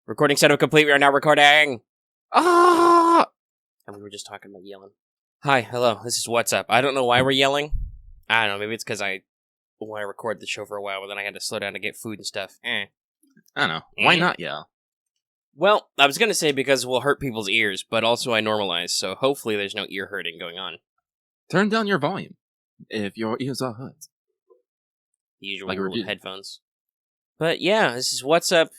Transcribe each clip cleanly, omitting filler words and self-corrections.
Recording setup complete. We are now recording. Ah! And we were just talking about yelling. Hi, hello. This is What's Up. I don't know why we're yelling. I don't know. Maybe it's because I want to record the show for a while, but then I had to slow down to get food and stuff. I don't know. Why not yell? Well, I was going to say because we'll hurt people's ears, but also I normalize, so hopefully there's no ear hurting going on. Turn down your volume if your ears are hurt. The usual rule of headphones. But yeah, this is What's Up.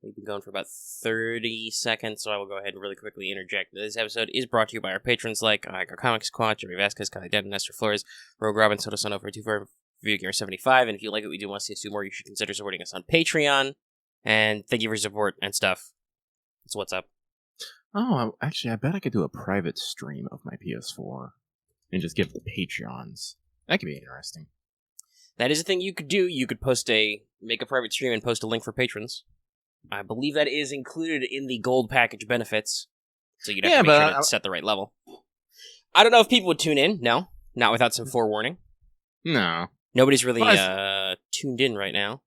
We've been going for about 30 seconds, so I will go ahead and really quickly interject. This episode is brought to you by our patrons like Icar Comics, Quad, Jimmy Vasquez, Kylie Dead, Nestor Flores, Rogue Robin, Soto Son over 24, View 75, and if you like what we do want to see us do more, you should consider supporting us on Patreon. And thank you for your support and stuff. That's What's Up. Oh, actually, I bet I could do a private stream of my PS4 and just give the Patreons. That could be interesting. That is a thing you could do. You could make a private stream and post a link for patrons. I believe that is included in the gold package benefits. So you'd have to make sure to set the right level. I don't know if people would tune in. No. Not without some forewarning. No. Nobody's really tuned in right now.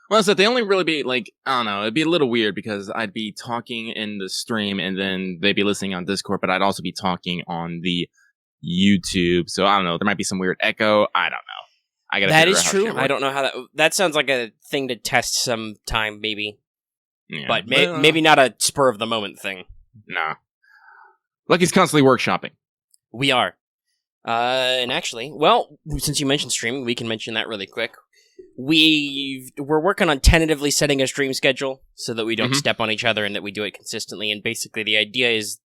Well, so they only really be, I don't know, it'd be a little weird because I'd be talking in the stream and then they'd be listening on Discord, but I'd also be talking on the YouTube. So I don't know, there might be some weird echo. I don't know. That is true. I don't know how that sounds like a thing to test sometime, maybe. Yeah, but maybe not a spur of the moment thing. Nah. Lucky's constantly workshopping. We are. And actually, well, since you mentioned streaming, we can mention that really quick. We're working on tentatively setting a stream schedule so that we don't step on each other and that we do it consistently. And basically, the idea is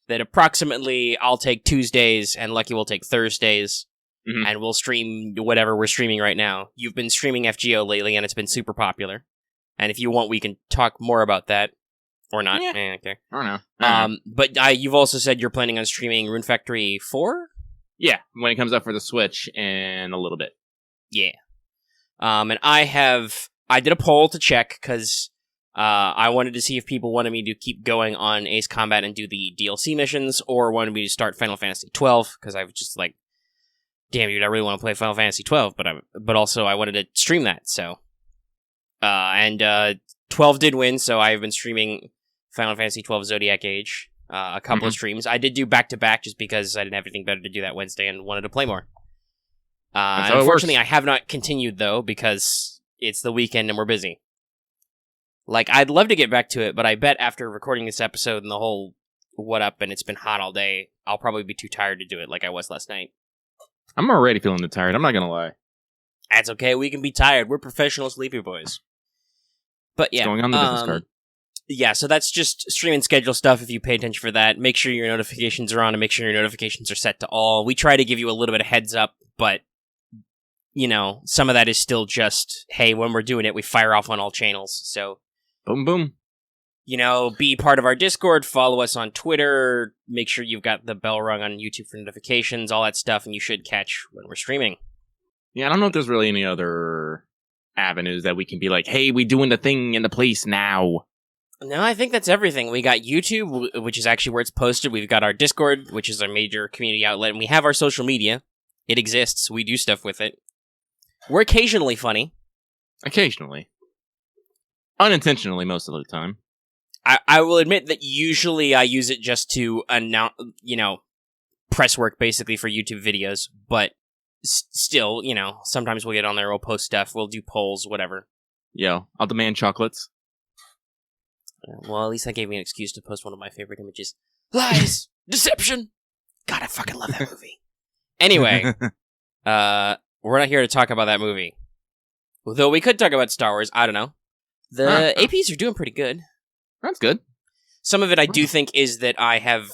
that approximately I'll take Tuesdays and Lucky will take Thursdays. And we'll stream whatever we're streaming right now. You've been streaming FGO lately, and it's been super popular. And if you want, we can talk more about that. Or not. Yeah. Okay. I don't know. But you've also said you're planning on streaming Rune Factory 4? Yeah, when it comes up for the Switch in a little bit. Yeah. And I did a poll to check, because I wanted to see if people wanted me to keep going on Ace Combat and do the DLC missions, or wanted me to start Final Fantasy 12, because I was just like, damn, dude, I really want to play Final Fantasy 12, but also I wanted to stream that, so. And 12 did win, so I've been streaming Final Fantasy 12 Zodiac Age, a couple of streams. I did do back-to-back just because I didn't have anything better to do that Wednesday and wanted to play more. Unfortunately, I have not continued, though, because it's the weekend and we're busy. I'd love to get back to it, but I bet after recording this episode and the whole what up and it's been hot all day, I'll probably be too tired to do it like I was last night. I'm already feeling tired, I'm not gonna lie. That's okay, we can be tired. We're professional sleepy boys. But yeah. It's going on the business card. Yeah, so that's just stream and schedule stuff if you pay attention for that. Make sure your notifications are on and make sure your notifications are set to all. We try to give you a little bit of heads up, but, some of that is still just, hey, when we're doing it, we fire off on all channels, so. Boom, boom. Be part of our Discord, follow us on Twitter, make sure you've got the bell rung on YouTube for notifications, all that stuff, and you should catch when we're streaming. Yeah, I don't know if there's really any other avenues that we can be like, hey, we doing the thing in the place now. No, I think that's everything. We got YouTube, which is actually where it's posted. We've got our Discord, which is our major community outlet, and we have our social media. It exists. We do stuff with it. We're occasionally funny. Occasionally. Unintentionally most of the time. I will admit that usually I use it just to announce, press work basically for YouTube videos, but still, sometimes we'll get on there, we'll post stuff, we'll do polls, whatever. Yo, I'll demand chocolates. Well, at least that gave me an excuse to post one of my favorite images. Lies! Deception! God, I fucking love that movie. Anyway, we're not here to talk about that movie. Though we could talk about Star Wars, I don't know. The APs are doing pretty good. That's good. Some of it I do think is that I have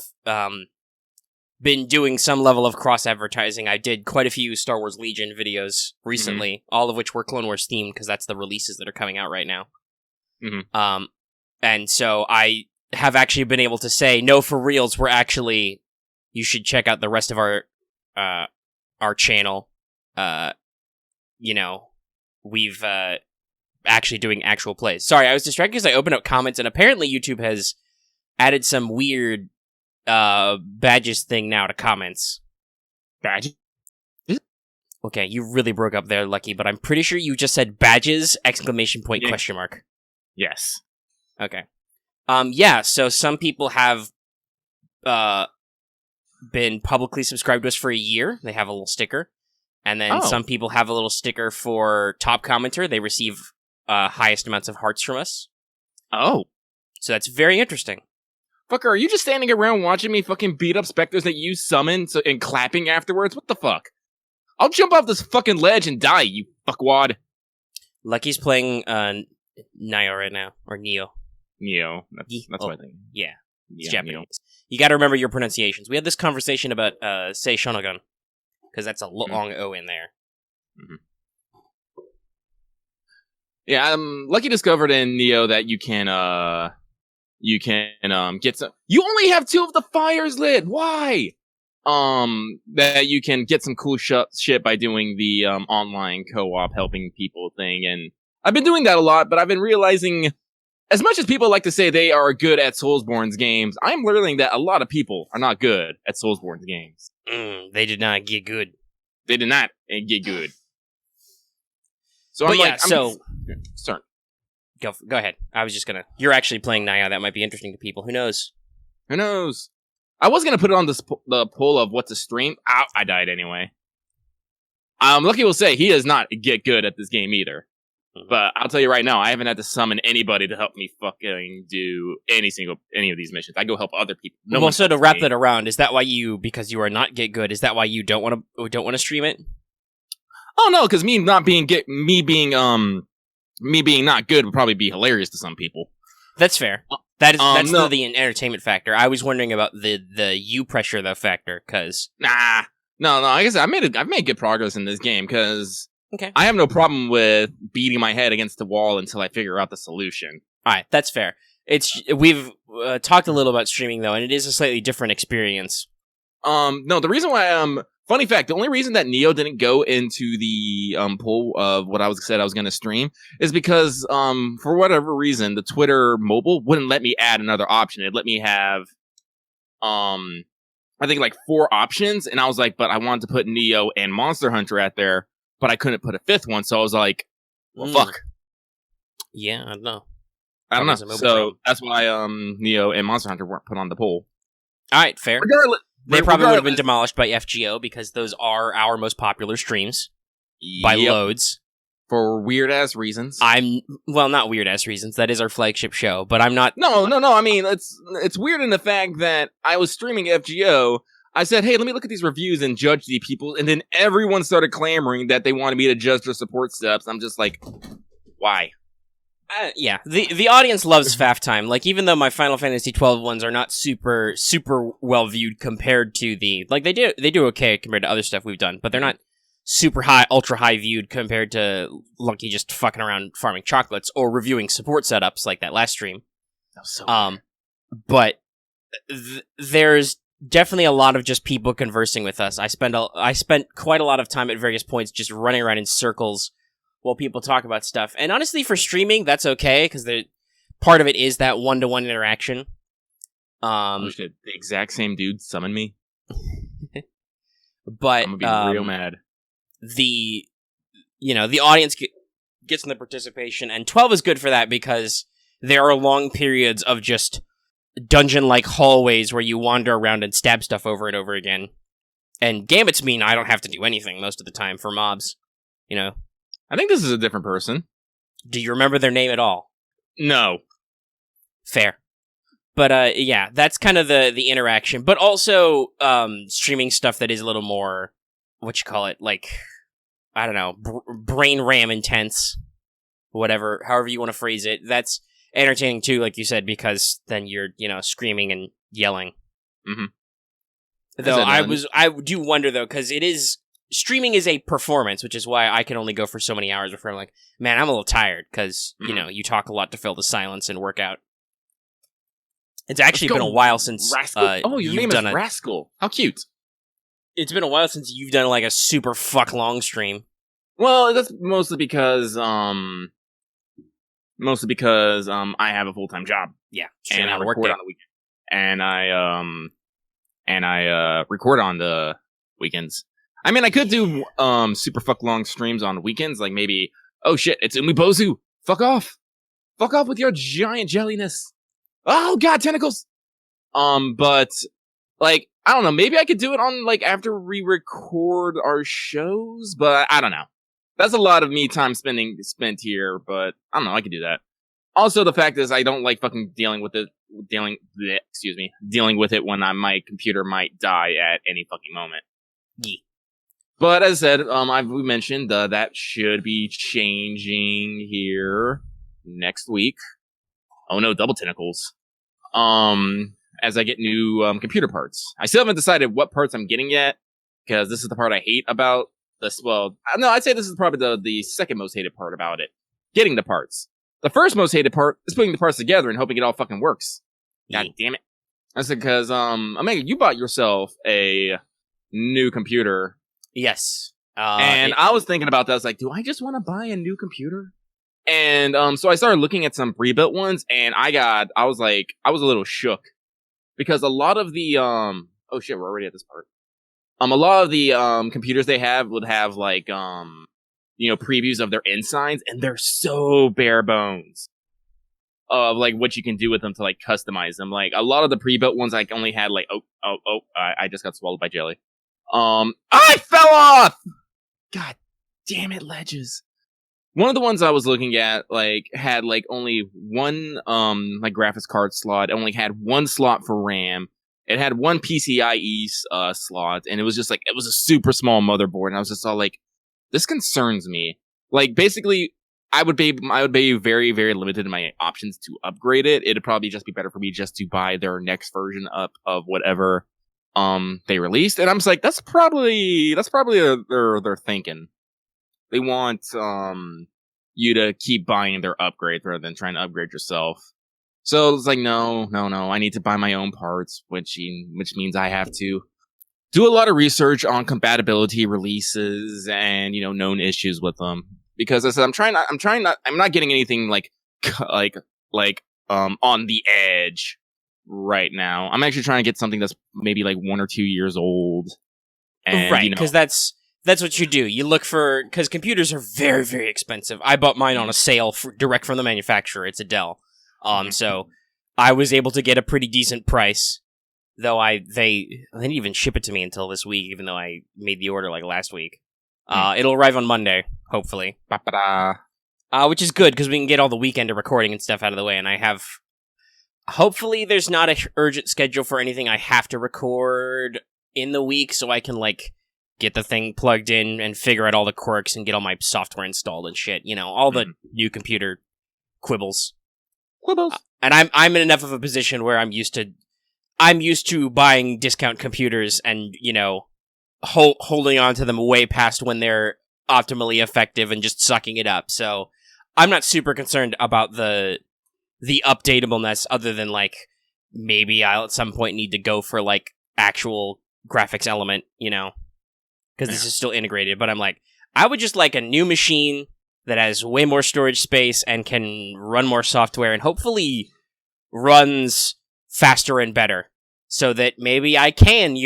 been doing some level of cross-advertising. I did quite a few Star Wars Legion videos recently, all of which were Clone Wars themed, because that's the releases that are coming out right now. And so I have actually been able to say, no, for reals, you should check out the rest of our channel. We've actually doing actual plays. Sorry, I was distracted because I opened up comments, and apparently YouTube has added some weird badges thing now to comments. Badges? Okay, you really broke up there, Lucky, but I'm pretty sure you just said badges, exclamation point, question mark. Yes. Okay. Yeah, so some people have been publicly subscribed to us for a year. They have a little sticker. And then some people have a little sticker for top commenter. They receive highest amounts of hearts from us. Oh. So that's very interesting. Fucker, are you just standing around watching me fucking beat up specters that you summon and clapping afterwards? What the fuck? I'll jump off this fucking ledge and die, you fuckwad. Lucky's playing Nio right now. Or Neo. Neo. That's what I think. Yeah. It's Yeah, Japanese. Neo. You gotta remember your pronunciations. We had this conversation about Sei Shonogun. Because that's a long O in there. Mm-hmm. Yeah, Lucky discovered in Neo that you can get some. You only have 2 of the fires lit. Why? That you can get some cool shit by doing the online co-op helping people thing, and I've been doing that a lot. But I've been realizing, as much as people like to say they are good at Soulsborne's games, I'm learning that a lot of people are not good at Soulsborne's games. They did not get good. They did not get good. So but I'm yeah, like, sorry. Go ahead. I was just gonna. You're actually playing Naya. That might be interesting to people. Who knows? Who knows? I was gonna put it on the poll of what to stream. Ow, I died anyway. Lucky will say he does not get good at this game either. But I'll tell you right now, I haven't had to summon anybody to help me fucking do any of these missions. I go help other people. Well, so to wrap that around, is that why because you are not get good? Is that why you don't want to stream it? Oh no, because me being not good would probably be hilarious to some people. That's fair. That's the entertainment factor. I was wondering about the you pressure though factor, because no. I guess I've made good progress in this game because okay. I have no problem with beating my head against the wall until I figure out the solution. All right, that's fair. We've talked a little about streaming though, and it is a slightly different experience. No, the reason why funny fact, the only reason that Neo didn't go into the poll of what I said I was going to stream is because for whatever reason the Twitter mobile wouldn't let me add another option. It let me have I think like 4 options, and I was like, but I wanted to put Neo and Monster Hunter at there, but I couldn't put a 5th one, so I was like, well, fuck. Yeah, I don't know. So that's why Neo and Monster Hunter weren't put on the poll. All right, fair. They probably would have been demolished by FGO because those are our most popular streams by loads. For weird-ass reasons. Not weird-ass reasons. That is our flagship show, but I'm not... No. I mean, it's weird in the fact that I was streaming FGO. I said, hey, let me look at these reviews and judge the people, and then everyone started clamoring that they wanted me to judge their support steps. I'm just like, why? Yeah, the audience loves faff time. Like, even though my Final Fantasy XII ones are not super well viewed compared to they do okay compared to other stuff we've done, but they're not super high, ultra high viewed compared to Lucky just fucking around farming chocolates or reviewing support setups like that last stream. That was so weird. But there's definitely a lot of just people conversing with us. I spent quite a lot of time at various points just running around in circles while people talk about stuff. And honestly, for streaming, that's okay, because part of it is that one-to-one interaction. The exact same dude summon me. But I'm gonna be real mad. The audience gets in the participation, and 12 is good for that because there are long periods of just dungeon-like hallways where you wander around and stab stuff over and over again. And Gambit's mean I don't have to do anything most of the time for mobs, I think this is a different person. Do you remember their name at all? No. Fair. But, yeah, that's kind of the interaction. But also, streaming stuff that is a little more, like, I don't know, brain ram intense. However you want to phrase it. That's entertaining, too, like you said, because then you're, screaming and yelling. Mm-hmm. Though I do wonder, though, because streaming is a performance, which is why I can only go for so many hours before I'm like, man, I'm a little tired, because, you talk a lot to fill the silence and work out. It's actually been a while since Rascal. Your name is Rascal. How cute. It's been a while since you've done like a super fuck long stream. Well, that's mostly because I have a full-time job. Yeah, and I record on the weekend. And I record on the weekends. I mean, I could do super fuck long streams on weekends, like maybe, oh shit, it's Umibozu. Fuck off. Fuck off with your giant jelliness. Oh god, tentacles. But like, I don't know, maybe I could do it on like after we record our shows, but I don't know. That's a lot of me time spent here, but I don't know, I could do that. Also, the fact is I don't like fucking dealing with it when my computer might die at any fucking moment. Yeah. But as I said, we mentioned that should be changing here next week. Oh no, double tentacles. As I get new computer parts. I still haven't decided what parts I'm getting yet, because this is the part I hate about this. Well, no, I'd say this is probably the second most hated part about it. Getting the parts. The first most hated part is putting the parts together and hoping it all fucking works. God damn it. That's because, Omega, you bought yourself a new computer. Yes. And I was thinking about that. I was like, do I just want to buy a new computer? And so I started looking at some pre-built ones, and I was a little shook. Because a lot of the, oh shit, we're already at this part. A lot of the, computers they have would have, like, previews of their insides, and they're so bare bones. Of, like, what you can do with them to, like, customize them. Like, a lot of the pre-built ones, like, only had, like, I just got swallowed by jelly. I fell off! God damn it, ledges. One of the ones I was looking at, like, had, like, only one, like, graphics card slot. It only had one slot for RAM. It had one PCIe, slot. And it was just, like, it was a super small motherboard. And I was just all like, this concerns me. Like, basically, I would be very, very limited in my options to upgrade it. It'd probably just be better for me just to buy their next version up of whatever, they released. And I'm just like, that's probably their thinking. They want you to keep buying their upgrades rather than trying to upgrade yourself. So it's like, no, I need to buy my own parts, which means I have to do a lot of research on compatibility releases and, known issues with them. Because as I said, I'm not getting anything like on the edge right now. I'm actually trying to get something that's maybe like 1 or 2 years old. And, right, because that's what you do. You look for, because computers are very, very expensive. I bought mine on a sale direct from the manufacturer. It's a Dell. So I was able to get a pretty decent price, though they didn't even ship it to me until this week, even though I made the order like last week. It'll arrive on Monday, hopefully. Which is good, because we can get all the weekend of recording and stuff out of the way, and I have... Hopefully there's not a urgent schedule for anything I have to record in the week, so I can, like, get the thing plugged in and figure out all the quirks and get all my software installed and shit. All the new computer quibbles. And I'm in enough of a position where I'm used to buying discount computers and, holding on to them way past when they're optimally effective and just sucking it up. So I'm not super concerned about the updatableness, other than, like, maybe I'll at some point need to go for, like, actual graphics element, because this is still integrated. But I'm like, I would just like a new machine that has way more storage space and can run more software and hopefully runs faster and better, so that maybe I can,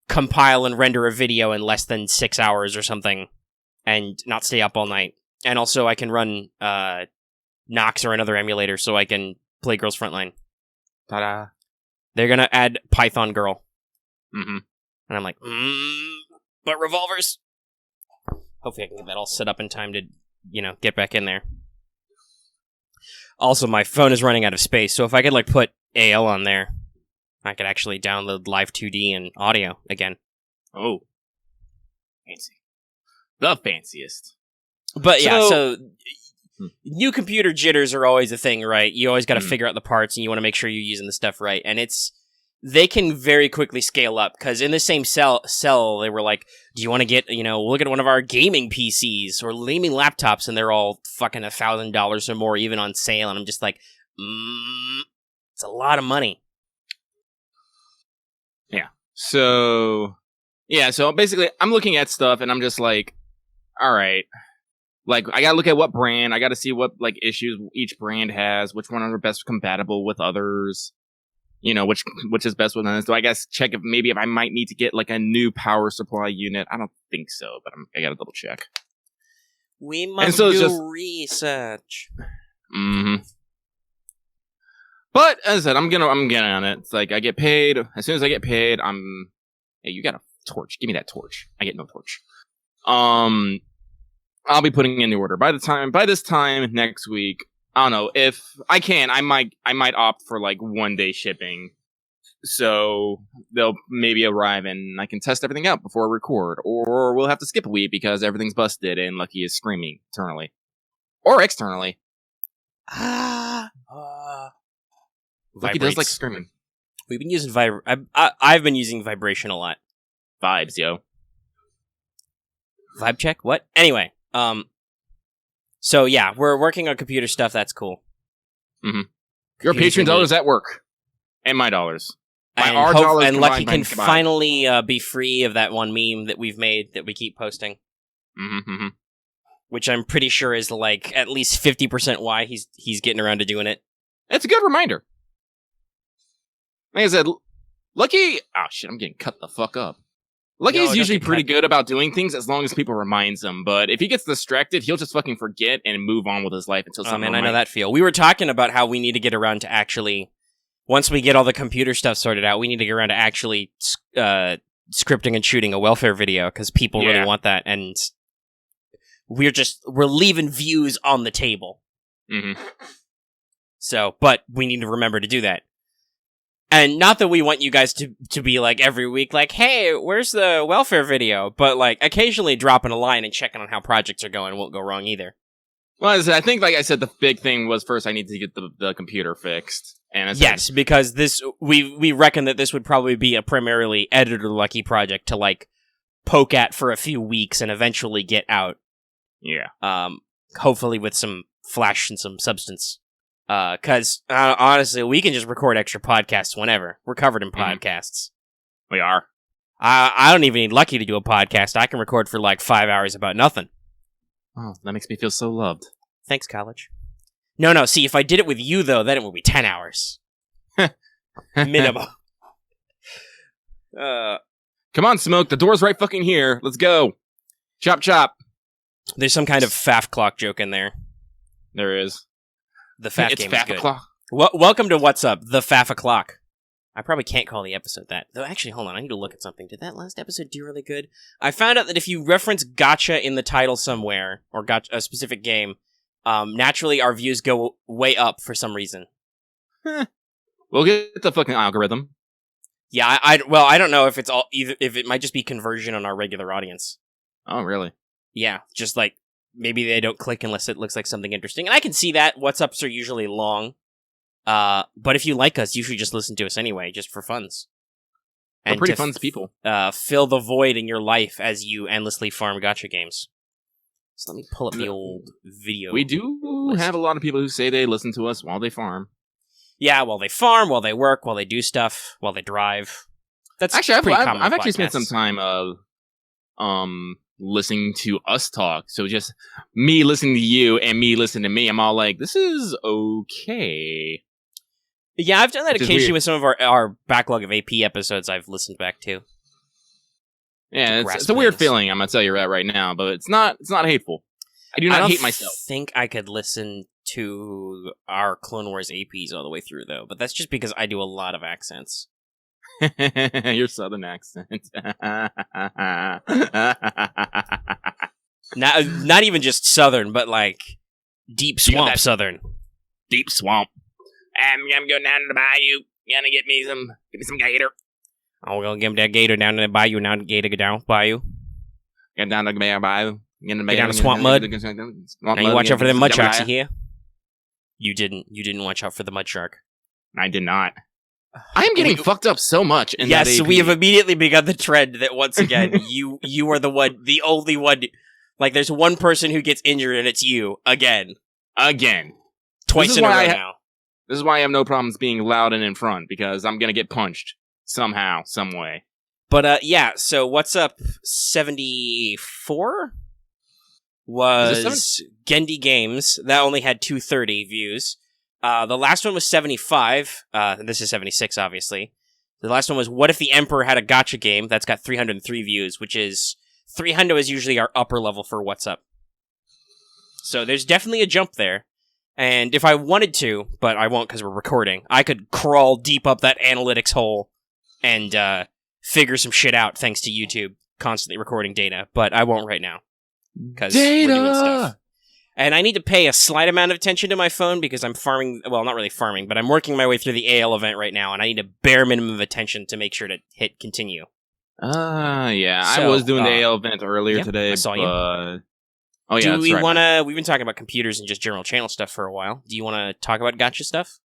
compile and render a video in less than 6 hours or something and not stay up all night. And also I can run Nox or another emulator so I can play Girls Frontline. Ta-da. They're gonna add Python Girl. Mm-hmm. And I'm like, but revolvers? Hopefully I can get that all set up in time to, get back in there. Also, my phone is running out of space, so if I could, like, put AL on there, I could actually download Live 2D and audio again. Oh. Fancy. The fanciest. But yeah, so new computer jitters are always a thing, right? You always got to figure out the parts, and you want to make sure you're using the stuff right. And they can very quickly scale up, because in the same cell, they were like, do you want to get, look at one of our gaming PCs or gaming laptops, and they're all fucking $1,000 or more, even on sale. And I'm just like, it's a lot of money. Yeah. So basically, I'm looking at stuff, and I'm just like, all right. Like, I gotta look at what brand, I gotta see what, like, issues each brand has, which one are best compatible with others, which is best with others. So I guess check if I might need to get, like, a new power supply unit. I don't think so, but I gotta double check. We must do research. Mm-hmm. But as I said, I'm getting on it. It's like I get paid. As soon as I get paid, Hey, you got a torch? Give me that torch. I get no torch. I'll be putting in the order by this time next week. I don't know if I can. I might opt for like 1-day shipping, so they'll maybe arrive and I can test everything out before I record, or we'll have to skip a week because everything's busted and Lucky is screaming internally or externally. Lucky does like screaming. We've been using I've been using vibration a lot. Vibes, yo. Vibe check? What? Anyway, so yeah, we're working on computer stuff. That's cool. Mm-hmm. Your Patreon dollars at work, and my dollars. Our dollars, and Lucky can finally be free of that one meme that we've made that we keep posting. Mm-hmm. Which I'm pretty sure is like at least 50% why he's getting around to doing it. It's a good reminder. Like I said, Lucky... Oh, shit, I'm getting cut the fuck up. Lucky's usually pretty good about doing things as long as people reminds him, but if he gets distracted, he'll just fucking forget and move on with his life until someone I know that feel. We were talking about how we need to get around to actually... Once we get all the computer stuff sorted out, we need to get around to actually scripting and shooting a welfare video, because people really want that, and we're leaving views on the table. Mm-hmm. So, but we need to remember to do that. And not that we want you guys to be like every week, like, hey, where's the welfare video? But like occasionally dropping a line and checking on how projects are going won't go wrong either. Well, I think, like I said, the big thing was first I need to get the computer fixed. And yes, because we reckon that this would probably be a primarily editor Lucky project to like poke at for a few weeks and eventually get out. Yeah. Hopefully with some flash and some substance. Because honestly, we can just record extra podcasts whenever. We're covered in podcasts. We are. I don't even need Lucky to do a podcast. I can record for like 5 hours about nothing. Oh, that makes me feel so loved. Thanks, college. No, see, if I did it with you, though, then it would be 10 hours. Minimum. Come on, Smoke, the door's right fucking here. Let's go. Chop, chop. There's some kind of faff clock joke in there. There is. The faff game is good. Clock. Welcome to What's Up, the faff o'clock. I probably can't call the episode that. Though, actually, hold on, I need to look at something. Did that last episode do really good? I found out that if you reference Gacha in the title somewhere, or a specific game, naturally our views go way up for some reason. We'll get the fucking algorithm. Yeah, I don't know if it's if it might just be conversion on our regular audience. Oh, really? Yeah, just like, maybe they don't click unless it looks like something interesting. And I can see that. What's Ups are usually long. But if you like us, you should just listen to us anyway, just for funs. We're pretty fun people. Fill the void in your life as you endlessly farm gacha games. So let me pull up the old video. We do have a lot of people who say they listen to us while they farm. Yeah, while they farm, while they work, while they do stuff, while they drive. That's actually pretty common. I've actually spent some time listening to us talk. So just me listening to you and me listening to me. I'm all like, this is okay. Yeah, I've done that occasionally with some of our backlog of AP episodes I've listened back to. Yeah, it's a weird feeling, I'm going to tell you right now, but it's not hateful. I do not hate myself. I think I could listen to our Clone Wars APs all the way through, though, but that's just because I do a lot of accents. Your southern accent. Not even just southern, but like deep swamp southern. Deep swamp. I'm going down to the bayou. Gonna get me some gator. Oh, we're gonna give him that gator down to the bayou. Now the gator go down bayou. Get down to the bayou. Get down to swamp mud. Now you watch out for the mud sharks. You hear? You didn't watch out for the mud shark. I did not. I am getting fucked up so much. Yes, we have immediately begun the trend that once again you are the only one. Like, there's one person who gets injured, and it's you again. Twice in a row now. This is why I have no problems being loud and in front, because I'm gonna get punched somehow, some way. But yeah. So What's Up 74 was Gendy Games that only had 230 views. The last one was 75. This is 76, obviously. The last one was What If the Emperor Had a Gacha Game? That's got 303 views, which is 300 is usually our upper level for What's Up. So there's definitely a jump there. And if I wanted to, but I won't because we're recording, I could crawl deep up that analytics hole and figure some shit out thanks to YouTube constantly recording data. But I won't right now because we're doing stuff. And I need to pay a slight amount of attention to my phone because I'm farming. Well, not really farming, but I'm working my way through the AL event right now, and I need a bare minimum of attention to make sure to hit continue. Yeah. So, I was doing the AL event earlier today. I saw you. Oh, yeah. Do we want to? We've been talking about computers and just general channel stuff for a while. Do you want to talk about Gacha stuff?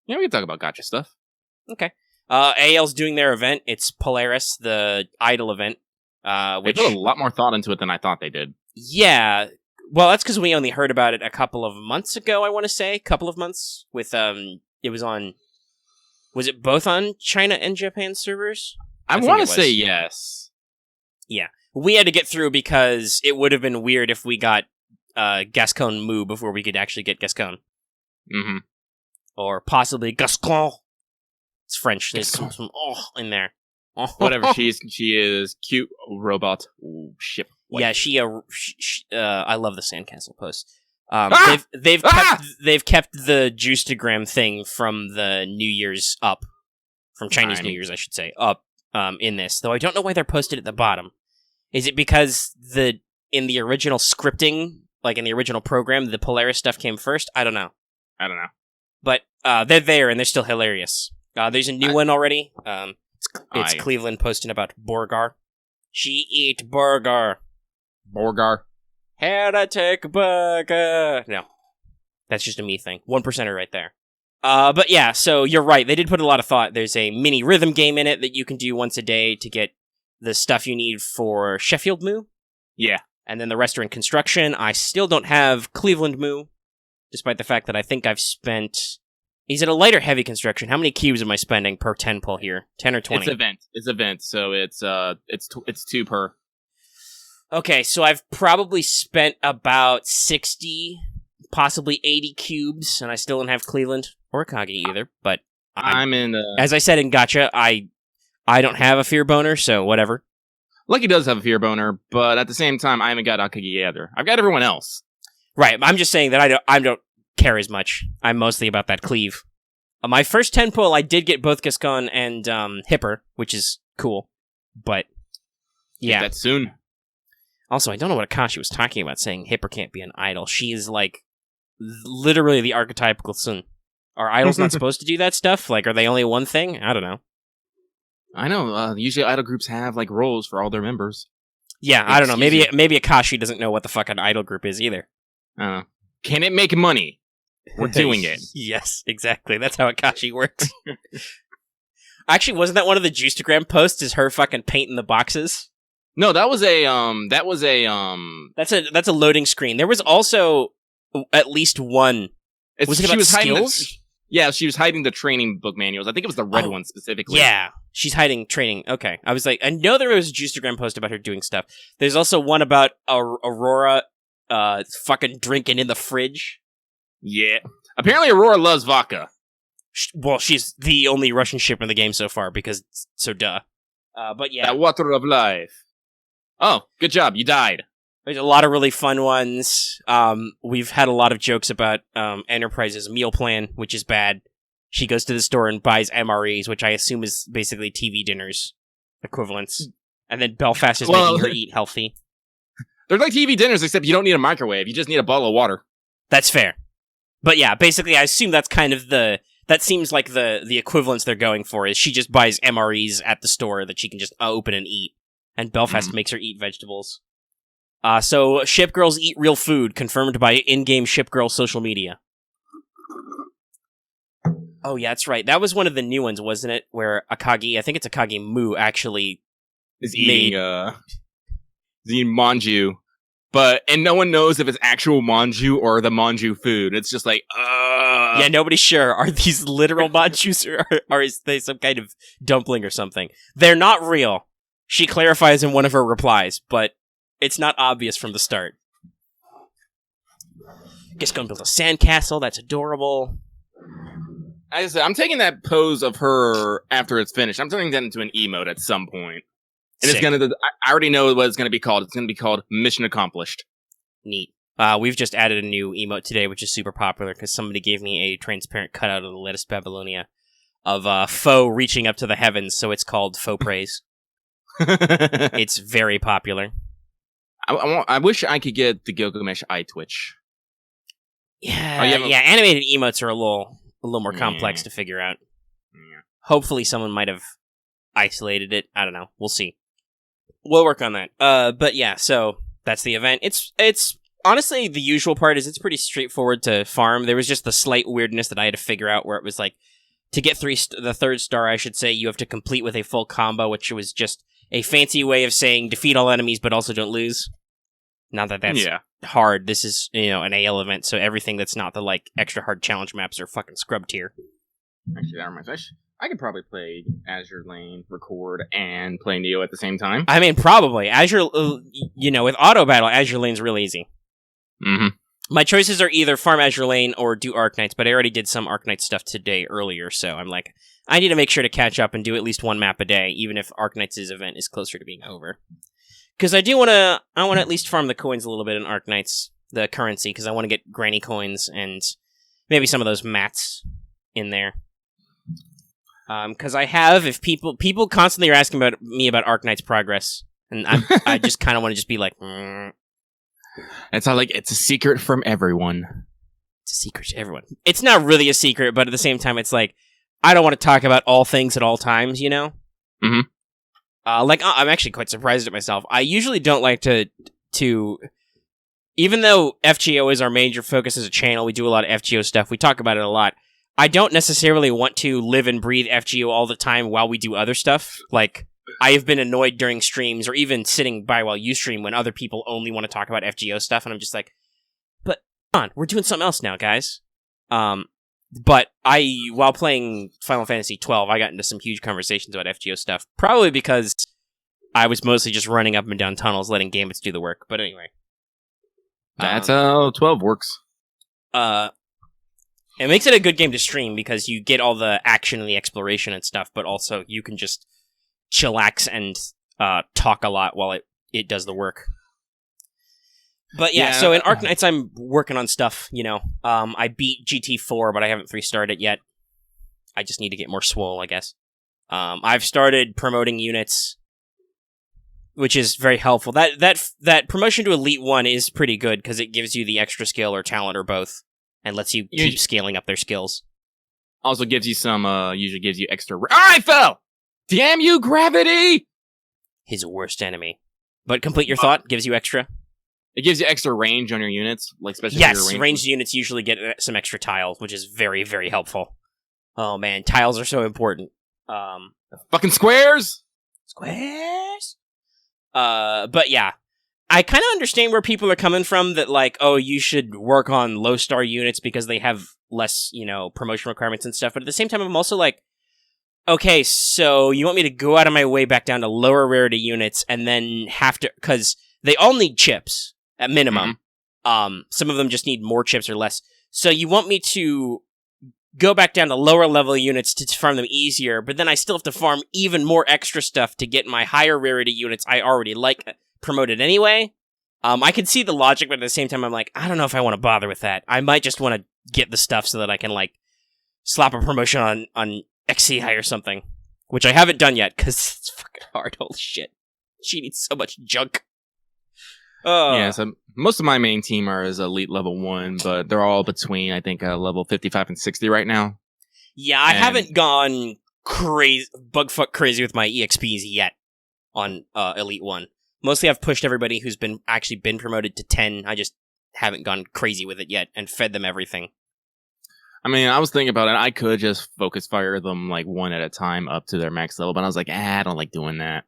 Yeah, we can talk about Gacha stuff. Okay. AL's doing their event. It's Polaris, the Idol event. Which they put a lot more thought into it than I thought they did. Yeah. Well, that's because we only heard about it a couple of months ago, I want to say. Couple of months. With, it was on... Was it both on China and Japan servers? I want to say yes. Yeah. We had to get through because it would have been weird if we got Gascon Mu before we could actually get Gascon. Mm-hmm. Or possibly Gascon. It's French. There's some in there. Whatever. She is cute robot. Ooh, ship. Yeah, I love the sandcastle post. They've kept the Juistagram thing from the New Year's up, from Chinese New Year's, I should say, up in this. Though I don't know why they're posted at the bottom. Is it because in the original scripting, like in the original program, the Polaris stuff came first? I don't know. But they're there and they're still hilarious. There's a new one already. It's Cleveland posting about Borgar. She eat burger. Borgar. How to take burger. No. That's just a me thing. 1%er right there. But yeah, so you're right. They did put a lot of thought. There's a mini rhythm game in it that you can do once a day to get the stuff you need for Sheffield Moo. Yeah. And then the rest are in construction. I still don't have Cleveland Moo, despite the fact that I think I've spent... He's at a light or heavy construction. How many cubes am I spending per 10 pull here? 10 or 20? It's event, so it's 2 per. Okay, so I've probably spent about 60, possibly 80 cubes, and I still don't have Cleveland or Kagi either, but I'm in as I said in Gacha, I don't have a fear boner, so whatever. Lucky does have a fear boner, but at the same time, I haven't got Akagi either. I've got everyone else. Right, I'm just saying that I don't care as much. I'm mostly about that cleave. My first 10 pull, I did get both Gascon and Hipper, which is cool, but yeah. Get that soon. Also, I don't know what Akashi was talking about saying Hipper can't be an idol. She is, like, literally the archetypical Sun. Are idols not supposed to do that stuff? Like, are they only one thing? I don't know. I know. Usually idol groups have, like, roles for all their members. Yeah, I don't know. Maybe Akashi doesn't know what the fuck an idol group is either. Can it make money? We're doing it. Yes, exactly. That's how Akashi works. Actually, wasn't that one of the Juistagram posts? Is her fucking painting the boxes? No, that's a loading screen. There was also at least one. Was it about skills? She was hiding the training book manuals. I think it was the red one specifically. Yeah, she's hiding training. Okay, I was like, I know there was a Juistagram post about her doing stuff. There's also one about Aurora, fucking drinking in the fridge. Yeah, apparently Aurora loves vodka. Well, she's the only Russian ship in the game so far because so duh. But yeah, that water of life. Oh, good job. You died. There's a lot of really fun ones. We've had a lot of jokes about Enterprise's meal plan, which is bad. She goes to the store and buys MREs, which I assume is basically TV dinners equivalents. And then Belfast is making her eat healthy. They're like TV dinners, except you don't need a microwave. You just need a bottle of water. That's fair. But yeah, basically, I assume that's kind of that seems like the equivalence they're going for is she just buys MREs at the store that she can just open and eat. And Belfast makes her eat vegetables. So, ship girls eat real food, confirmed by in-game ship girl social media. Oh, yeah, that's right. That was one of the new ones, wasn't it? Where Akagi, I think it's Akagi Mu, actually is eating manju. And no one knows if it's actual manju or the manju food. It's just like, Yeah, nobody's sure. Are these literal manjus or is they some kind of dumpling or something? They're not real. She clarifies in one of her replies, but it's not obvious from the start. Gascon built a sandcastle. That's adorable. I said, I'm taking that pose of her after it's finished. I'm turning that into an emote at some point. And Sick. I already know what it's going to be called. It's going to be called Mission Accomplished. Neat. We've just added a new emote today, which is super popular because somebody gave me a transparent cutout of the latest Babylonia of foe reaching up to the heavens, so it's called Faux Praise. It's very popular. I wish I could get the Gilgamesh eye twitch. Yeah, animated emotes are a little more complex to figure out. Yeah. Hopefully someone might have isolated it. I don't know. We'll see. We'll work on that. But yeah, so that's the event. It's honestly, the usual part is it's pretty straightforward to farm. There was just the slight weirdness that I had to figure out where it was like, to get the third star, I should say, you have to complete with a full combo, which was just a fancy way of saying defeat all enemies, but also don't lose. Not that that's hard. This is, an AL event, so everything that's not the, extra hard challenge maps are fucking scrub tier. Actually, that reminds me. I could probably play Azure Lane, record, and play Neo at the same time. I mean, probably. Azure, with auto battle, Azure Lane's real easy. Mm-hmm. My choices are either farm Azure Lane or do Arknights, but I already did some Arknight stuff today earlier, so I'm like, I need to make sure to catch up and do at least one map a day, even if Arknights' event is closer to being over. Because I want to at least farm the coins a little bit in Arknights, the currency, because I want to get granny coins and maybe some of those mats in there. Because I have, if people constantly are asking me about Arknights progress, and I just kind of want to just be like, It's not like it's a secret from everyone. It's a secret to everyone. It's not really a secret, but at the same time, it's like, I don't want to talk about all things at all times, Mm-hmm. I'm actually quite surprised at myself. I usually don't like to, even though FGO is our major focus as a channel, we do a lot of FGO stuff, we talk about it a lot. I don't necessarily want to live and breathe FGO all the time while we do other stuff. Like, I have been annoyed during streams or even sitting by while you stream when other people only want to talk about FGO stuff, and I'm just like, but come on, we're doing something else now, guys. But while playing Final Fantasy XII, I got into some huge conversations about FGO stuff, probably because I was mostly just running up and down tunnels, letting Gambits do the work. But anyway. That's how 12 works. It makes it a good game to stream because you get all the action and the exploration and stuff, but also you can just chillax and talk a lot while it does the work. But yeah, so in Arknights, I'm working on stuff, I beat GT4, but I haven't 3-starred it yet. I just need to get more swole, I guess. I've started promoting units, which is very helpful. That promotion to Elite 1 is pretty good, because it gives you the extra skill or talent or both, and lets you keep scaling up their skills. Also gives you some, usually gives you extra... I fell! Damn you, gravity! His worst enemy. But complete your thought, gives you extra. It gives you extra range on your units, especially your ranged units usually get some extra tiles, which is very, very helpful. Oh man, tiles are so important. Fucking squares! Squares? But yeah. I kind of understand where people are coming from that you should work on low star units because they have less, promotion requirements and stuff, but at the same time I'm also like, okay, so you want me to go out of my way back down to lower rarity units and then have to, because they all need chips at minimum. Mm-hmm. Some of them just need more chips or less. So you want me to go back down to lower level units to farm them easier, but then I still have to farm even more extra stuff to get my higher rarity units I already like promoted anyway. I can see the logic, but at the same time I'm like, I don't know if I want to bother with that. I might just want to get the stuff so that I can slap a promotion on XC High or something, which I haven't done yet because it's fucking hard. Holy shit. She needs so much junk. Yeah, so most of my main team are as Elite level 1, but they're all between, I think, level 55 and 60 right now. Yeah, I haven't gone crazy, bugfuck crazy with my EXPs yet on Elite 1. Mostly I've pushed everybody who's been promoted to 10. I just haven't gone crazy with it yet and fed them everything. I mean, I was thinking about it. I could just focus fire them one at a time up to their max level, but I was like, I don't like doing that.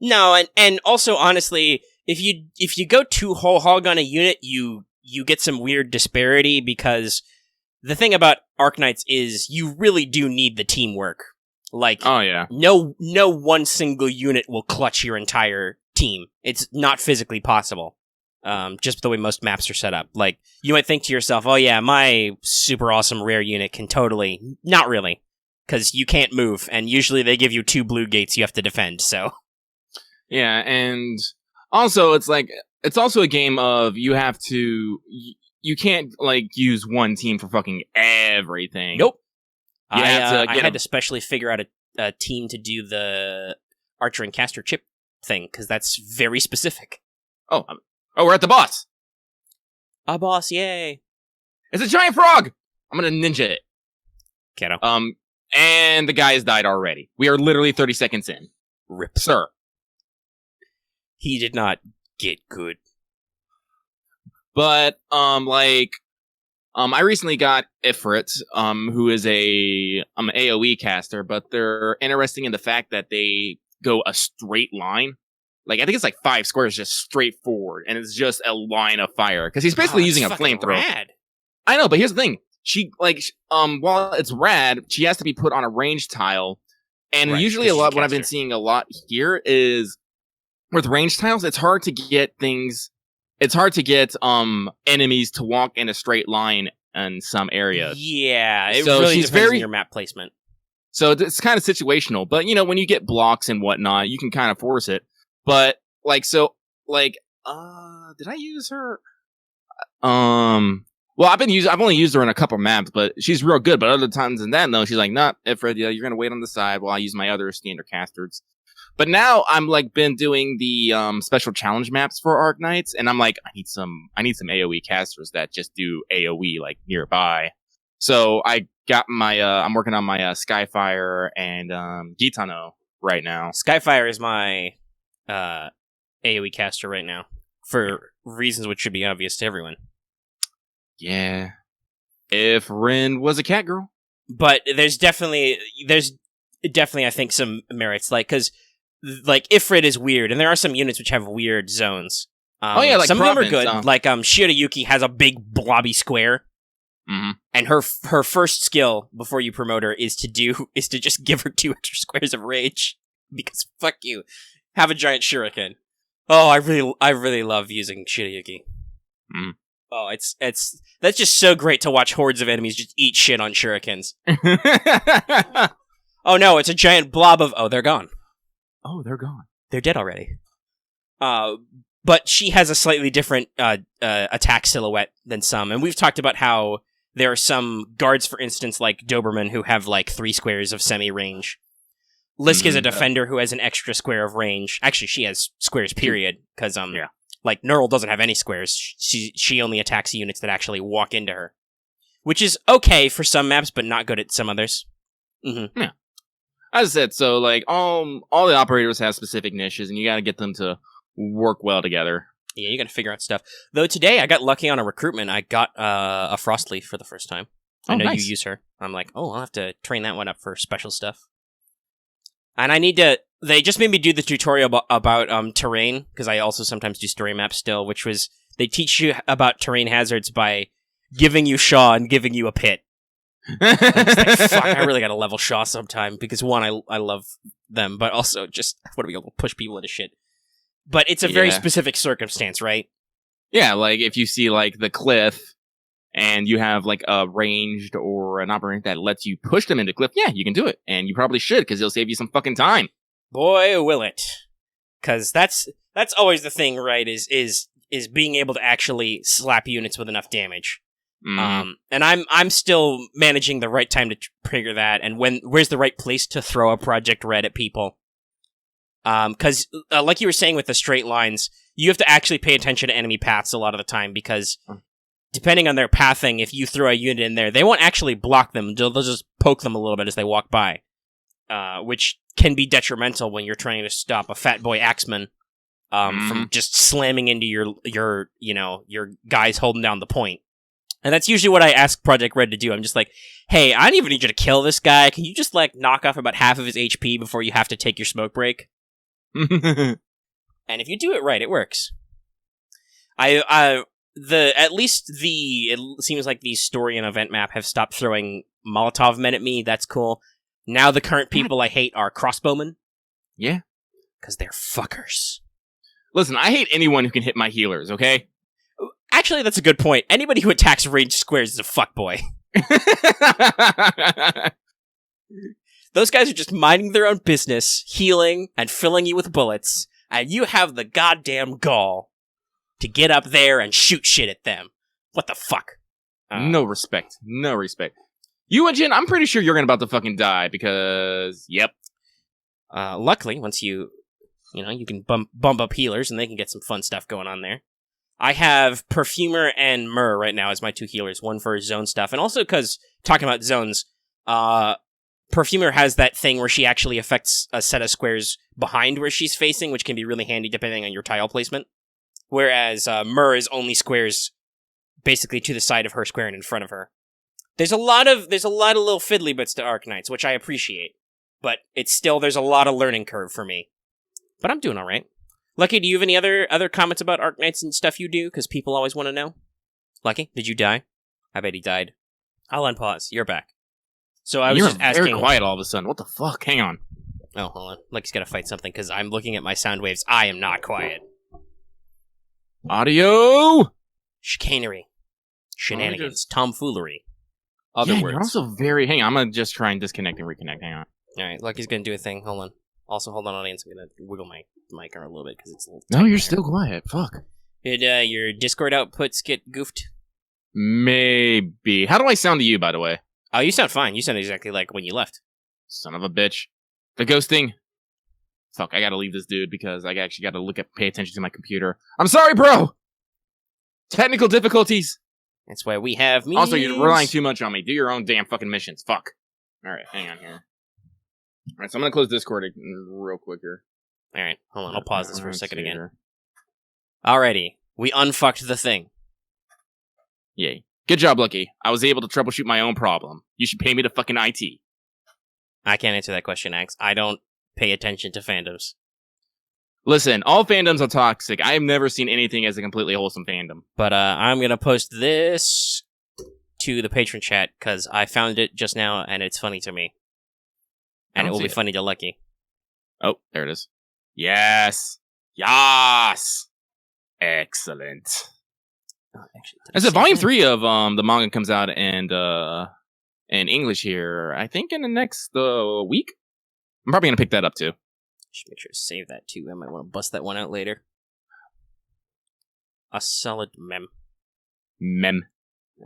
No, and also honestly, if you go too whole hog on a unit, you get some weird disparity because the thing about Arknights is you really do need the teamwork. Oh yeah, no one single unit will clutch your entire team. It's not physically possible. Just the way most maps are set up. You might think to yourself, oh yeah, my super awesome rare unit can totally... Not really. Because you can't move, and usually they give you 2 blue gates you have to defend, so... Yeah, and also it's it's also a game of you have to. You can't like use one team for fucking everything. Nope. You have to I get had to specially figure out a team to do the archer and caster chip thing because that's very specific. Oh, we're at the boss. A boss, yay! It's a giant frog. I'm gonna ninja it. Kiddo. And the guy has died already. We are literally 30 seconds in. Rip. Sir. He did not get good. But, I recently got Ifrit, who is a AoE caster, but they're interesting in the fact that they go a straight line. Like, I think it's like 5 squares just straight forward, and it's just a line of fire. Because he's basically using a flamethrower. Rad. I know, but here's the thing. She, while it's rad, she has to be put on a range tile. And Right, usually what I've been seeing a lot here is, with range tiles, it's hard to get enemies to walk in a straight line in some areas. Yeah, it So really she's depends on very- your map placement. So it's kind of situational. But, when you get blocks and whatnot, you can kind of force it. But, did I use her? Well, I've only used her in a couple maps, but she's real good. But other times than that, no, she's like, nah, Ifrit, you're going to wait on the side while I use my other standard casters. But now I'm been doing the special challenge maps for Arc Knights, and I'm like, I need some AoE casters that just do AoE nearby. So I got my I'm working on my Skyfire and Gitano right now. Skyfire is my AoE caster right now for reasons which should be obvious to everyone. Yeah. If Rin was a cat girl. But there's definitely I think some merits because Ifrit is weird, and there are some units which have weird zones. Some of them are good. Shirayuki has a big blobby square, and her first skill before you promote her is to just give her 2 extra squares of rage because fuck you, have a giant shuriken. Oh, I really love using Shirayuki. Oh, that's just so great to watch hordes of enemies just eat shit on shurikens. Oh no, it's a giant blob of. Oh, they're gone. Oh, they're gone. They're dead already. But she has a slightly different attack silhouette than some, and we've talked about how there are some guards, for instance, like Doberman, who have 3 squares of semi-range. Lisk is a defender who has an extra square of range. Actually, she has squares, period, because Neural doesn't have any squares. She only attacks units that actually walk into her, which is okay for some maps, but not good at some others. Mm-hmm. Yeah. As I said, so all the operators have specific niches, and you got to get them to work well together. Yeah, you got to figure out stuff. Though today I got lucky on a recruitment. I got a Frostleaf for the first time. I know nice. You use her. I'm like, I'll have to train that one up for special stuff. And I need to. They just made me do the tutorial about terrain, because I also sometimes do story maps still, which was they teach you about terrain hazards by giving you Shaw and giving you a pit. Fuck, I really gotta level Shaw sometime, because one, I love them, but also just want to be able to push people into shit. But it's a very specific circumstance, right? Yeah, if you see the cliff and you have a ranged or an operator that lets you push them into cliff, yeah, you can do it. And you probably should, because it'll save you some fucking time. Boy, will it. Because that's always the thing, right, is being able to actually slap units with enough damage. And I'm still managing the right time to trigger that, and where's the right place to throw a Project Red at people. Because, like you were saying with the straight lines, you have to actually pay attention to enemy paths a lot of the time, because depending on their pathing, if you throw a unit in there, they won't actually block them, they'll just poke them a little bit as they walk by. Which can be detrimental when you're trying to stop a fat boy axeman from just slamming into your guys holding down the point. And that's usually what I ask Project Red to do. I'm just like, hey, I don't even need you to kill this guy. Can you just knock off about half of his HP before you have to take your smoke break? And if you do it right, it works. It seems like the story and event map have stopped throwing Molotov men at me. That's cool. Now the current people I hate are crossbowmen. Yeah. Because they're fuckers. Listen, I hate anyone who can hit my healers, okay? Actually, that's a good point. Anybody who attacks ranged squares is a fuckboy. Those guys are just minding their own business, healing, and filling you with bullets, and you have the goddamn gall to get up there and shoot shit at them. What the fuck? No respect. No respect. You and Jin, I'm pretty sure you're about to fucking die because, yep. Luckily, once you can bump up healers and they can get some fun stuff going on there. I have Perfumer and Myrrh right now as my 2 healers, one for zone stuff, and also because, talking about zones, Perfumer has that thing where she actually affects a set of squares behind where she's facing, which can be really handy depending on your tile placement. Whereas Myrrh is only squares basically to the side of her square and in front of her. There's a lot of little fiddly bits to Arknights, which I appreciate, but there's a lot of learning curve for me. But I'm doing all right. Lucky, do you have any other comments about Arknights and stuff you do? Because people always want to know. Lucky, did you die? I bet he died. I'll unpause. You're back. So I was just asking. You're very quiet all of a sudden. What the fuck? Hang on. Oh, hold on. Lucky's got to fight something because I'm looking at my sound waves. I am not quiet. Audio! Chicanery. Shenanigans. Tomfoolery. Other words. You're also very... Hang on, I'm going to just try and disconnect and reconnect. Hang on. Alright, Lucky's going to do a thing. Hold on. Also, hold on, audience. I'm going to wiggle my mic around a little bit because it's a little... No, you're still quiet. Fuck. Did your Discord outputs get goofed? Maybe. How do I sound to you, by the way? Oh, you sound fine. You sound exactly like when you left. Son of a bitch. The ghosting. Fuck, I gotta leave this dude because I actually gotta pay attention to my computer. I'm sorry, bro! Technical difficulties. That's why we have me. Also, you're relying too much on me. Do your own damn fucking missions. Fuck. Alright, hang on here. Alright, so I'm gonna close Discord real quick here. Alright, hold on. I'll pause this for a second again. Alrighty. We unfucked the thing. Yay. Good job, Lucky. I was able to troubleshoot my own problem. You should pay me to fucking IT. I can't answer that question, Axe. I don't pay attention to fandoms. Listen, all fandoms are toxic. I have never seen anything as a completely wholesome fandom. But I'm going to post this to the patron chat because I found it just now and it's funny to me. And it will be funny to Lucky. Oh, there it is. Yes. Yes. Excellent. I said Volume 3 of the manga comes out in English here, I think in the next week. I'm probably going to pick that up too. Should make sure to save that too. I might want to bust that one out later. A solid mem.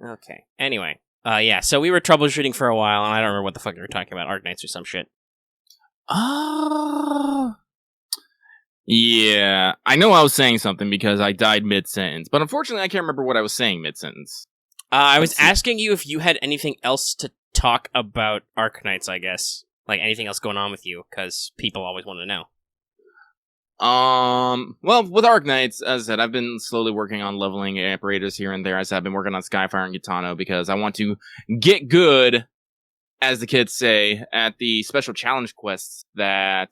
Okay. Anyway. Yeah, so we were troubleshooting for a while, and I don't remember what the fuck we were talking about. Arknights or some shit. Yeah. I know I was saying something because I died mid-sentence, but unfortunately I can't remember what I was saying mid-sentence. I was asking you if you had anything else to talk about Arknights, I guess. Like, anything else going on with you, because people always want to know. Well, with Arknights, as I said, I've been slowly working on leveling operators here and there. As I've been working on Skyfire and Gitano because I want to get good, as the kids say, at the special challenge quests that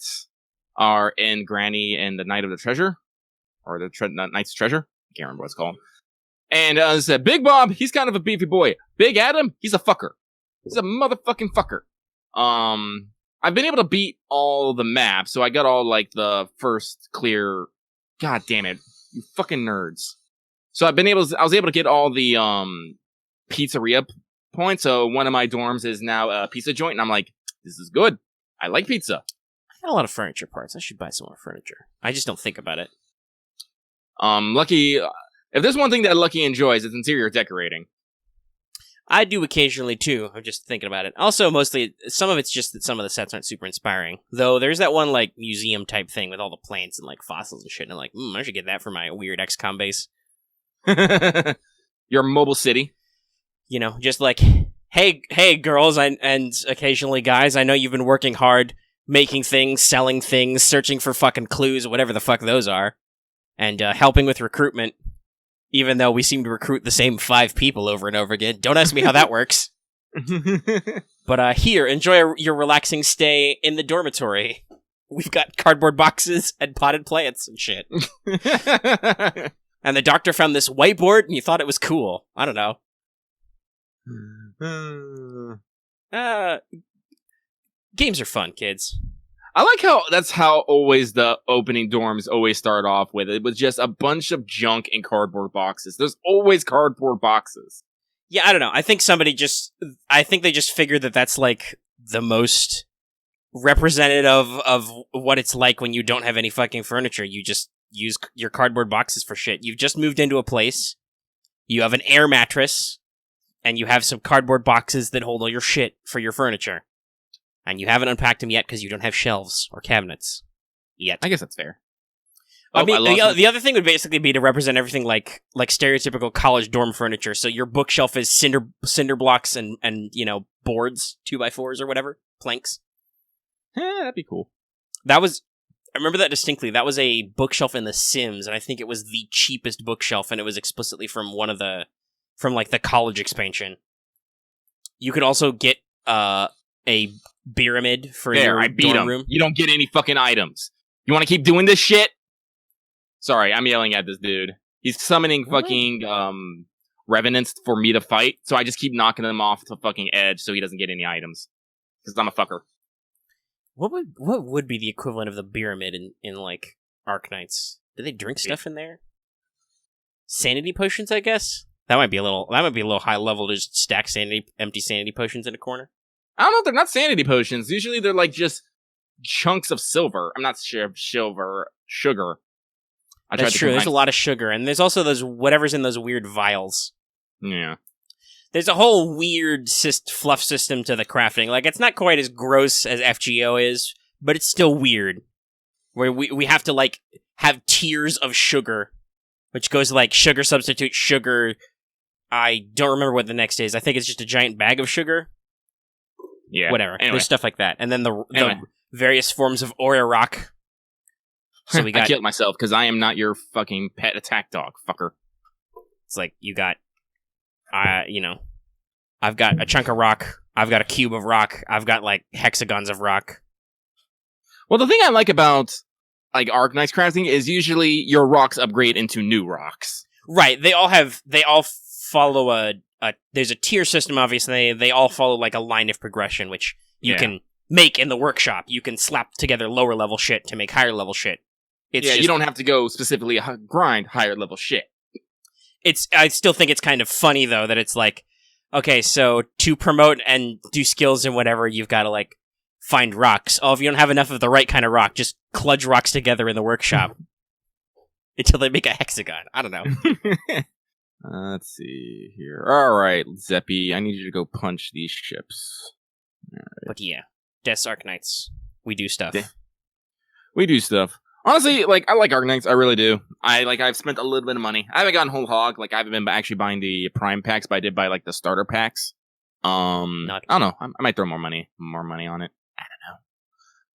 are in Granny and the Night of the Treasure, or the Knight's Treasure. I can't remember what it's called. And as I said, Big Bob, he's kind of a beefy boy. Big Adam, he's a fucker. He's a motherfucking fucker. I've been able to beat all the maps, so I got all, like, the first clear... God damn it. You fucking nerds. So I was able to get all the, pizzeria points, so one of my dorms is now a pizza joint, and I'm like, this is good. I like pizza. I got a lot of furniture parts. I should buy some more furniture. I just don't think about it. Lucky... If there's one thing that Lucky enjoys, it's interior decorating. I do occasionally, too. I'm just thinking about it. Also, mostly, some of it's just that some of the sets aren't super inspiring. Though, there's that one, like, museum-type thing with all the plants and, like, fossils and shit. And I'm like, I should get that for my weird XCOM base. Your mobile city. You know, just like, hey, girls, and occasionally guys, I know you've been working hard, making things, selling things, searching for fucking clues, whatever the fuck those are. And helping with recruitment. Even though we seem to recruit the same 5 people over and over again. Don't ask me how that works. But here, enjoy your relaxing stay in the dormitory. We've got cardboard boxes and potted plants and shit. And the doctor found this whiteboard and you thought it was cool. I don't know. Games are fun, kids. I like how that's how always the opening dorms always start off with. It was just a bunch of junk in cardboard boxes. There's always cardboard boxes. Yeah, I don't know. I think they just figured that that's like the most representative of what it's like when you don't have any fucking furniture. You just use your cardboard boxes for shit. You've just moved into a place. You have an air mattress, and you have some cardboard boxes that hold all your shit for your furniture. And you haven't unpacked them yet because you don't have shelves or cabinets yet. I guess that's fair. I mean, the other thing would basically be to represent everything like stereotypical college dorm furniture. So your bookshelf is cinder blocks and boards, 2x4s or whatever, planks. That'd be cool. I remember that distinctly. That was a bookshelf in The Sims, and I think it was the cheapest bookshelf, and it was explicitly from the college expansion. You could also get a pyramid for your dorm room. You don't get any fucking items. You want to keep doing this shit? Sorry, I'm yelling at this dude. He's summoning fucking revenants for me to fight, so I just keep knocking them off the fucking edge so he doesn't get any items. Because I'm a fucker. What would be the equivalent of the pyramid in like Arknights? Do they drink stuff in there? Sanity potions, I guess. That might be a little high level to just stack empty sanity potions in a corner. I don't know if they're not sanity potions. Usually they're like just chunks of silver. I'm not sure sugar. That's true. There's a lot of sugar, and there's also those whatever's in those weird vials. Yeah. There's a whole weird fluff system to the crafting. Like, it's not quite as gross as FGO is, but it's still weird. Where we have to, like, have tiers of sugar, which goes like sugar substitute sugar. I don't remember what the next is. I think it's just a giant bag of sugar. Yeah. Whatever. Anyway. There's stuff like that. And then the various forms of Ora rock. So we got. I killed myself because I am not your fucking pet attack dog, fucker. It's like you got, I've got a chunk of rock. I've got a cube of rock. I've got like hexagons of rock. Well, the thing I like about like Arknights crafting is usually your rocks upgrade into new rocks. Right. They all follow there's a tier system. Obviously, they all follow like a line of progression, which you can make in the workshop. You can slap together lower level shit to make higher level shit. You don't have to go specifically grind higher level shit. I still think it's kind of funny though that it's like, okay, so to promote and do skills and whatever, you've got to like find rocks. Oh, if you don't have enough of the right kind of rock, just kludge rocks together in the workshop until they make a hexagon. I don't know. Let's see here. All right, Zeppy, I need you to go punch these ships. Right. But yeah, Death's Arknights. We do stuff. We do stuff. Honestly, like, I like Arknights. I really do. I've spent a little bit of money. I haven't gone whole hog. Like, I haven't been actually buying the Prime packs, but I did buy, like, the starter packs. I don't know. I might throw more money on it. I don't know.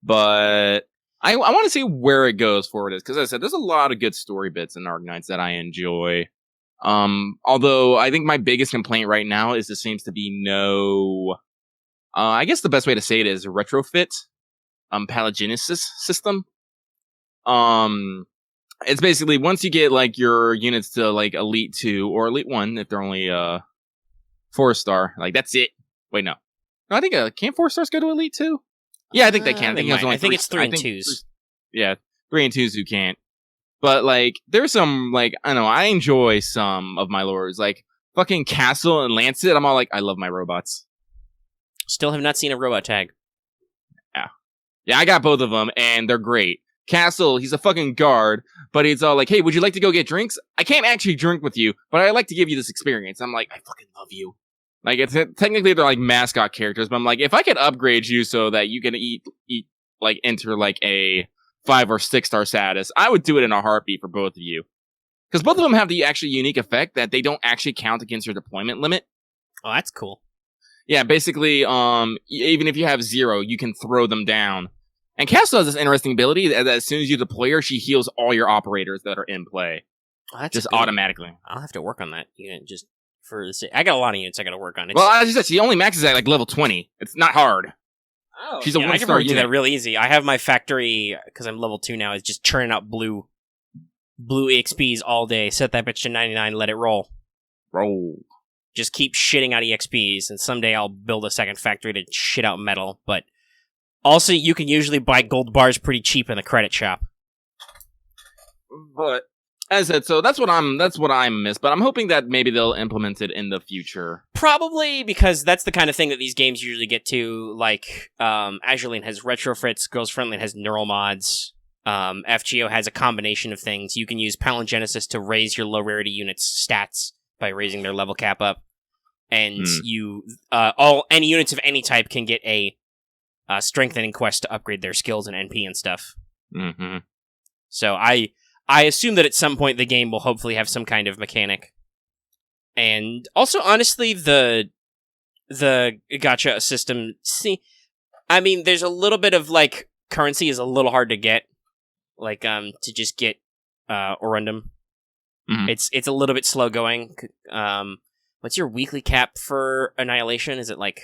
But I want to see where it goes forward. Because as I said, there's a lot of good story bits in Arknights that I enjoy. Although I think my biggest complaint right now is there seems to be no, I guess the best way to say it is retrofit, palagenesis system. It's basically once you get like your units to like Elite 2 or Elite 1, if they're only 4-star, like that's it. Wait, no, I think can't 4-stars go to Elite 2? Yeah, I think they can. I think it's 3 and 2s. Yeah, 3 and 2s who can't. But like, there's some like I don't know. I enjoy some of my lords, like fucking Castle and Lancet. I'm all like, I love my robots. Still have not seen a robot tag. Yeah, I got both of them, and they're great. Castle, he's a fucking guard, but he's all like, hey, would you like to go get drinks? I can't actually drink with you, but I'd like to give you this experience. I'm like, I fucking love you. Like, it's technically they're like mascot characters, but I'm like, if I could upgrade you so that you can enter like a 5 or 6-star status, I would do it in a heartbeat for both of you. Because both of them have the actually unique effect that they don't actually count against your deployment limit. Oh, that's cool. Yeah, basically, even if you have 0, you can throw them down. And Castle has this interesting ability that as soon as you deploy her, she heals all your operators that are in play. Oh, that's just automatically. I'll have to work on that unit just for the sake. I got a lot of units I got to work on. Well, as you said, she only maxes at like level 20. It's not hard. Oh, she's a 1-star I can do unit. that real easy. I have my factory, because I'm level 2 now, is just churning out blue EXPs all day. Set that bitch to 99, let it roll. Just keep shitting out EXPs, and someday I'll build a second factory to shit out metal, but also you can usually buy gold bars pretty cheap in the credit shop. But as I said, so that's what I miss, but I'm hoping that maybe they'll implement it in the future. Probably, because that's the kind of thing that these games usually get to, like, Azure Lane has retrofits, Girls Friendly has neural mods, FGO has a combination of things. You can use Palingenesis to raise your low rarity units' stats by raising their level cap up, and any units of any type can get a strengthening quest to upgrade their skills and NP and stuff. Mm-hmm. So I assume that at some point the game will hopefully have some kind of mechanic. And also, honestly, the gacha system, there's a little bit of, like, currency is a little hard to get, like, to just get Orundum. Mm-hmm. It's a little bit slow going. What's your weekly cap for Annihilation? Is it, like...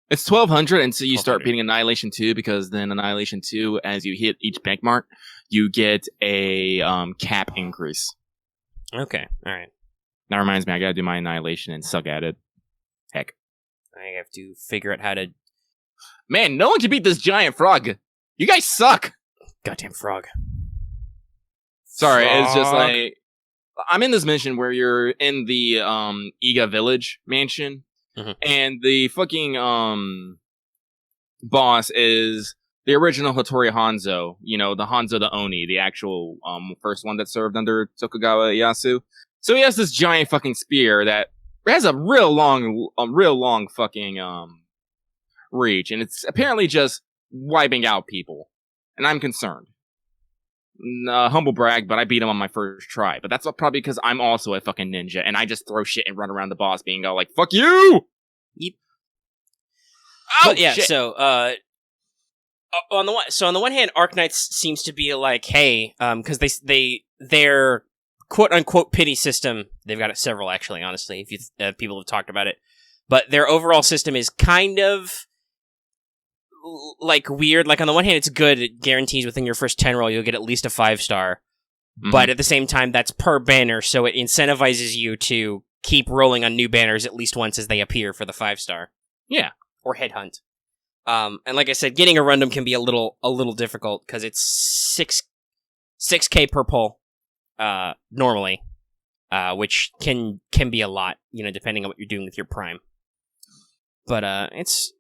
It's 1,200 until you start beating Annihilation 2, because then Annihilation 2, as you hit each bank mark, you get a cap increase. Okay, alright. That reminds me, I gotta do my Annihilation and suck at it. Heck. I have to figure out how to... Man, no one can beat this giant frog! You guys suck! Goddamn frog. Sorry, It's just like... I'm in this mission where you're in the Iga village mansion, and the fucking boss is the original Hattori Hanzo, the Hanzo the Oni, the actual first one that served under Tokugawa Ieyasu. So he has this giant fucking spear that has a real long fucking reach, and it's apparently just wiping out people, and I'm concerned. Humble brag, but I beat him on my first try. But that's probably because I'm also a fucking ninja, and I just throw shit and run around the boss being all like, fuck you! Yep. Oh, but yeah, shit. So, on the one hand, Arknights seems to be like, hey, because their quote-unquote pity system, they've got several, actually, honestly, if you people have talked about it, but their overall system is kind of... like weird. Like on the one hand, it's good. It guarantees within your first 10 roll you'll get at least a 5-star. But at the same time, that's per banner, so it incentivizes you to keep rolling on new banners at least once as they appear for the 5-star. Yeah. Or headhunt. And like I said, getting a random can be a little difficult because it's 6k per pull normally, which can be a lot, depending on what you're doing with your prime. But it's...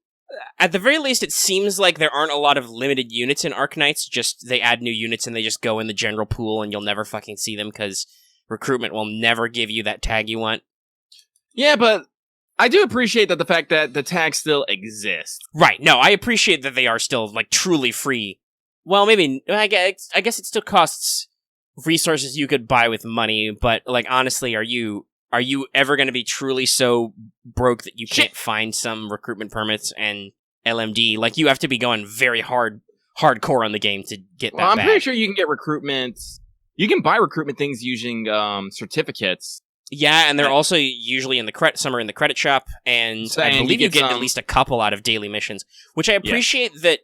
at the very least, it seems like there aren't a lot of limited units in Arknights, just they add new units and they just go in the general pool and you'll never fucking see them because recruitment will never give you that tag you want. Yeah, but I do appreciate the fact that the tags still exist. Right, no, I appreciate that they are still, like, truly free. Well, maybe, I guess it still costs resources you could buy with money, but, like, honestly, are you ever going to be truly so broke that you can't find some recruitment permits and LMD? Like, you have to be going very hardcore on the game to get that I'm back. pretty sure you can get recruitment. You can buy recruitment things using certificates. Yeah, and they're also usually in the credit. Some are in the credit shop, and I believe you get at least a couple out of daily missions, which I appreciate that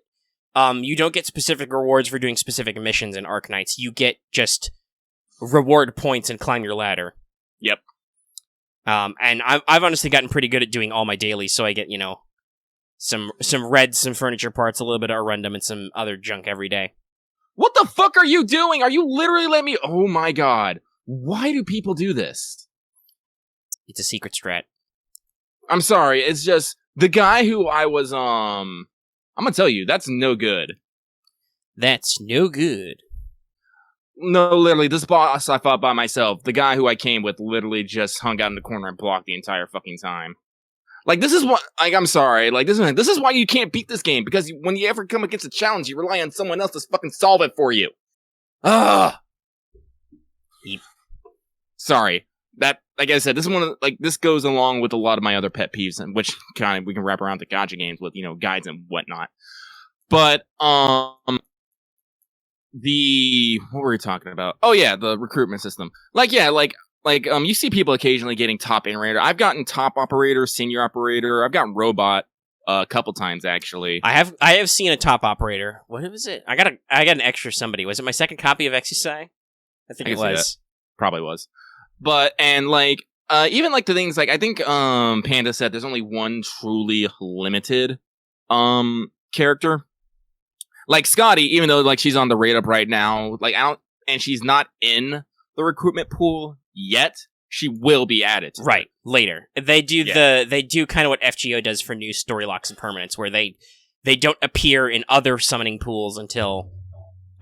you don't get specific rewards for doing specific missions in Arknights. You get just reward points and climb your ladder. Yep. And I've honestly gotten pretty good at doing all my dailies, so I get, some reds, some furniture parts, a little bit of Arundum, and some other junk every day. What the fuck are you doing? Are you literally letting me... Oh my god. Why do people do this? It's a secret strat. I'm sorry, it's just... the guy who I was, I'm gonna tell you, that's no good. That's no good. No, literally, this boss I fought by myself. The guy who I came with literally just hung out in the corner and blocked the entire fucking time. Like, this is what... like, I'm sorry. Like, this is why you can't beat this game. Because when you ever come against a challenge, you rely on someone else to fucking solve it for you. Ugh! Sorry. That, like I said, this is one of... like, this goes along with a lot of my other pet peeves, and which kind of we can wrap around the gacha games with, guides and whatnot. But, what were we talking about? Oh yeah, the recruitment system. You see people occasionally getting top operator. I've gotten top operator, senior operator. I've gotten robot a couple times actually. I have seen a top operator. What was it? I got an extra somebody. Was it my second copy of Exercise? I think it was. Probably was. But even like the things like I think Panda said there's only one truly limited character. Like Scotty, even though like she's on the rate up right now, and she's not in the recruitment pool yet, she will be added. Right, later. They do they do kind of what FGO does for new story locks and permanents, where they don't appear in other summoning pools until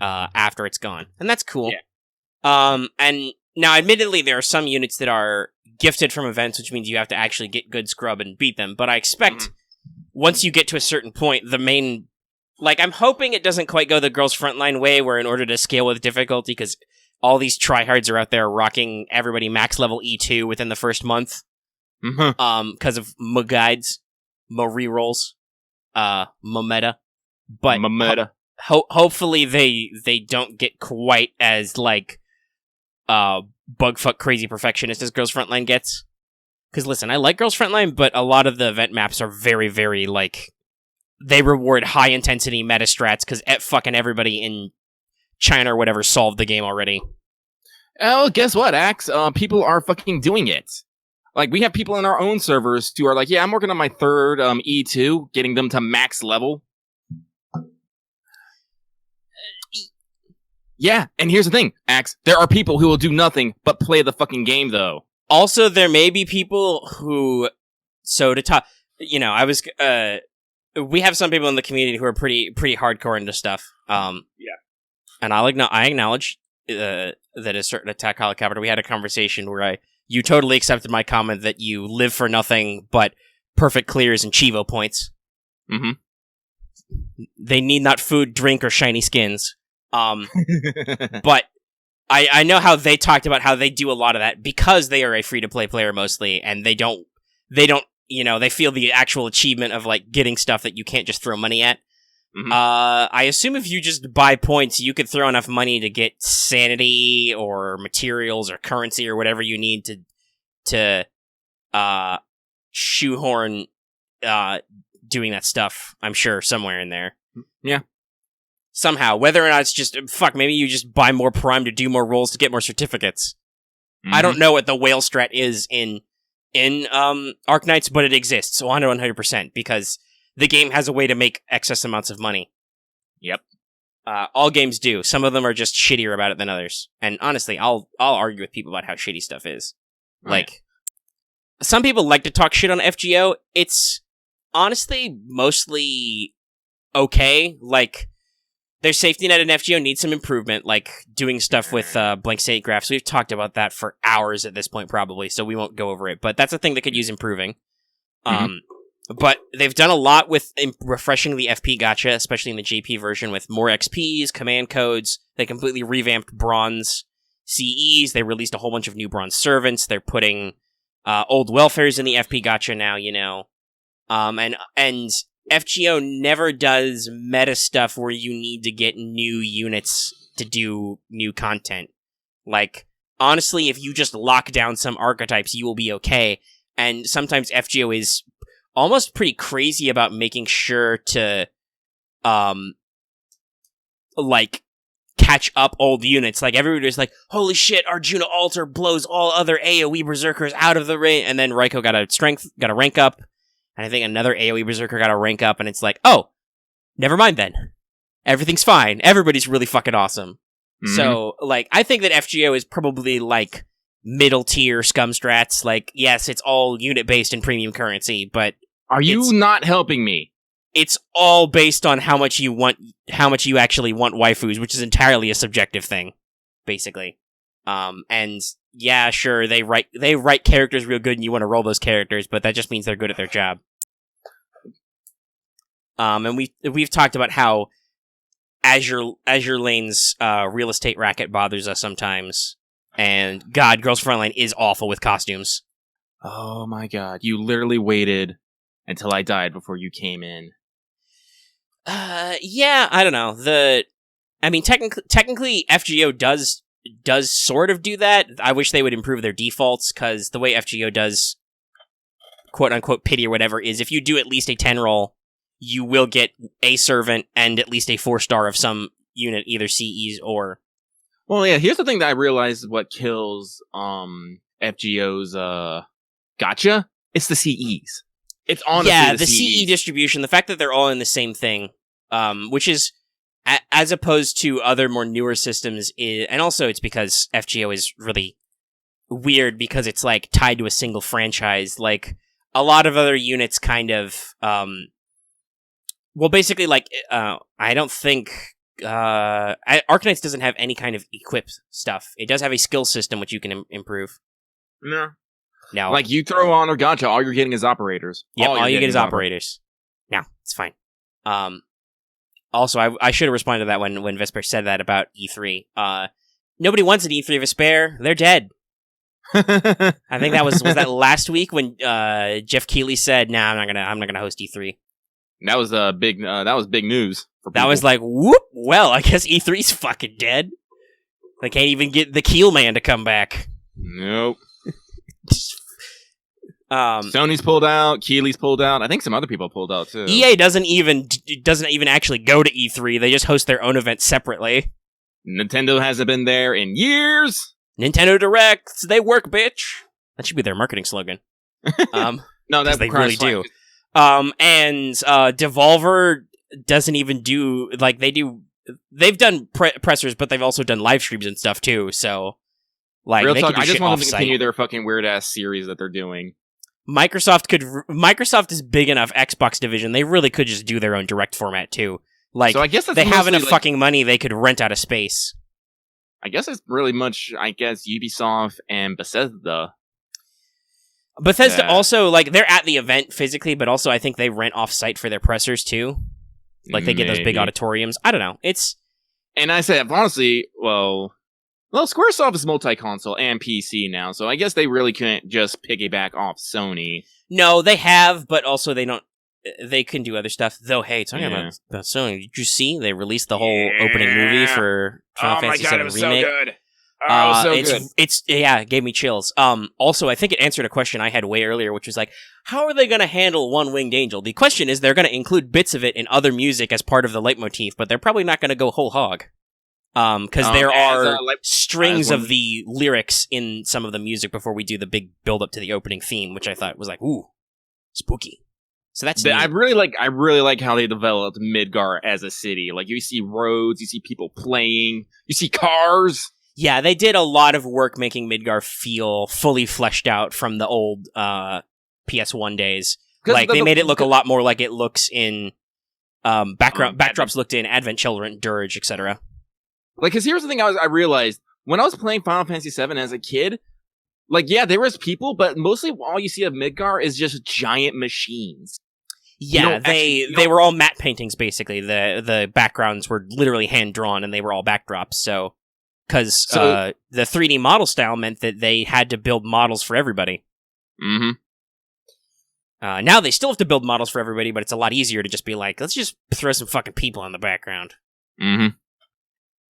after it's gone, and that's cool. Yeah. And now, admittedly, there are some units that are gifted from events, which means you have to actually get good scrub and beat them. But I expect once you get to a certain point, the main, like, I'm hoping it doesn't quite go the Girls Frontline way, where in order to scale with difficulty, because all these tryhards are out there rocking everybody max level E2 within the first month, because of guides, rerolls, meta. But meta. Hopefully they don't get quite as like bugfuck crazy perfectionist as Girls Frontline gets. Because listen, I like Girls Frontline, but a lot of the event maps are very, very like they reward high intensity meta strats because fucking everybody in China or whatever solved the game already. Oh, guess what, Axe? People are fucking doing it. Like, we have people in our own servers who are like, yeah, I'm working on my third E2, getting them to max level. Yeah, and here's the thing, Axe. There are people who will do nothing but play the fucking game, though. Also, there may be people who, so to talk, we have some people in the community who are pretty hardcore into stuff. Yeah. And I acknowledge that a certain attack helicopter, we had a conversation where you totally accepted my comment that you live for nothing but perfect clears and Chivo points. Mm-hmm. They need not food, drink, or shiny skins. But I know how they talked about how they do a lot of that because they are a free-to-play player mostly, and they don't, they feel the actual achievement of, like, getting stuff that you can't just throw money at. Mm-hmm. I assume if you just buy points, you could throw enough money to get sanity or materials or currency or whatever you need to shoehorn doing that stuff, I'm sure, somewhere in there. Yeah. Somehow, whether or not it's just, maybe you just buy more Prime to do more rolls to get more certificates. Mm-hmm. I don't know what the whale strat is in Arknights, but it exists, 100% because the game has a way to make excess amounts of money. Yep. All games do. Some of them are just shittier about it than others. And honestly, I'll argue with people about how shitty stuff is. Right. Like, some people like to talk shit on FGO. It's honestly mostly okay. Like, their safety net in FGO needs some improvement, like doing stuff with blank state graphs. We've talked about that for hours at this point, probably, so we won't go over it. But that's a thing that could use improving. But they've done a lot with refreshing the FP gacha, especially in the JP version, with more XPs, command codes. They completely revamped bronze CEs. They released a whole bunch of new bronze servants. They're putting old welfares in the FP gacha now, and FGO never does meta stuff where you need to get new units to do new content. Like, honestly, if you just lock down some archetypes, you will be okay. And sometimes FGO is almost pretty crazy about making sure to, catch up old units. Like, everybody's like, holy shit, Arjuna Altar blows all other AoE Berserkers out of the ring. And then Raiko got a rank up. And I think another AoE Berserker got a rank up, and it's like, oh, never mind then. Everything's fine. Everybody's really fucking awesome. Mm-hmm. So, like, I think that FGO is probably, like, middle tier scum strats. Like, yes, it's all unit based in premium currency, but are you not helping me? It's all based on how much you actually want waifus, which is entirely a subjective thing, basically. And yeah, sure, they write characters real good, and you want to roll those characters, but that just means they're good at their job. And we've talked about how Azure Lane's real estate racket bothers us sometimes, and God, Girls Frontline is awful with costumes. Oh my God, you literally waited until I died before you came in. Yeah, I don't know. Technically, FGO does sort of do that. I wish they would improve their defaults, because the way FGO does quote-unquote pity or whatever is if you do at least a 10 roll, you will get a servant and at least a 4-star of some unit, either CEs or... Well, yeah, here's the thing that I realized what kills FGO's gacha. It's the CEs. It's honestly the CE distribution, the fact that they're all in the same thing, which is... as opposed to other more newer systems, and also it's because FGO is really weird because it's like tied to a single franchise. Like a lot of other units kind of, basically like, I don't think Arcanines doesn't have any kind of equipped stuff. It does have a skill system which you can improve. No. Now, Like, you throw on a Gacha, all you're getting is operators. Yep, all you're you get getting is operators. No, it's fine. Also, I should have responded to that when Vesper said that about E3. Nobody wants an E3 Vesper. They're dead. I think that was that last week when Jeff Keighley said, "Nah, I'm not gonna host E3." That was big news. For That people. was like, whoop. Well, I guess E3's fucking dead. They can't even get the Keel Man to come back. Nope. Sony's pulled out. Keeley's pulled out. I think some other people pulled out too. EA doesn't even actually go to E3. They just host their own event separately. Nintendo hasn't been there in years. Nintendo Directs, they work, bitch. That should be their marketing slogan. No, that they really do. And Devolver doesn't even do like they do. They've done pressers, but they've also done live streams and stuff too. So, like, real they talk, can do I just shit want them to off-site. continue their fucking weird ass series that they're doing. Microsoft is big enough Xbox division. They really could just do their own direct format too. Like, so I guess that's they have mostly, enough like, fucking money they could rent out of space. I guess it's really much. I guess Ubisoft and Bethesda. Bethesda also, like, they're at the event physically, but also I think they rent off-site for their pressers too. Like, they get those big Maybe. auditoriums. I don't know. And I say, honestly, well, Squaresoft is multi-console and PC now, so I guess they really couldn't just piggyback off Sony. No, they have, but also they don't. They can do other stuff. Though, hey, talking Yeah. about Sony, did you see they released the whole opening movie for Final Fantasy VII Remake? so good. Oh, so good. It gave me chills. Also, I think it answered a question I had way earlier, which was like, how are they going to handle One Winged Angel? The question is, they're going to include bits of it in other music as part of the leitmotif, but they're probably not going to go whole hog. Because there are strings of the lyrics in some of the music before we do the big build up to the opening theme, which I thought was like, ooh, spooky. So that's I really like how they developed Midgar as a city. Like, you see roads, you see people playing, you see cars. Yeah, they did a lot of work making Midgar feel fully fleshed out from the old PS1 days. Like, they made it look a lot more like it looks in backdrops looked in Advent Children, Dirge, etc. Like, because here's the thing I realized. When I was playing Final Fantasy VII as a kid, like, yeah, there was people, but mostly all you see of Midgar is just giant machines. Yeah, they were all matte paintings, basically. The backgrounds were literally hand-drawn, and they were all backdrops, so... Because the 3D model style meant that they had to build models for everybody. Mm-hmm. Now they still have to build models for everybody, but it's a lot easier to just be like, let's just throw some fucking people in the background. Mm-hmm.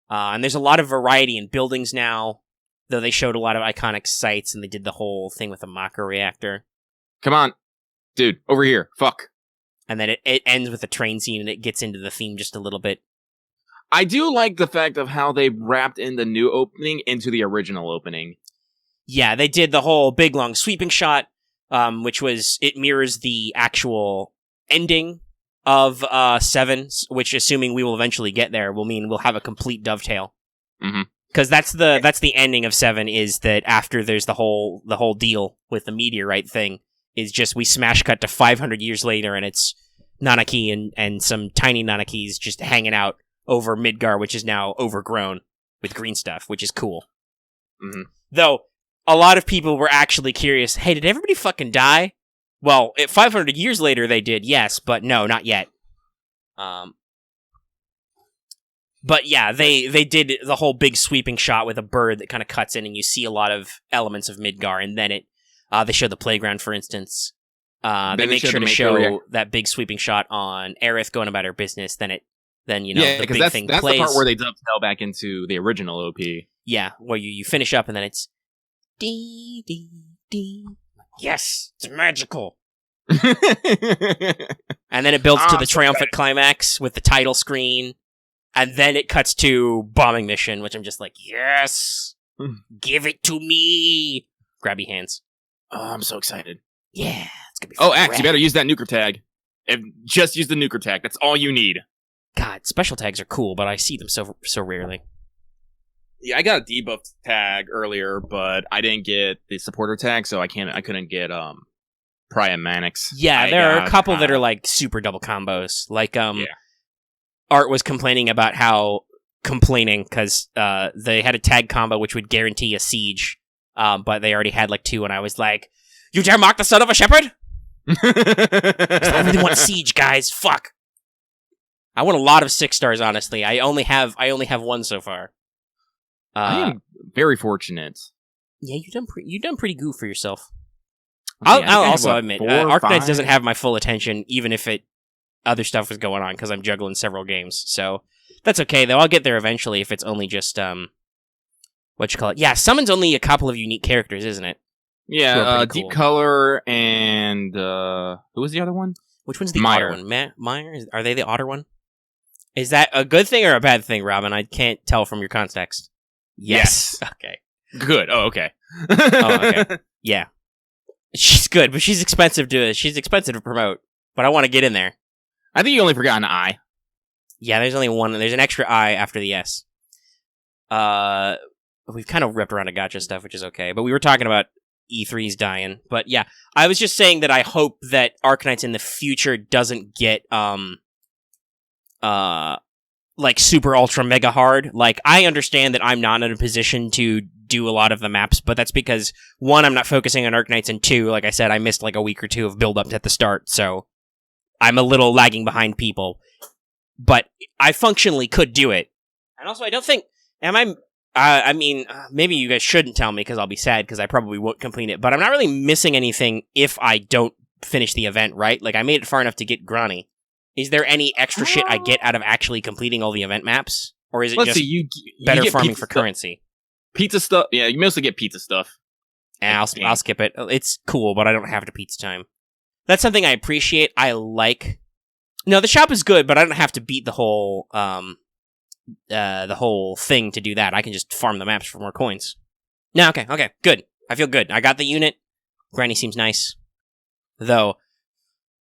And there's a lot of variety in buildings now, though they showed a lot of iconic sites, and they did the whole thing with the Mako reactor. Come on. Dude, over here. Fuck. And then it ends with a train scene, and it gets into the theme just a little bit. I do like the fact of how they wrapped in the new opening into the original opening. Yeah, they did the whole big, long sweeping shot, which was, it mirrors the actual ending of 7, which, assuming we will eventually get there, will mean we'll have a complete dovetail. Mm-hmm. Because that's the ending of 7, is that after there's the whole deal with the meteorite thing, is just we smash cut to 500 years later, and it's Nanaki and some tiny Nanakis just hanging out over Midgar, which is now overgrown with green stuff, which is cool. Mm-hmm. Though, a lot of people were actually curious, hey, did everybody fucking die? Well, 500 years later they did, yes, but no, not yet. But yeah, they did the whole big sweeping shot with a bird that kind of cuts in, and you see a lot of elements of Midgar, and then they show the playground, for instance. They make sure to show that big sweeping shot on Aerith going about her business, then you know, the big thing that's plays. The part where they dovetail back into the original OP. Yeah, where you finish up and then it's dee dee dee. Yes, it's magical. And then it builds to the triumphant climax with the title screen, and then it cuts to bombing mission, which I'm just like, yes, give it to me. Grabby hands. Oh, I'm so excited. Yeah, it's gonna be. Oh, Axe, you better use that nuker tag. Just use the nuker tag. That's all you need. God, special tags are cool, but I see them so rarely. Yeah, I got a debuff tag earlier, but I didn't get the supporter tag, so I couldn't get Priam Manix. Yeah, there are a couple that are like super double combos. Like Art was complaining about how because they had a tag combo which would guarantee a siege, but they already had like 2, and I was like, "You dare mock the son of a shepherd?" I really want siege, guys. Fuck. I want a lot of 6 stars. Honestly, I only have 1 so far. I am very fortunate. Yeah, you done pretty good for yourself. Okay, I'll also admit, 4, Arknights 5? doesn't have my full attention, even if other stuff was going on, because I'm juggling several games. So that's okay, though. I'll get there eventually if it's only just, Yeah, Summon's only a couple of unique characters, isn't it? Yeah, Cool. Deep Color and, who was the other one? Which one's the Meyer. otter one? Meyer? Are they the otter one? Is that a good thing or a bad thing, Robin? I can't tell from your context. Yes. Okay. Good. Oh, okay. Okay. Yeah. She's good, but she's expensive to promote. But I want to get in there. I think you only forgot an I. Yeah, there's only one. There's an extra I after the S. We've kind of ripped around a gacha stuff, which is okay. But we were talking about E3's dying. But yeah, I was just saying that I hope that Arknights in the future doesn't get like super ultra mega hard. Like, I understand that I'm not in a position to do a lot of the maps, but that's because 1, I'm not focusing on Arknights, and 2, like I said, I missed like a week or 2 of build up at the start, so I'm a little lagging behind people. But I functionally could do it. And also, I don't think I mean, maybe you guys shouldn't tell me because I'll be sad because I probably won't complete it, but I'm not really missing anything if I don't finish the event, right? Like, I made it far enough to get Grani. Is there any extra shit I get out of actually completing all the event maps? Or is it just you better get farming for stuff. currency? Pizza stuff? Yeah, you mostly get pizza stuff. I'll skip it. It's cool, but I don't have to pizza time. That's something I appreciate. I like... No, the shop is good, but I don't have to beat the whole thing to do that. I can just farm the maps for more coins. No, okay, good. I feel good. I got the unit. Granny seems nice. Though...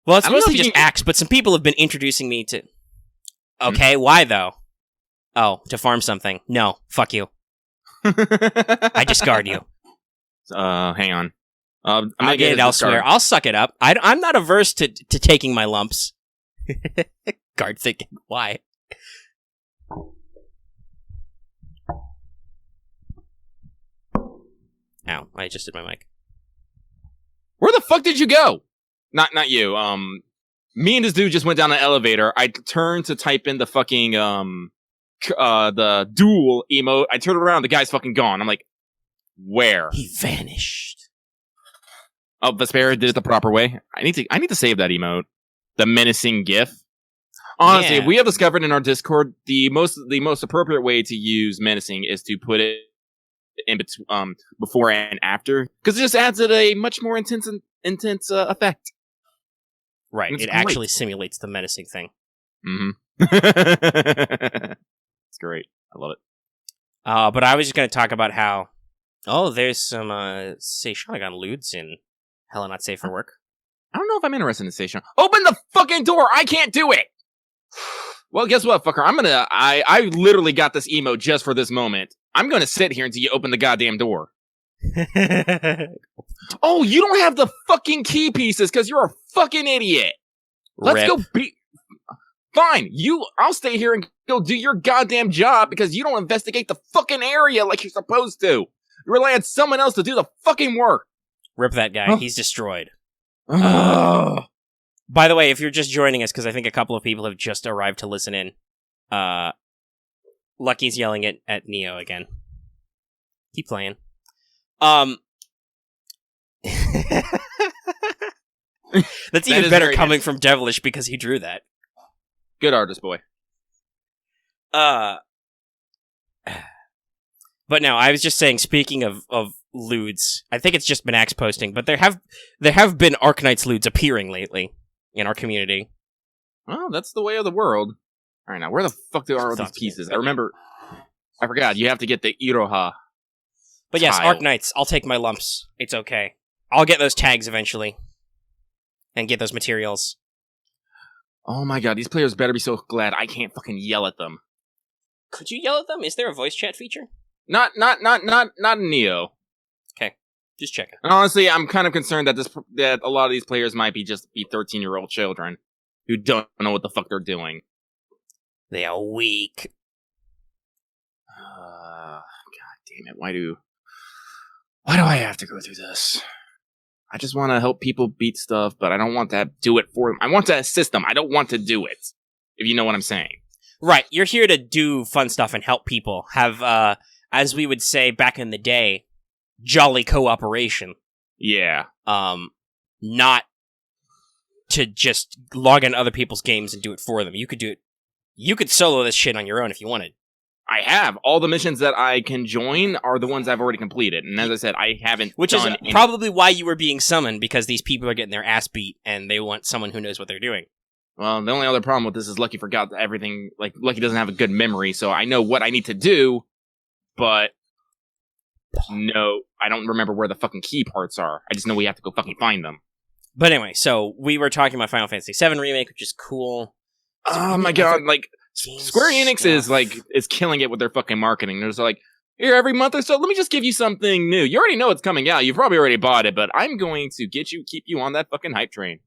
Well, it's mostly just Axe, but some people have been introducing me to... Okay, why though? Oh, to farm something. No, fuck you. I discard you. Hang on. I'll get it elsewhere. I'll suck it up. I'm not averse to taking my lumps. Guard thinking, why? Ow, I adjusted my mic. Where the fuck did you go? Not you. Me and this dude just went down an elevator. I turned to type in the fucking, the duel emote. I turned around, the guy's fucking gone. I'm like, where? He vanished. Oh, Vespera did it the proper way. I need to save that emote. The menacing gif. Honestly, we have discovered in our Discord the most appropriate way to use menacing is to put it in between, before and after, because it just adds it a much more intense effect. Right, it actually simulates the menacing thing. Mm-hmm. It's great. I love it. But I was just going to talk about how, there's some, Seishonagon lewds in Hella Not Safe for Work. I don't know if I'm interested in Seishon. Open the fucking door! I can't do it! Well, guess what, fucker? I literally got this emote just for this moment. I'm gonna sit here until you open the goddamn door. Oh, you don't have the fucking key pieces because you're a fucking idiot. Let's go Fine, I'll stay here and go do your goddamn job because you don't investigate the fucking area like you're supposed to. You rely on someone else to do the fucking work. Rip that guy. He's destroyed. By the way, if you're just joining us, because I think a couple of people have just arrived to listen in, Lucky's yelling at Neo again. Keep playing. That's even better coming from Devilish because he drew that. Good artist, boy. But no, I was just saying, speaking of lewds, I think it's just been Axe posting, but there have been Arknights lewds appearing lately in our community. Well, that's the way of the world. All right, now where the fuck are all these pieces? I forgot. You have to get the Iroha. But yes, Arknights. I'll take my lumps. It's okay. I'll get those tags eventually, and get those materials. Oh my god, these players better be so glad I can't fucking yell at them. Could you yell at them? Is there a voice chat feature? Not Neo. Okay, just checking. And honestly, I'm kind of concerned that a lot of these players might be 13-year-old children who don't know what the fuck they're doing. They are weak. God damn it! Why do I have to go through this? I just want to help people beat stuff, but I don't want to do it for them. I want to assist them. I don't want to do it. If you know what I'm saying. Right. You're here to do fun stuff and help people. Have, as we would say back in the day, jolly cooperation. Yeah. Not to just log into other people's games and do it for them. You could do it. You could solo this shit on your own if you wanted. I have. All the missions that I can join are the ones I've already completed. And as I said, I haven't Which done is probably why you were being summoned, because these people are getting their ass beat, and they want someone who knows what they're doing. Well, the only other problem with this is Lucky forgot everything. Like, Lucky doesn't have a good memory, so I know what I need to do, but no, I don't remember where the fucking key parts are. I just know we have to go fucking find them. But anyway, so we were talking about Final Fantasy VII Remake, which is cool. Oh my god, like, Square Enix is killing it with their fucking marketing. There's like, here, every month or so, let me just give you something new. You already know it's coming out. You've probably already bought it, but I'm going to keep you on that fucking hype train.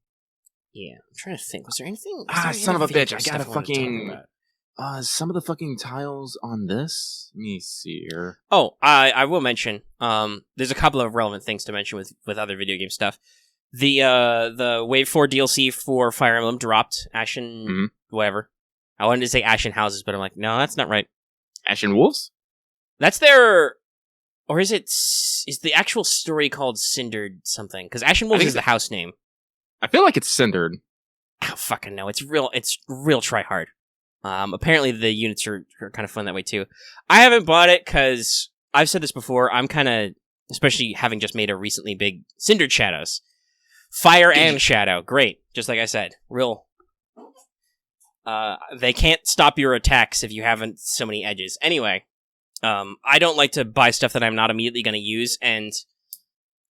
Yeah, I'm trying to think. Was there anything? Son of a bitch. I got a fucking... some of the fucking tiles on this? Let me see here. Oh, I will mention, there's a couple of relevant things to mention with other video game stuff. The Wave 4 DLC for Fire Emblem dropped. Ashen... whatever. I wanted to say Ashen Houses, but I'm like, no, that's not right. Ashen Wolves? That's their... Or is the actual story called Cindered something? Because Ashen Wolves is the house name. I feel like it's Cindered. I don't fucking know. It's real try hard. Apparently the units are kind of fun that way too. I haven't bought it because I've said this before. I'm kind of, especially having just made a recently big Cindered Shadows. Fire and Shadow. Great. Just like I said. Real. They can't stop your attacks if you haven't so many edges. Anyway, I don't like to buy stuff that I'm not immediately going to use, and...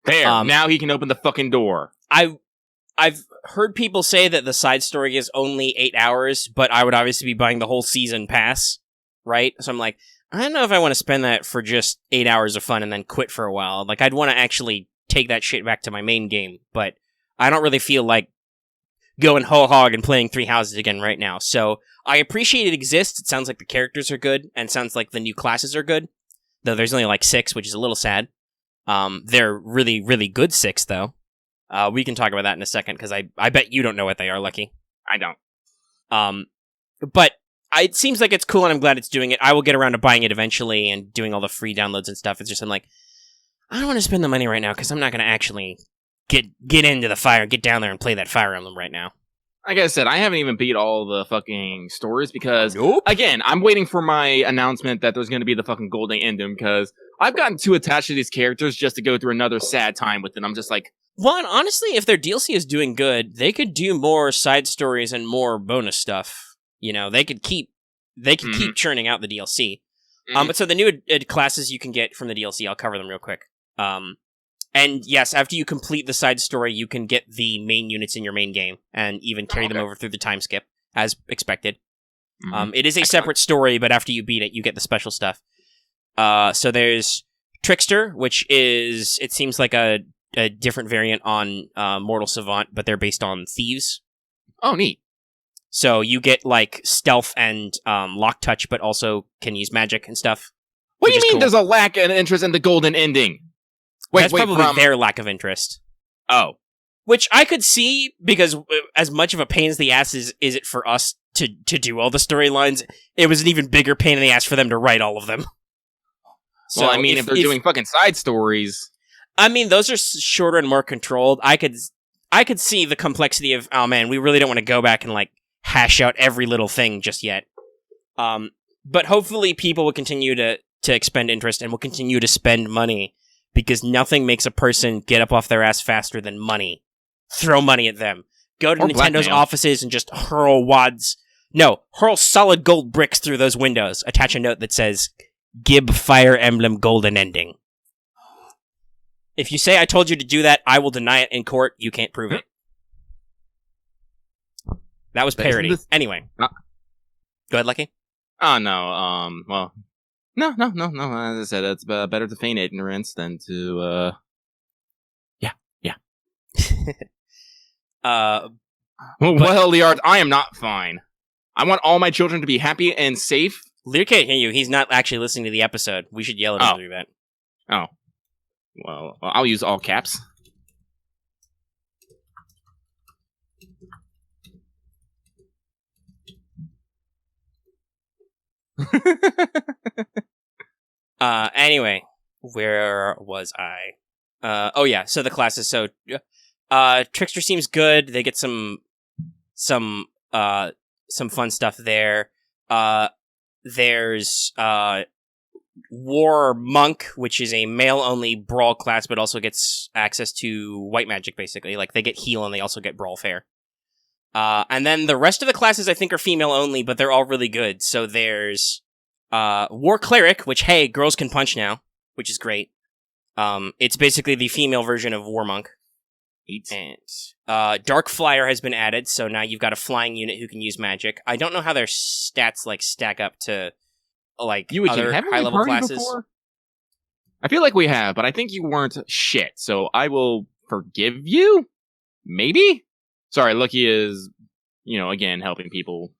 There, now he can open the fucking door. I've heard people say that the side story is only 8 hours, but I would obviously be buying the whole season pass, right? So I'm like, I don't know if I want to spend that for just 8 hours of fun and then quit for a while. Like, I'd want to actually take that shit back to my main game, but I don't really feel like going whole hog and playing Three Houses again right now. So I appreciate it exists. It sounds like the characters are good, and sounds like the new classes are good, though there's only like 6, which is a little sad. They're really, really good 6, though. We can talk about that in a second, because I bet you don't know what they are, Lucky. I don't. But it seems like it's cool, and I'm glad it's doing it. I will get around to buying it eventually and doing all the free downloads and stuff. It's just, I'm like, I don't want to spend the money right now, because I'm not going to actually get into the fire, get down there and play that Fire Emblem right now. Like I said, I haven't even beat all the fucking stories, because, again, I'm waiting for my announcement that there's going to be the fucking golden ending, because I've gotten too attached to these characters just to go through another sad time with them. I'm just like... Well, and honestly, if their DLC is doing good, they could do more side stories and more bonus stuff. You know, they could keep churning out the DLC. But so the new classes you can get from the DLC, I'll cover them real quick. And yes, after you complete the side story, you can get the main units in your main game and even carry them over through the time skip, as expected. It is a separate story, but after you beat it, you get the special stuff. So there's Trickster, which is, it seems like a different variant on Mortal Savant, but they're based on thieves. Oh, neat. So you get like stealth and lock touch, but also can use magic and stuff. What do you mean there's a lack of interest in the golden ending? That's probably their lack of interest. Oh. Which I could see, because as much of a pain as the ass is it for us to do all the storylines, it was an even bigger pain in the ass for them to write all of them. So, well, I mean, if they're doing fucking side stories... I mean, those are shorter and more controlled. I could see the complexity of, oh man, we really don't want to go back and like hash out every little thing just yet. But hopefully people will continue to expend interest and will continue to spend money, because nothing makes a person get up off their ass faster than money. Throw money at them. Go to Nintendo's offices and just hurl solid gold bricks through those windows. Attach a note that says, "Gib Fire Emblem Golden Ending." If you say I told you to do that, I will deny it in court. You can't prove it. That was parody. Anyway. Go ahead, Lucky. Oh, no. Well, no. As I said, it's better to feign ignorance than to, Yeah. Well, Liard, I am not fine. I want all my children to be happy and safe. Lear can't hear you. He's not actually listening to the episode. We should yell at him to do that. Oh. Well, I'll use all caps. Anyway, where was I? Oh yeah, so the classes. So, Trickster seems good. They get some fun stuff there. There's War Monk, which is a male-only brawl class, but also gets access to white magic, basically. Like, they get heal and they also get brawl fair. And then the rest of the classes, I think, are female-only, but they're all really good. So there's War Cleric, which, hey, girls can punch now, which is great. It's basically the female version of War Monk. And Dark Flyer has been added, so now you've got a flying unit who can use magic. I don't know how their stats stack up to other high-level classes. Before? I feel like we have, but I think you weren't shit, so I will forgive you? Maybe? Sorry, Lucky is, again, helping people.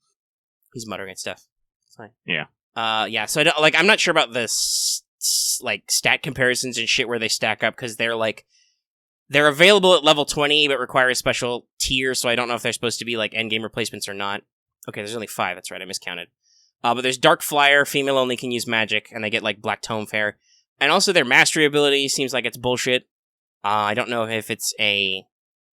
He's muttering at stuff. It's fine. Yeah. Yeah, so I'm not sure about the stat comparisons and shit where they stack up, because they're available at level 20, but require a special tier, so I don't know if they're supposed to be, endgame replacements or not. Okay, there's only 5, that's right, I miscounted. But there's Dark Flyer, female only can use magic, and they get, Black Tome Fair. And also their mastery ability seems like it's bullshit. I don't know if it's a...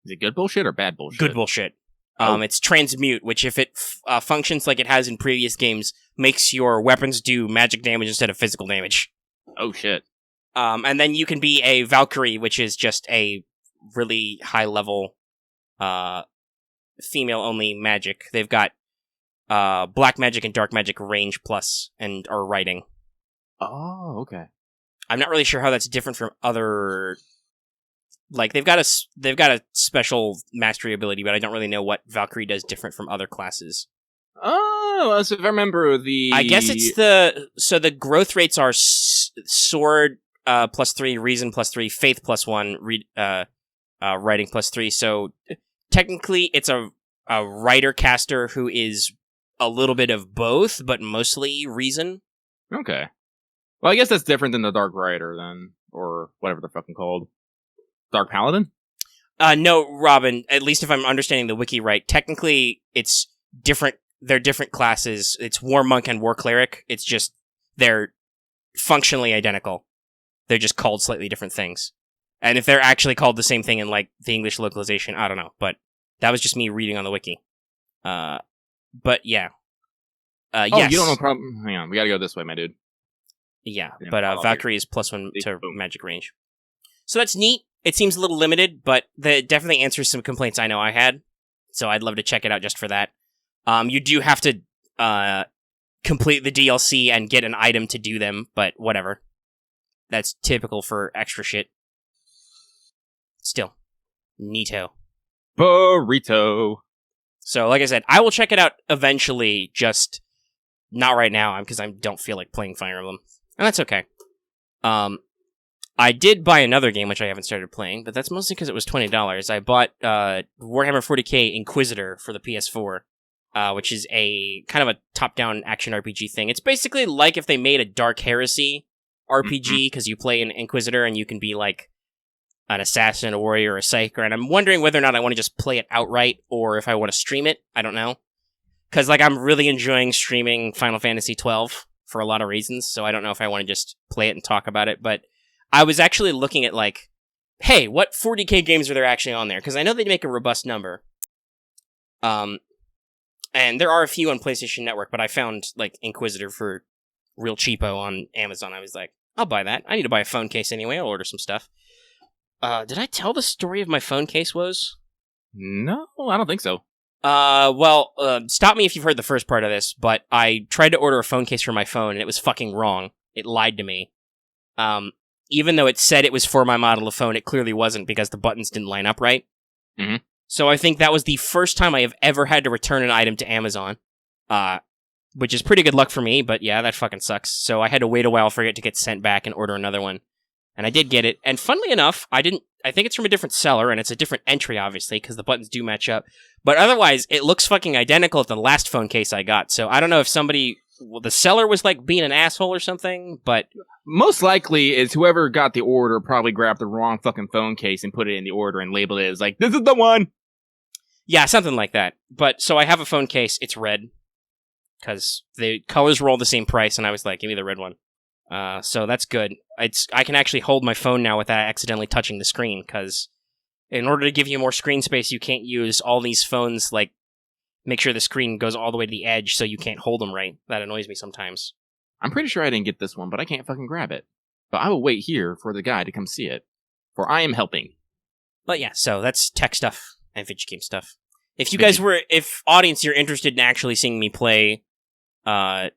Is it good bullshit or bad bullshit? Good bullshit. It's Transmute, which if it functions like it has in previous games, makes your weapons do magic damage instead of physical damage. Oh, shit. And then you can be a Valkyrie, which is just a really high-level female-only magic. They've got black magic and dark magic range plus and are writing. Oh, okay. I'm not really sure how that's different from other... they've got a special mastery ability, but I don't really know what Valkyrie does different from other classes. Oh, so if I remember I guess it's the growth rates are sword +3, reason +3, faith +1, writing +3. So technically, it's a writer caster who is a little bit of both, but mostly reason. Okay. Well, I guess that's different than the Dark Rider then, or whatever they're fucking called. Dark Paladin? No, Robin. At least if I'm understanding the wiki right, technically it's different. They're different classes. It's War Monk and War Cleric. It's just they're functionally identical. They're just called slightly different things. And if they're actually called the same thing in the English localization, I don't know. But that was just me reading on the wiki. But yeah. Yes. You don't know problem. Hang on, we gotta go this way, my dude. Yeah, but Valkyrie is +1 to magic range. So that's neat. It seems a little limited, but that definitely answers some complaints I know I had. So I'd love to check it out just for that. You do have to complete the DLC and get an item to do them, but whatever. That's typical for extra shit. Still. Neato. Burrito. So, like I said, I will check it out eventually, just not right now, because I don't feel like playing Fire Emblem. And that's okay. I did buy another game, which I haven't started playing, but that's mostly because it was $20. I bought Warhammer 40k Inquisitor for the PS4, which is a kind of a top-down action RPG thing. It's basically like if they made a Dark Heresy RPG, because you play an Inquisitor and you can be an assassin, a warrior, a psyker, and I'm wondering whether or not I want to just play it outright, or if I want to stream it. I don't know. Because, I'm really enjoying streaming Final Fantasy XII for a lot of reasons, so I don't know if I want to just play it and talk about it, but I was actually looking at, hey, what 40k games are there actually on there? Because I know they make a robust number. And there are a few on PlayStation Network, but I found, Inquisitor for real cheapo on Amazon. I was like, I'll buy that. I need to buy a phone case anyway. I'll order some stuff. Did I tell the story of my phone case woes? No, I don't think so. Stop me if you've heard the first part of this, but I tried to order a phone case for my phone, and it was fucking wrong. It lied to me. Even though it said it was for my model of phone, it clearly wasn't because the buttons didn't line up right. Mm-hmm. So I think that was the first time I have ever had to return an item to Amazon, which is pretty good luck for me, but yeah, that fucking sucks. So I had to wait a while for it to get sent back and order another one. And I did get it. And funnily enough, I think it's from a different seller, and it's a different entry, obviously, because the buttons do match up. But otherwise, it looks fucking identical to the last phone case I got. So I don't know if the seller was like being an asshole or something, but most likely is whoever got the order probably grabbed the wrong fucking phone case and put it in the order and labeled it as like, this is the one. Yeah, something like that. But so I have a phone case. It's red because the colors were all the same price, and I was like, give me the red one. So that's good. I can actually hold my phone now without accidentally touching the screen, because in order to give you more screen space, you can't use all these phones, like, make sure the screen goes all the way to the edge so you can't hold them right. That annoys me sometimes. I'm pretty sure I didn't get this one, but I can't fucking grab it. But I will wait here for the guy to come see it, for I am helping. But yeah, so that's tech stuff and video game stuff. If you guys if audience, you're interested in actually seeing me play, a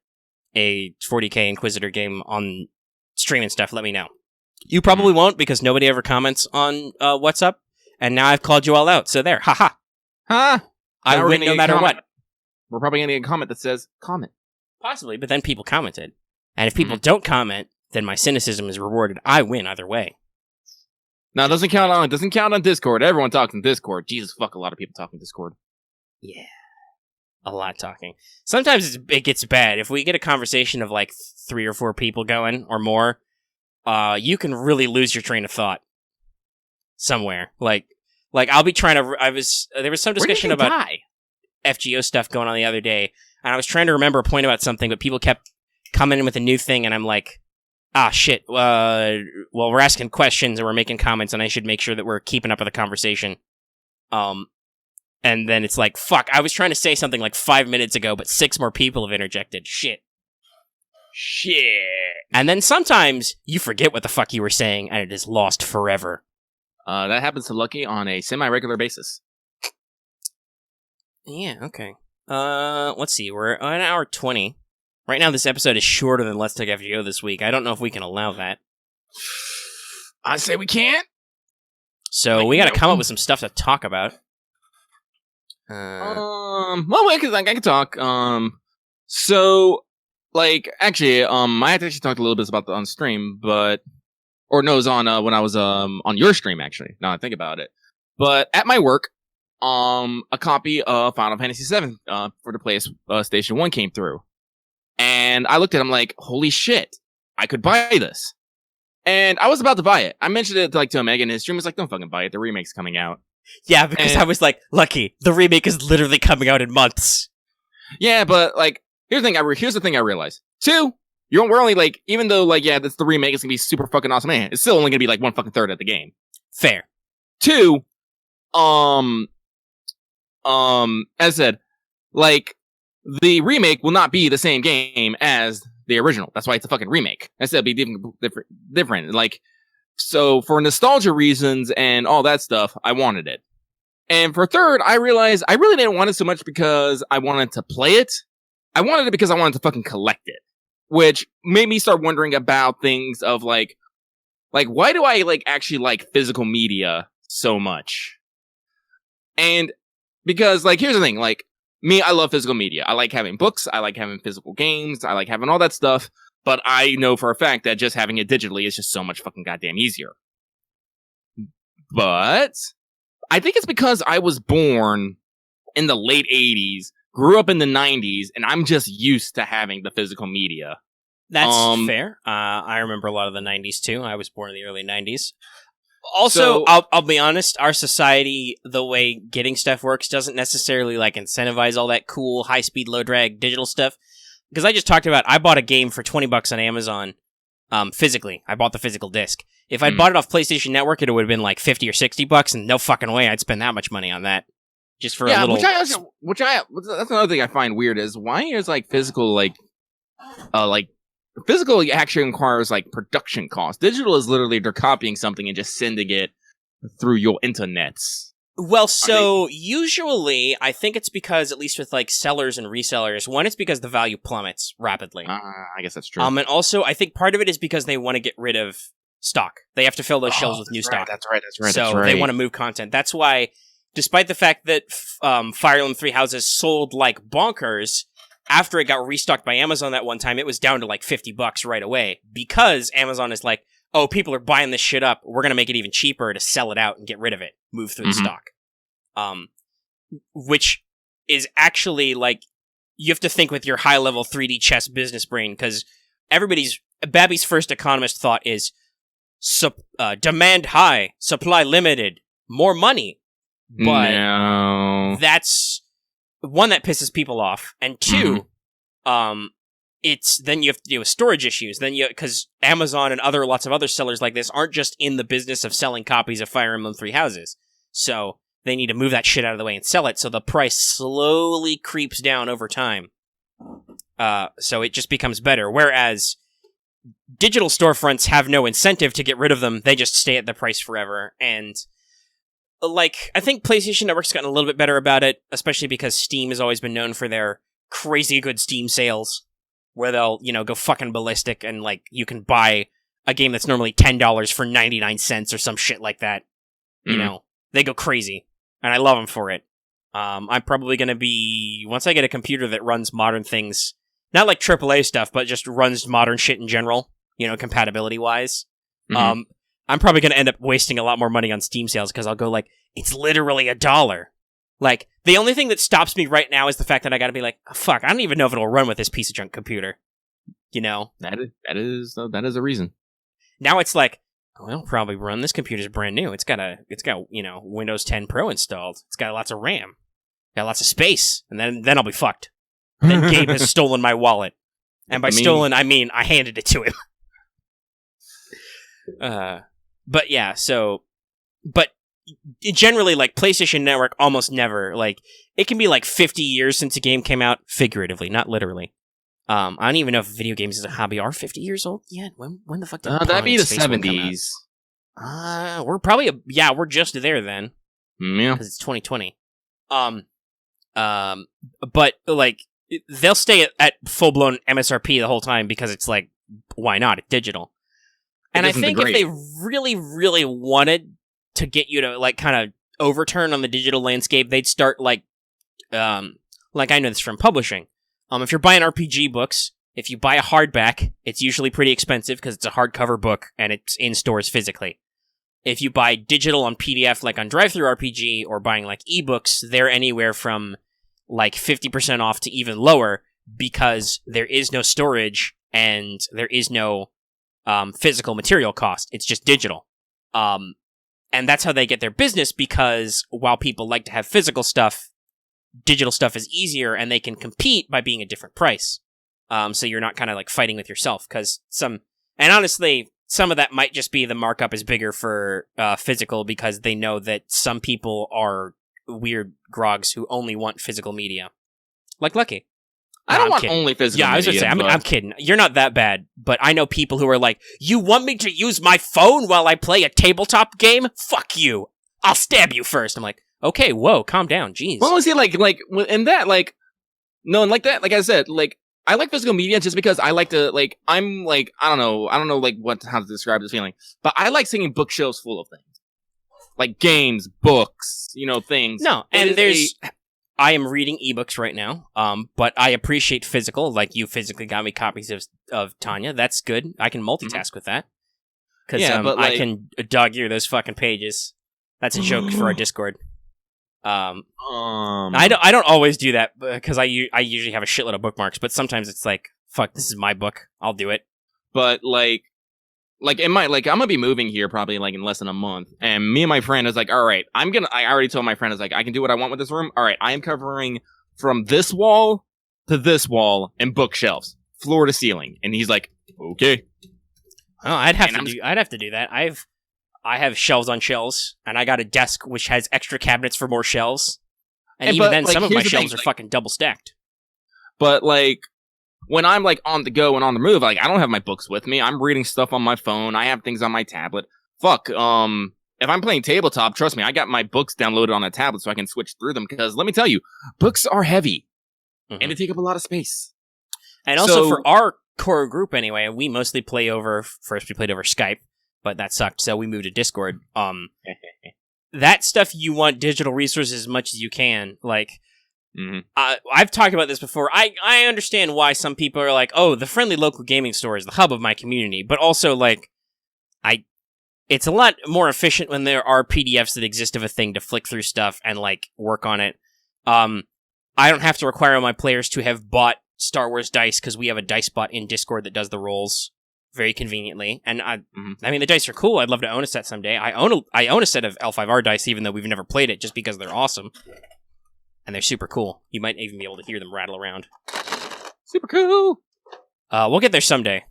40k Inquisitor game on stream and stuff, let me know. You probably won't, because nobody ever comments on what's up, and now I've called you all out, so there, haha. Huh? I win no matter what. We're probably going to get a comment that says, comment. Possibly, but then people commented. And if people don't comment, then my cynicism is rewarded. I win either way. No, it doesn't count on Discord. Everyone talks in Discord. Jesus fuck, a lot of people talk in Discord. Yeah. A lot talking. Sometimes it gets bad. If we get a conversation of like 3 or 4 people going or more, you can really lose your train of thought somewhere. Like I'll be trying to. There was some discussion about FGO stuff going on the other day, and I was trying to remember a point about something, but people kept coming in with a new thing, and I'm like, shit. Well, we're asking questions and we're making comments, and I should make sure that we're keeping up with the conversation. And then it's like, fuck, I was trying to say something like 5 minutes ago, but 6 more people have interjected. Shit. And then sometimes you forget what the fuck you were saying, and it is lost forever. That happens to Lucky on a semi-regular basis. Yeah, okay. Let's see, we're at an hour 20. Right now, this episode is shorter than Let's Talk FGO this week. I don't know if we can allow that. I say we can't. So we gotta come up with some stuff to talk about. Well, wait, because I can talk. So, like, actually, I had to actually talk a little bit about the on stream, it was on when I was on your stream, actually. Now I think about it. But at my work, a copy of Final Fantasy VII for the PlayStation 1 came through, and I looked at it, I'm like, holy shit, I could buy this. And I was about to buy it. I mentioned it to Omega, and his stream was like, don't fucking buy it. The remake's coming out. Yeah, because I was like, Lucky, the remake is literally coming out in months. Yeah, but, like, here's the thing I realized. 2, we're only, like, even though, like, yeah, that's the remake, it's gonna be super fucking awesome, man, it's still only gonna be, like, 1/3 of the game. Fair. 2, as I said, like, the remake will not be the same game as the original. That's why it's a fucking remake. Instead, it'll be different. Like, so for nostalgia reasons and all that stuff, I wanted it. And for 3rd, I realized I really didn't want it so much because I wanted to play it. I wanted it because I wanted to fucking collect it. Which made me start wondering about things of like why do I actually like physical media so much? And because, like, here's the thing, like, me, I love physical media. I like having books, I like having physical games, I like having all that stuff. But I know for a fact that just having it digitally is just so much fucking goddamn easier. But I think it's because I was born in the late 80s, grew up in the 90s, and I'm just used to having the physical media. That's fair. I remember a lot of the 90s too. I was born in the early 90s. Also, I'll be honest, our society, the way getting stuff works, doesn't necessarily like incentivize all that cool, high-speed, low-drag digital stuff. Because I just talked about, I bought a game for $20 on Amazon, physically. I bought the physical disc. If I'd bought it off PlayStation Network, it would have been like $50 or $60, and no fucking way I'd spend that much money on that. Just for a little... that's another thing I find weird is, why is physical, physical actually requires production costs. Digital is literally they're copying something and just sending it through your internets. Well, so usually I think it's because, at least with sellers and resellers, one, it's because the value plummets rapidly. I guess that's true. And also I think part of it is because they want to get rid of stock. They have to fill those shelves with new stock. That's right. So they want to move content. That's why, despite the fact that Fire Emblem Three Houses sold like bonkers, after it got restocked by Amazon that one time, it was down to $50 right away, because Amazon is like, oh, people are buying this shit up. We're going to make it even cheaper to sell it out and get rid of it, move through the stock. Which is actually like, you have to think with your high-level 3D chess business brain, because Babby's first economist thought is, demand high, supply limited, more money. But that's, one, that pisses people off, and two, then you have to deal with storage issues. Because Amazon and lots of other sellers like this aren't just in the business of selling copies of Fire Emblem Three Houses. So they need to move that shit out of the way and sell it, so the price slowly creeps down over time. So it just becomes better. Whereas digital storefronts have no incentive to get rid of them. They just stay at the price forever. And like, I think PlayStation Network's gotten a little bit better about it, especially because Steam has always been known for their crazy good Steam sales, where they'll, go fucking ballistic, and like, you can buy a game that's normally $10 for 99 cents or some shit like that. They go crazy, and I love them for it. I'm probably going to be, once I get a computer that runs modern things, not like AAA stuff, but just runs modern shit in general, compatibility-wise, I'm probably going to end up wasting a lot more money on Steam sales, because I'll go like, it's literally $1. Like, the only thing that stops me right now is the fact that I got to be like, oh, fuck, I don't even know if it'll run with this piece of junk computer. That is a reason. Now it's like, well, it'll probably run. This computer's brand new. It's got Windows 10 Pro installed. It's got lots of RAM. Got lots of space. And then I'll be fucked. Then Gabe has stolen my wallet. And by stolen, I mean I handed it to him. But yeah, but generally, like, PlayStation Network almost never, like, it can be like 50 years since a game came out, figuratively, not literally. I don't even know if video games as a hobby are 50 years old yet. When the fuck did that'd be the 70s. We're probably, we're just there then. Yeah. Because it's 2020. But, like, they'll stay at full-blown MSRP the whole time, because it's like, why not? It's digital. And I think if they really, really wanted to get you to, like, kind of overturn on the digital landscape, they'd start, like I know this from publishing. If you're buying RPG books, if you buy a hardback, it's usually pretty expensive because it's a hardcover book and it's in stores physically. If you buy digital on PDF, like on DriveThruRPG, or buying like ebooks, they're anywhere from like 50% off to even lower, because there is no storage and there is no physical material cost. It's just digital. And that's how they get their business, because while people like to have physical stuff, digital stuff is easier, and they can compete by being a different price. So you're not kind of like fighting with yourself, because honestly, some of that might just be the markup is bigger for physical, because they know that some people are weird grogs who only want physical media. Like Lucky. I don't want only physical media. Yeah, I was going to say, I'm kidding. You're not that bad, but I know people who are like, you want me to use my phone while I play a tabletop game? Fuck you. I'll stab you first. I'm like, okay, whoa, calm down, jeez. Well, see, like, in that, like, no, and like that, like I said, like, I like physical media just because I like to, like, I'm, like, I don't know, like, how to describe this feeling, but I like seeing bookshelves full of things. Like, games, books, things. No, and I am reading ebooks right now, but I appreciate physical, like, you physically got me copies of Tanya, that's good, I can multitask with that. Because I can dog-ear those fucking pages. That's a joke for our Discord. I don't always do that, because I usually have a shitload of bookmarks, but sometimes it's like, fuck, this is my book, I'll do it. But like it might, like, I'm gonna be moving here probably like in less than a month, and me and my friend is like, all right, I already told my friend, is like, I can do what I want with this room. All right, I am covering from this wall to this wall and bookshelves, floor to ceiling, and he's like, okay. Oh, I'd have to do that. I have shelves on shelves, and I got a desk which has extra cabinets for more shelves. And even then, some of my shelves are fucking double stacked. But, like, when I'm, like, on the go and on the move, like, I don't have my books with me. I'm reading stuff on my phone. I have things on my tablet. Fuck, if I'm playing tabletop, trust me, I got my books downloaded on a tablet so I can switch through them, because, let me tell you, books are heavy. Mm-hmm. And they take up a lot of space. And also, for our core group, anyway, we mostly play over, first we played over Skype, but that sucked, so we moved to Discord. That stuff, you want digital resources as much as you can. Like, I've talked about this before. I understand why some people are like, oh, the friendly local gaming store is the hub of my community. But also, like, It's a lot more efficient when there are PDFs that exist of a thing to flick through stuff and like work on it. I don't have to require my players to have bought Star Wars dice because we have a dice bot in Discord that does the rolls very conveniently. And I mean, the dice are cool. I'd love to own a set someday. I own a set of L5R dice, even though we've never played it, just because they're awesome and they're super cool. You might even be able to hear them rattle around. Super cool. We'll get there someday.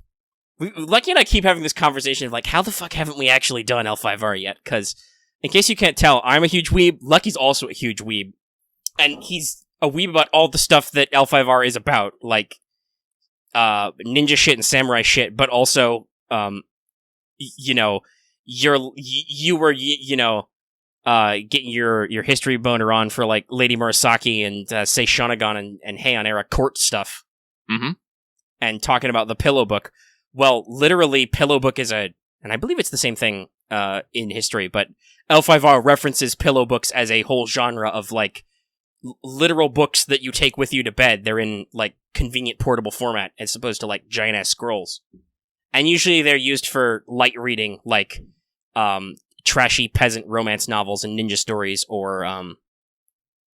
Lucky and I keep having this conversation of like, how the fuck haven't we actually done L5R yet? Because, in case you can't tell, I'm a huge weeb. Lucky's also a huge weeb. And he's a weeb about all the stuff that L5R is about, like, ninja shit and samurai shit, but also, you know, you were getting your history boner on for, like, Lady Murasaki and, say, Shonagon and Heian era court stuff. Mm-hmm. And talking about the Pillow Book. Well, literally, Pillow Book is and I believe it's the same thing in history, but L5R references pillow books as a whole genre of, like, literal books that you take with you to bed. They're in, like, convenient portable format as opposed to, like, giant-ass scrolls. And usually they're used for light reading, like, trashy peasant romance novels and ninja stories or,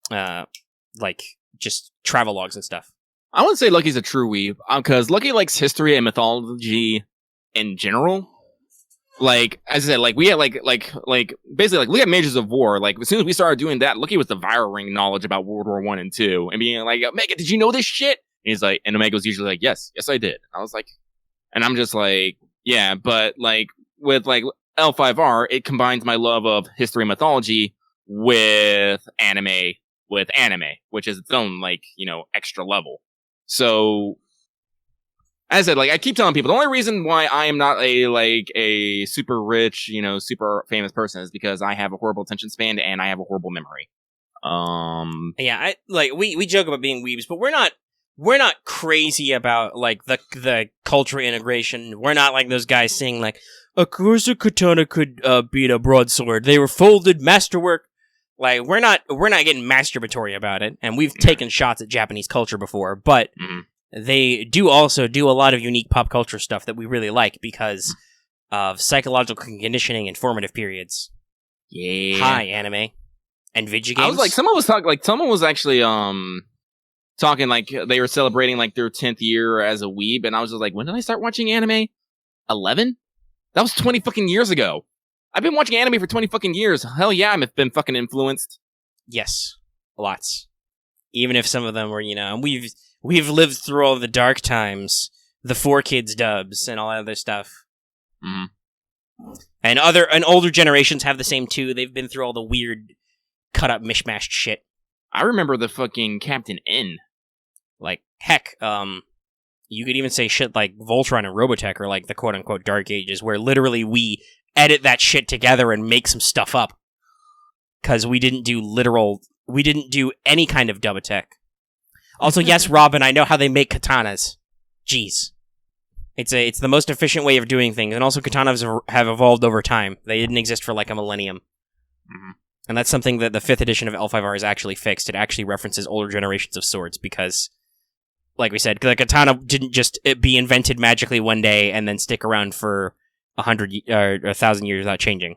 like, just travelogues and stuff. I wouldn't say Lucky's a true weeb, because Lucky likes history and mythology in general. Like, as I said, like, we had, like, basically, like, look at Mages of War. Like, as soon as we started doing that, Lucky was devouring knowledge about World War I and II, and being like, Omega, did you know this shit? And he's like, and Omega was usually like, yes, I did. I was like, and I'm just like, yeah, but, like, with, like, L5R, it combines my love of history and mythology with anime, which is its own, like, you know, extra level. So, as I said, like, I keep telling people, the only reason why I am not a super rich, you know, super famous person is because I have a horrible attention span and I have a horrible memory. Yeah, we joke about being weebs, but we're not crazy about, like, the cultural integration. We're not like those guys saying, like, of course a katana could beat a broadsword. They were folded masterwork. Like, we're not getting masturbatory about it, and we've taken shots at Japanese culture before, but they do also do a lot of unique pop culture stuff that we really like because of psychological conditioning and formative periods. Yeah. Hi, anime. And video games. I was like, someone was actually talking like they were celebrating like their 10th year as a weeb, and I was just like, when did I start watching anime? 11? That was 20 fucking years ago. I've been watching anime for 20 fucking years. Hell yeah, I've been fucking influenced. Yes. Lots. Even if some of them were, you know, and we've lived through all the dark times, the 4Kids dubs, and all that other stuff. Mm-hmm. And older generations have the same too. They've been through all the weird, cut-up, mishmashed shit. I remember the fucking Captain N. Like, heck, you could even say shit like Voltron and Robotech are like the quote-unquote Dark Ages, where literally we edit that shit together and make some stuff up. Because we didn't do any kind of dub-a-tech. Also, yes, Robin, I know how they make katanas. Jeez. It's the most efficient way of doing things, and also katanas have evolved over time. They didn't exist for like a millennium. Mm-hmm. And that's something that the 5th edition of L5R is actually fixed. It actually references older generations of swords, because, like we said, the katana didn't just be invented magically one day and then stick around for 100 or 1,000 years without changing.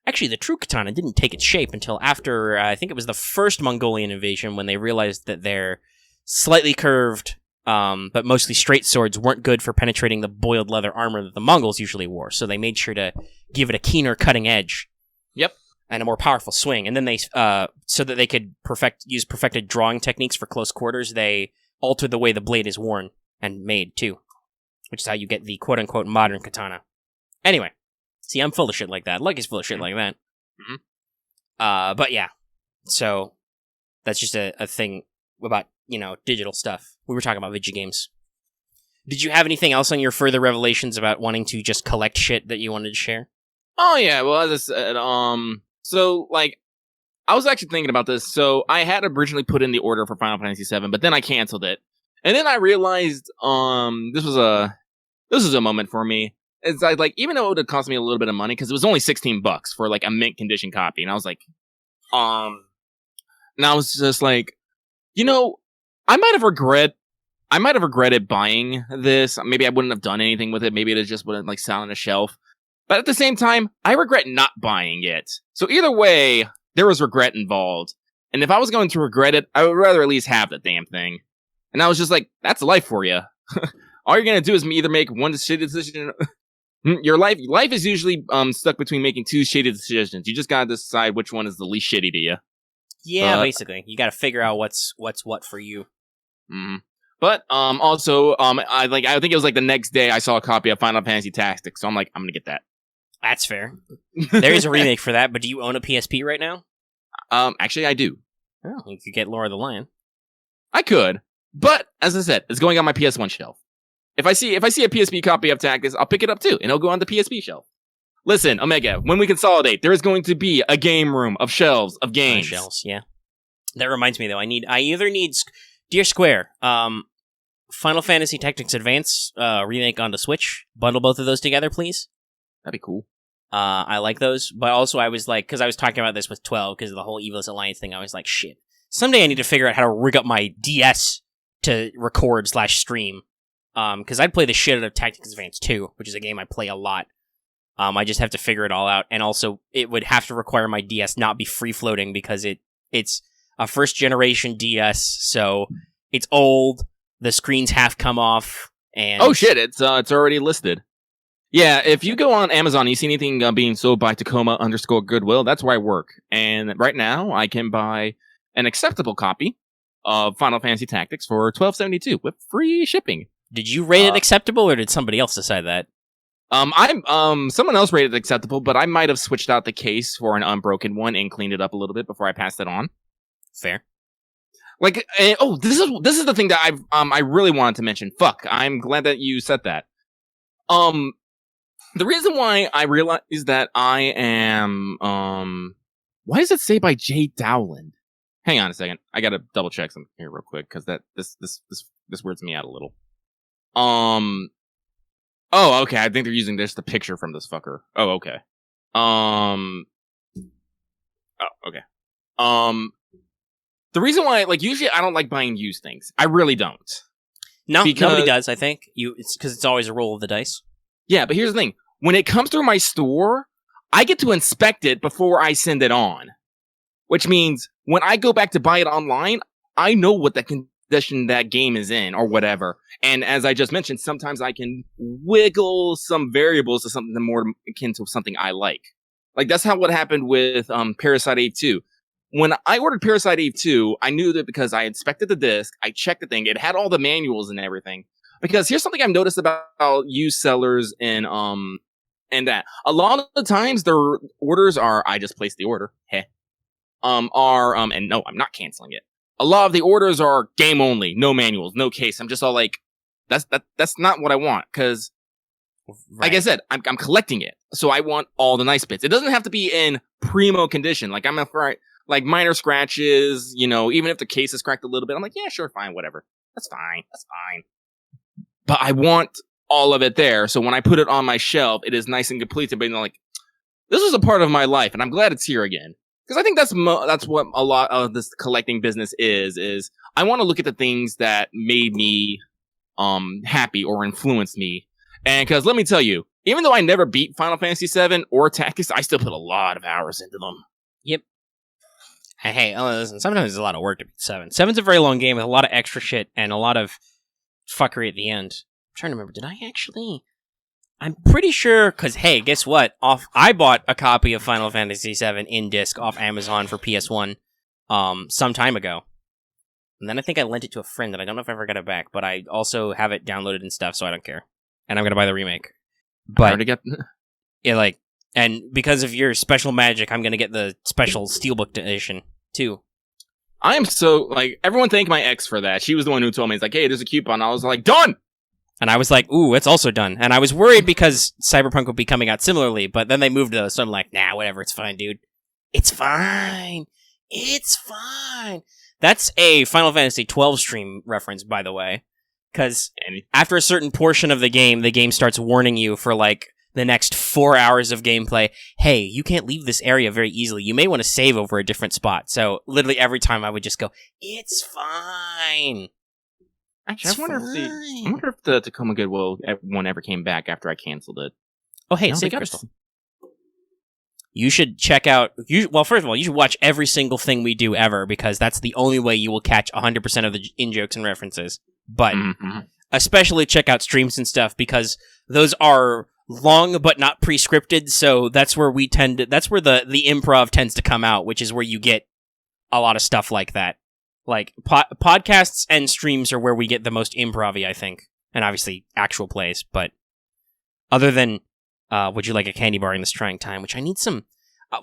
Actually, the true katana didn't take its shape until after, I think it was the first Mongolian invasion, when they realized that their slightly curved, but mostly straight swords weren't good for penetrating the boiled leather armor that the Mongols usually wore, so they made sure to give it a keener cutting edge. Yep. And a more powerful swing. And then they, so that they could use perfected drawing techniques for close quarters, they altered the way the blade is worn and made, too. Which is how you get the quote-unquote modern katana. Anyway. See, I'm full of shit like that. Lucky's full of shit like that. Mm-hmm. But yeah. So, that's just a thing about, you know, digital stuff. We were talking about video games. Did you have anything else on your further revelations about wanting to just collect shit that you wanted to share? Oh, yeah. Well, as I said, so, like, I was actually thinking about this. So, I had originally put in the order for Final Fantasy VII, but then I canceled it. And then I realized, this was a moment for me. It's like, even though it would have cost me a little bit of money, because it was only $16 for, like, a mint condition copy. And I was like, and I was just like, you know, I might have regretted buying this. Maybe I wouldn't have done anything with it. Maybe it just wouldn't, like, sat on a shelf. But at the same time, I regret not buying it. So either way, there was regret involved. And if I was going to regret it, I would rather at least have the damn thing. And I was just like, that's life for you. All you're going to do is either make one shitty decision. Your life is usually stuck between making two shitty decisions. You just got to decide which one is the least shitty to you. Yeah, basically. You got to figure out what's what for you. Mm-hmm. But also, I think it was like the next day I saw a copy of Final Fantasy Tactics, so I'm like, I'm gonna get that. That's fair. There is a remake for that, but do you own a PSP right now? Actually, I do. Oh, you could get Lore of the Lion. I could, but as I said, it's going on my PS1 shelf. If I see a PSP copy of Tactics, I'll pick it up too, and it'll go on the PSP shelf. Listen, Omega, when we consolidate, there is going to be a game room of shelves of games. Shelves, yeah. That reminds me though, I either need Dear Square, Final Fantasy Tactics Advance remake on the Switch. Bundle both of those together, please. That'd be cool. I like those, but also I was like, because I was talking about this with 12, because of the whole Evil's Alliance thing, I was like, shit. Someday I need to figure out how to rig up my DS to record/stream. Because I'd play the shit out of Tactics Advance 2, which is a game I play a lot. I just have to figure it all out, and also it would have to require my DS not be free-floating, because it's a first-generation DS, so it's old, the screens half come off, and... Oh shit, it's already listed. Yeah, if you go on Amazon and you see anything being sold by Tacoma_Goodwill, that's where I work. And right now, I can buy an acceptable copy of Final Fantasy Tactics for $12.72 with free shipping. Did you rate it acceptable, or did somebody else decide that? Someone else rated it acceptable, but I might have switched out the case for an unbroken one and cleaned it up a little bit before I passed it on. Fair. Like, this is the thing that I really wanted to mention. Fuck, I'm glad that you said that. The reason why I realized that I am, why does it say by Jay Dowland? Hang on a second. I gotta double check something here real quick, because this weirds me out a little. Oh, okay. I think they're using the picture from this fucker. Oh, okay. Oh, okay. The reason why, like, usually I don't like buying used things. I really don't. No, nobody does, I think. It's because it's always a roll of the dice. Yeah, but here's the thing. When it comes through my store, I get to inspect it before I send it on. Which means, when I go back to buy it online, I know what the condition that game is in, or whatever. And as I just mentioned, sometimes I can wiggle some variables to something more akin to something I like. Like, that's how what happened with Parasite Eve 2. When I ordered Parasite Eve 2, I knew that because I inspected the disc, I checked the thing, it had all the manuals and everything. Because here's something I've noticed about used sellers and that. A lot of the times their orders are, I just placed the order. Heh. And no, I'm not canceling it. A lot of the orders are game only, no manuals, no case. I'm just all like, that's not what I want, because, like I said, I'm collecting it, so I want all the nice bits. It doesn't have to be in primo condition. Like, I'm afraid, like, minor scratches, even if the case is cracked a little bit, I'm like, yeah, sure, fine, whatever. That's fine. But I want all of it there, so when I put it on my shelf, it is nice and complete. To be like, this was a part of my life, and I'm glad it's here again. Because I think that's what a lot of this collecting business is I want to look at the things that made me happy or influenced me. And because let me tell you, even though I never beat Final Fantasy VII or Tactics, I still put a lot of hours into them. Yep. Hey, listen, sometimes there's a lot of work to beat 7. 7's a very long game with a lot of extra shit and a lot of fuckery at the end. I'm trying to remember, did I actually... I'm pretty sure, because, hey, guess what? I bought a copy of Final Fantasy VII in disc off Amazon for PS1 some time ago. And then I think I lent it to a friend, and I don't know if I ever got it back, but I also have it downloaded and stuff, so I don't care. And I'm going to buy the remake. But, I already got... yeah, like, and because of your special magic, I'm going to get the special Steelbook edition, too. I am so, like, everyone thank my ex for that. She was the one who told me, it's like, hey, there's a coupon. I was like, done! And I was like, ooh, it's also done. And I was worried because Cyberpunk would be coming out similarly, but then they moved those, so I'm like, nah, whatever, it's fine, dude. It's fine. It's fine. That's a Final Fantasy 12 stream reference, by the way. Because after a certain portion of the game starts warning you for, like, the next 4 hours of gameplay, hey, you can't leave this area very easily. You may want to save over a different spot. So, literally every time I would just go, it's fine. Actually, I wonder if the Tacoma Goodwill one ever came back after I canceled it. Oh, hey, No, it's they Save got Crystal. You should check out... Well, first of all, you should watch every single thing we do ever, because that's the only way you will catch 100% of the in-jokes and references. But especially check out streams and stuff, because those are long but not pre-scripted, so that's where that's where the improv tends to come out, which is where you get a lot of stuff like that. Like, podcasts and streams are where we get the most improv-y, I think. And obviously, actual plays, but other than... would you like a candy bar in this trying time? Which I need some...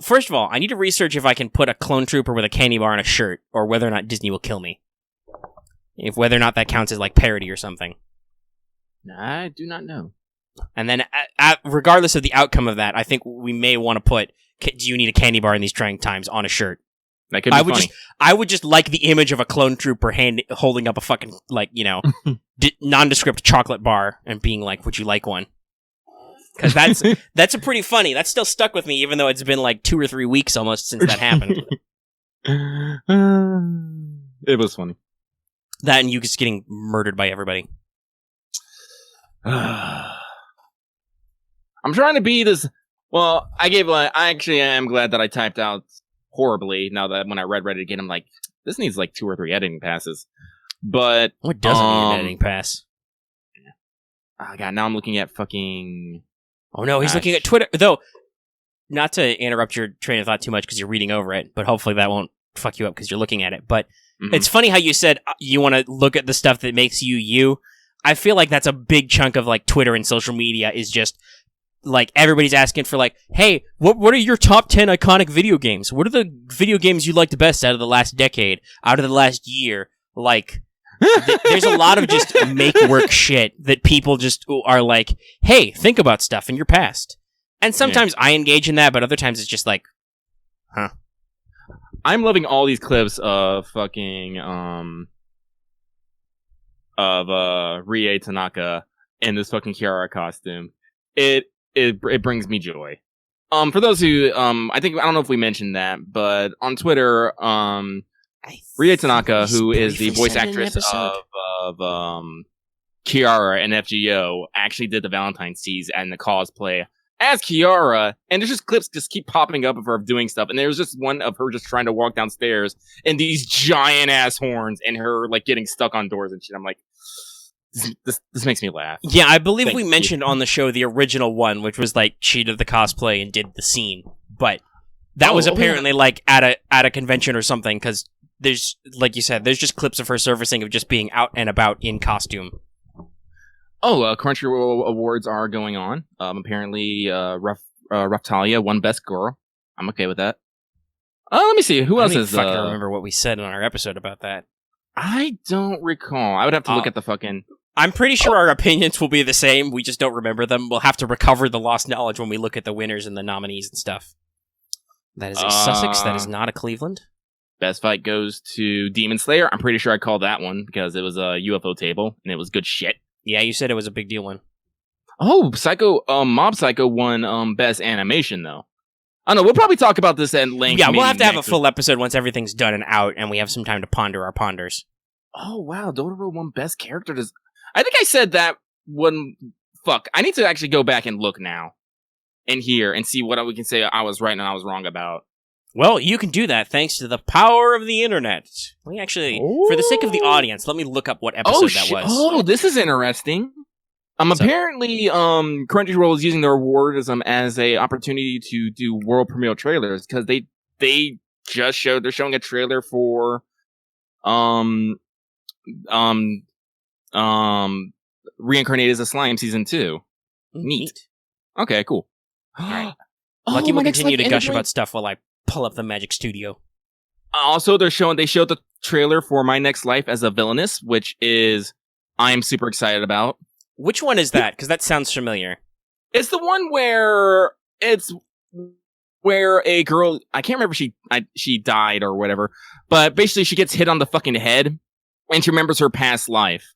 first of all, I need to research if I can put a clone trooper with a candy bar on a shirt, or whether or not Disney will kill me. Whether or not that counts as, like, parody or something. I do not know. And then, regardless of the outcome of that, I think we may want to put, do you need a candy bar in these trying times, on a shirt. That could be funny. I would just like the image of a clone trooper holding up a fucking, like, nondescript chocolate bar and being like, would you like one? Because that's a pretty funny. That's still stuck with me, even though it's been like 2 or 3 weeks almost since that happened. It was funny. That and you just getting murdered by everybody. I'm trying to be this. Well, I actually am glad that I typed out horribly. Now that when I read Reddit again, I'm like, this needs like 2 or 3 editing passes. But what doesn't need an editing pass? Oh god, now I'm looking at fucking. Oh no, he's looking at Twitter. Though, not to interrupt your train of thought too much because you're reading over it, but hopefully that won't fuck you up because you're looking at it. But it's funny how you said you want to look at the stuff that makes you you. I feel like that's a big chunk of like Twitter and social media is just like everybody's asking for like, hey, what are your top 10 iconic video games? What are the video games you liked the best out of the last decade, out of the last year? Like, there's a lot of just make work shit that people just are like, hey, think about stuff in your past. And sometimes I engage in that, but other times it's just like, huh. I'm loving all these clips of fucking Rie Tanaka in this fucking Kiara costume. It brings me joy. For those who I don't know if we mentioned that, but on Twitter, Rie Tanaka, who is the voice actress of Kiara and FGO, actually did the Valentine's tease and the cosplay as Kiara, and there's just clips just keep popping up of her doing stuff, and there was just one of her just trying to walk downstairs and these giant ass horns and her like getting stuck on doors and shit. I'm like, this makes me laugh. Yeah, I believe we mentioned on the show the original one, which was like she did the cosplay and did the scene, but that was apparently like at a convention or something, because there's, like you said, there's just clips of her surfacing of just being out and about in costume. Crunchyroll Awards are going on. Apparently, Raphtalia won Best Girl. I'm okay with that. Let me see. Who else is... I don't fucking remember what we said in our episode about that. I don't recall. I would have to look at the fucking... I'm pretty sure our opinions will be the same. We just don't remember them. We'll have to recover the lost knowledge when we look at the winners and the nominees and stuff. That is a Sussex. That is not a Cleveland. Best fight goes to Demon Slayer. I'm pretty sure I called that one because it was a UFO table and it was good shit. Yeah, you said it was a big deal one. Oh, Mob Psycho won Best Animation, though. I don't know, we'll probably talk about this at length. Yeah, we'll have to have a full episode once everything's done and out, and we have some time to ponder our ponders. Oh, wow, Dotaro won Best Character. I think I said that one... Fuck, I need to actually go back and look now. And here, and see what we can say I was right and I was wrong about. Well, you can do that thanks to the power of the internet. Let me actually, for the sake of the audience, let me look up what episode that was. Oh, this is interesting. Apparently, Crunchyroll is using their awards as a opportunity to do world premiere trailers because they just showed, they're showing a trailer for Reincarnated as a Slime Season 2. Neat. Okay, cool. All right. Lucky will continue to gush about stuff while I pull up the Magic Studio. Also, they showed the trailer for My Next Life as a Villainess, which is I'm super excited about. Which one is that? Because that sounds familiar. It's the one where a girl, I can't remember she died or whatever, but basically she gets hit on the fucking head and she remembers her past life.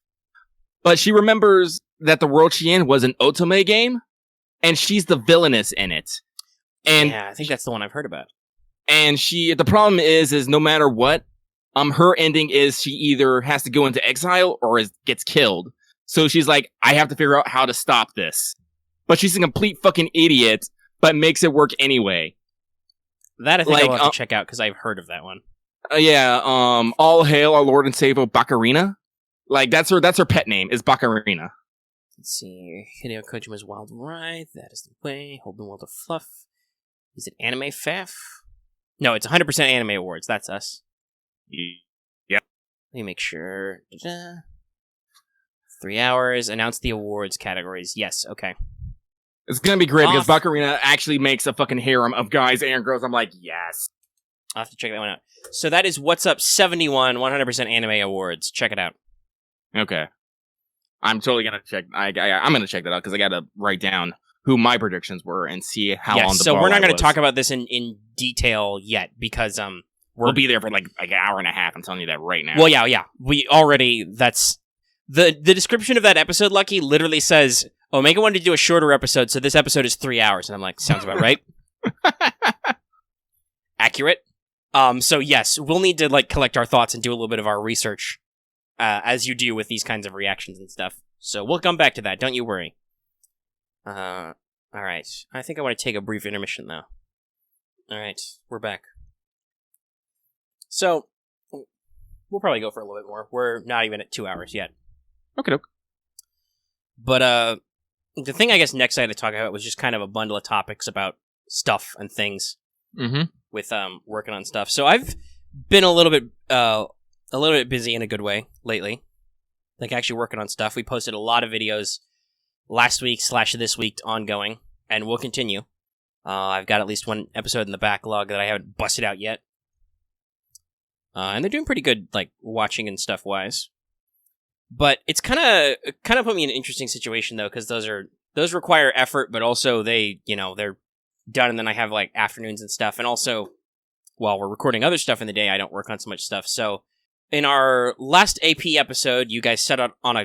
But she remembers that the world she in was an otome game and she's the villainess in it. And yeah, I think that's the one I've heard about. And the problem is no matter what, her ending is she either has to go into exile or gets killed. So she's like, I have to figure out how to stop this. but she's a complete fucking idiot, but makes it work anyway. That I think I'll have to check out because I've heard of that one. All hail our Lord and Savior Baccarina. Like that's her pet name is Baccarina. Let's see. Hideo Kojima's Wild Ride. That is the way. Hold the World of Fluff. Is it Anime Faff? No, it's 100% Anime Awards. That's us. Yep. Let me make sure. 3 hours. Announce the awards categories. Yes, okay. It's gonna be great because Baccarina actually makes a fucking harem of guys and girls. I'm like, yes. I'll have to check that one out. So that is What's Up 71, 100% Anime Awards. Check it out. Okay. I'm totally gonna check. I'm gonna check that out because I gotta write down who my predictions were and see how on the so ball we're not going to talk about this in detail yet because we'll be there for like an hour and a half. I'm telling you that right now. Well, yeah. We already that's the description of that episode. Lucky literally says Omega wanted to do a shorter episode, so this episode is 3 hours, and I'm like, sounds about right. Accurate. So yes, we'll need to like collect our thoughts and do a little bit of our research, as you do with these kinds of reactions and stuff. So we'll come back to that. Don't you worry. All right. I think I want to take a brief intermission, though. All right, we're back. So, we'll probably go for a little bit more. We're not even at 2 hours yet. Okay. But, the thing I guess next I had to talk about was just kind of a bundle of topics about stuff and things. Mm-hmm. With, working on stuff. So I've been a little bit busy in a good way lately. Like, actually working on stuff. We posted a lot of videos last week / this week ongoing, and we'll continue. I've got at least one episode in the backlog that I haven't busted out yet. And they're doing pretty good, like, watching and stuff-wise. But it's kind of put me in an interesting situation, though, because those require effort, but also they're done, and then I have, like, afternoons and stuff. And also, while we're recording other stuff in the day, I don't work on so much stuff. So, in our last AP episode, you guys set out on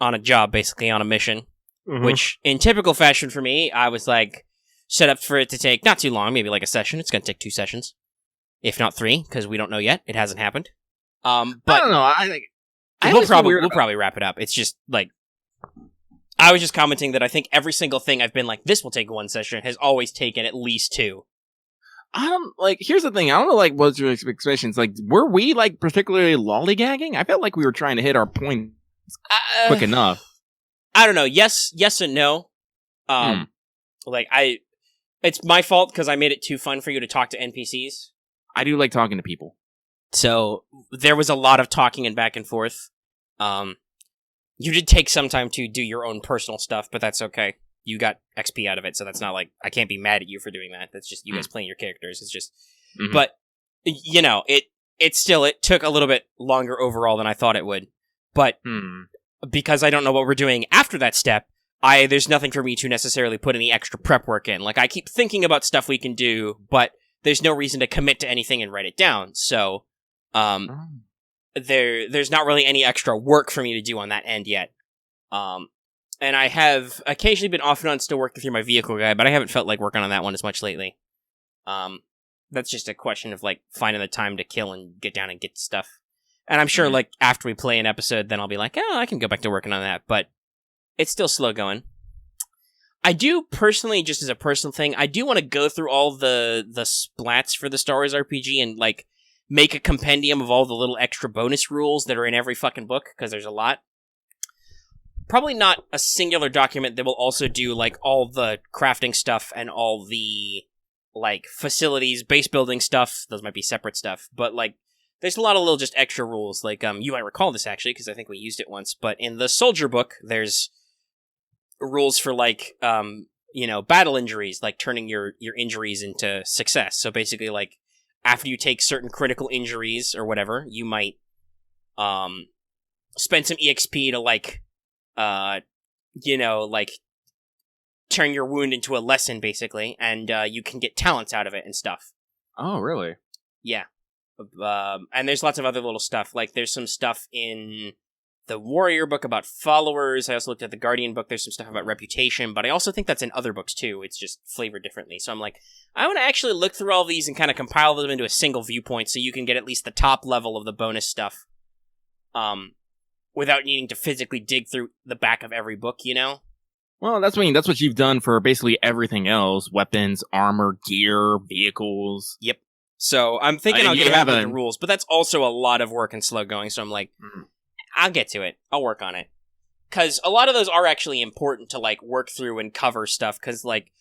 a job, basically, on a mission. Mm-hmm. Which, in typical fashion for me, I was, like, set up for it to take not too long, maybe like a session. It's going to take 2 sessions. If not 3, because we don't know yet. It hasn't happened. But I don't know. I think... We'll probably wrap it up. It's just, like... I was just commenting that I think every single thing I've been like, this will take 1 session, has always taken at least 2. Here's the thing. I don't know, like, what's your expectations? Like, were we, like, particularly lollygagging? I felt like we were trying to hit our point quick enough. I don't know. Yes and no. It's my fault because I made it too fun for you to talk to NPCs. I do like talking to people. So, there was a lot of talking and back and forth. You did take some time to do your own personal stuff, but that's okay. You got XP out of it, so that's not like, I can't be mad at you for doing that. That's just you guys playing your characters. It's just, but, it took a little bit longer overall than I thought it would. But, because I don't know what we're doing after that step, there's nothing for me to necessarily put any extra prep work in. Like, I keep thinking about stuff we can do, but there's no reason to commit to anything and write it down. So, there's not really any extra work for me to do on that end yet. And I have occasionally been off and on still working through my vehicle guide, but I haven't felt like working on that one as much lately. That's just a question of, like, finding the time to kill and get down and get stuff. And I'm sure, like, after we play an episode, then I'll be like, I can go back to working on that, but it's still slow going. I do personally, just as a personal thing, I do want to go through all the splats for the Star Wars RPG and, like, make a compendium of all the little extra bonus rules that are in every fucking book, because there's a lot. Probably not a singular document that will also do, like, all the crafting stuff and all the, like, facilities, base building stuff. Those might be separate stuff, but, like, there's a lot of little just extra rules. Like, you might recall this, actually, because I think we used it once, but in the Soldier book, there's rules for, like, battle injuries, like turning your injuries into success. So basically, like, after you take certain critical injuries or whatever, you might spend some EXP to, like, turn your wound into a lesson, basically, and you can get talents out of it and stuff. Oh, really? Yeah. And there's lots of other little stuff. Like, there's some stuff in the Warrior book about followers. I also looked at the Guardian book. There's some stuff about reputation, but I also think that's in other books, too. It's just flavored differently. So I'm like, I want to actually look through all these and kind of compile them into a single viewpoint so you can get at least the top level of the bonus stuff. Without needing to physically dig through the back of every book, you know? Well, that's what you've done for basically everything else: weapons, armor, gear, vehicles. Yep. So I'm thinking And I'll you get around have to the rules, but that's also a lot of work and slow going. So I'm like, I'll get to it. I'll work on it. Because a lot of those are actually important to, like, work through and cover stuff. Because, like,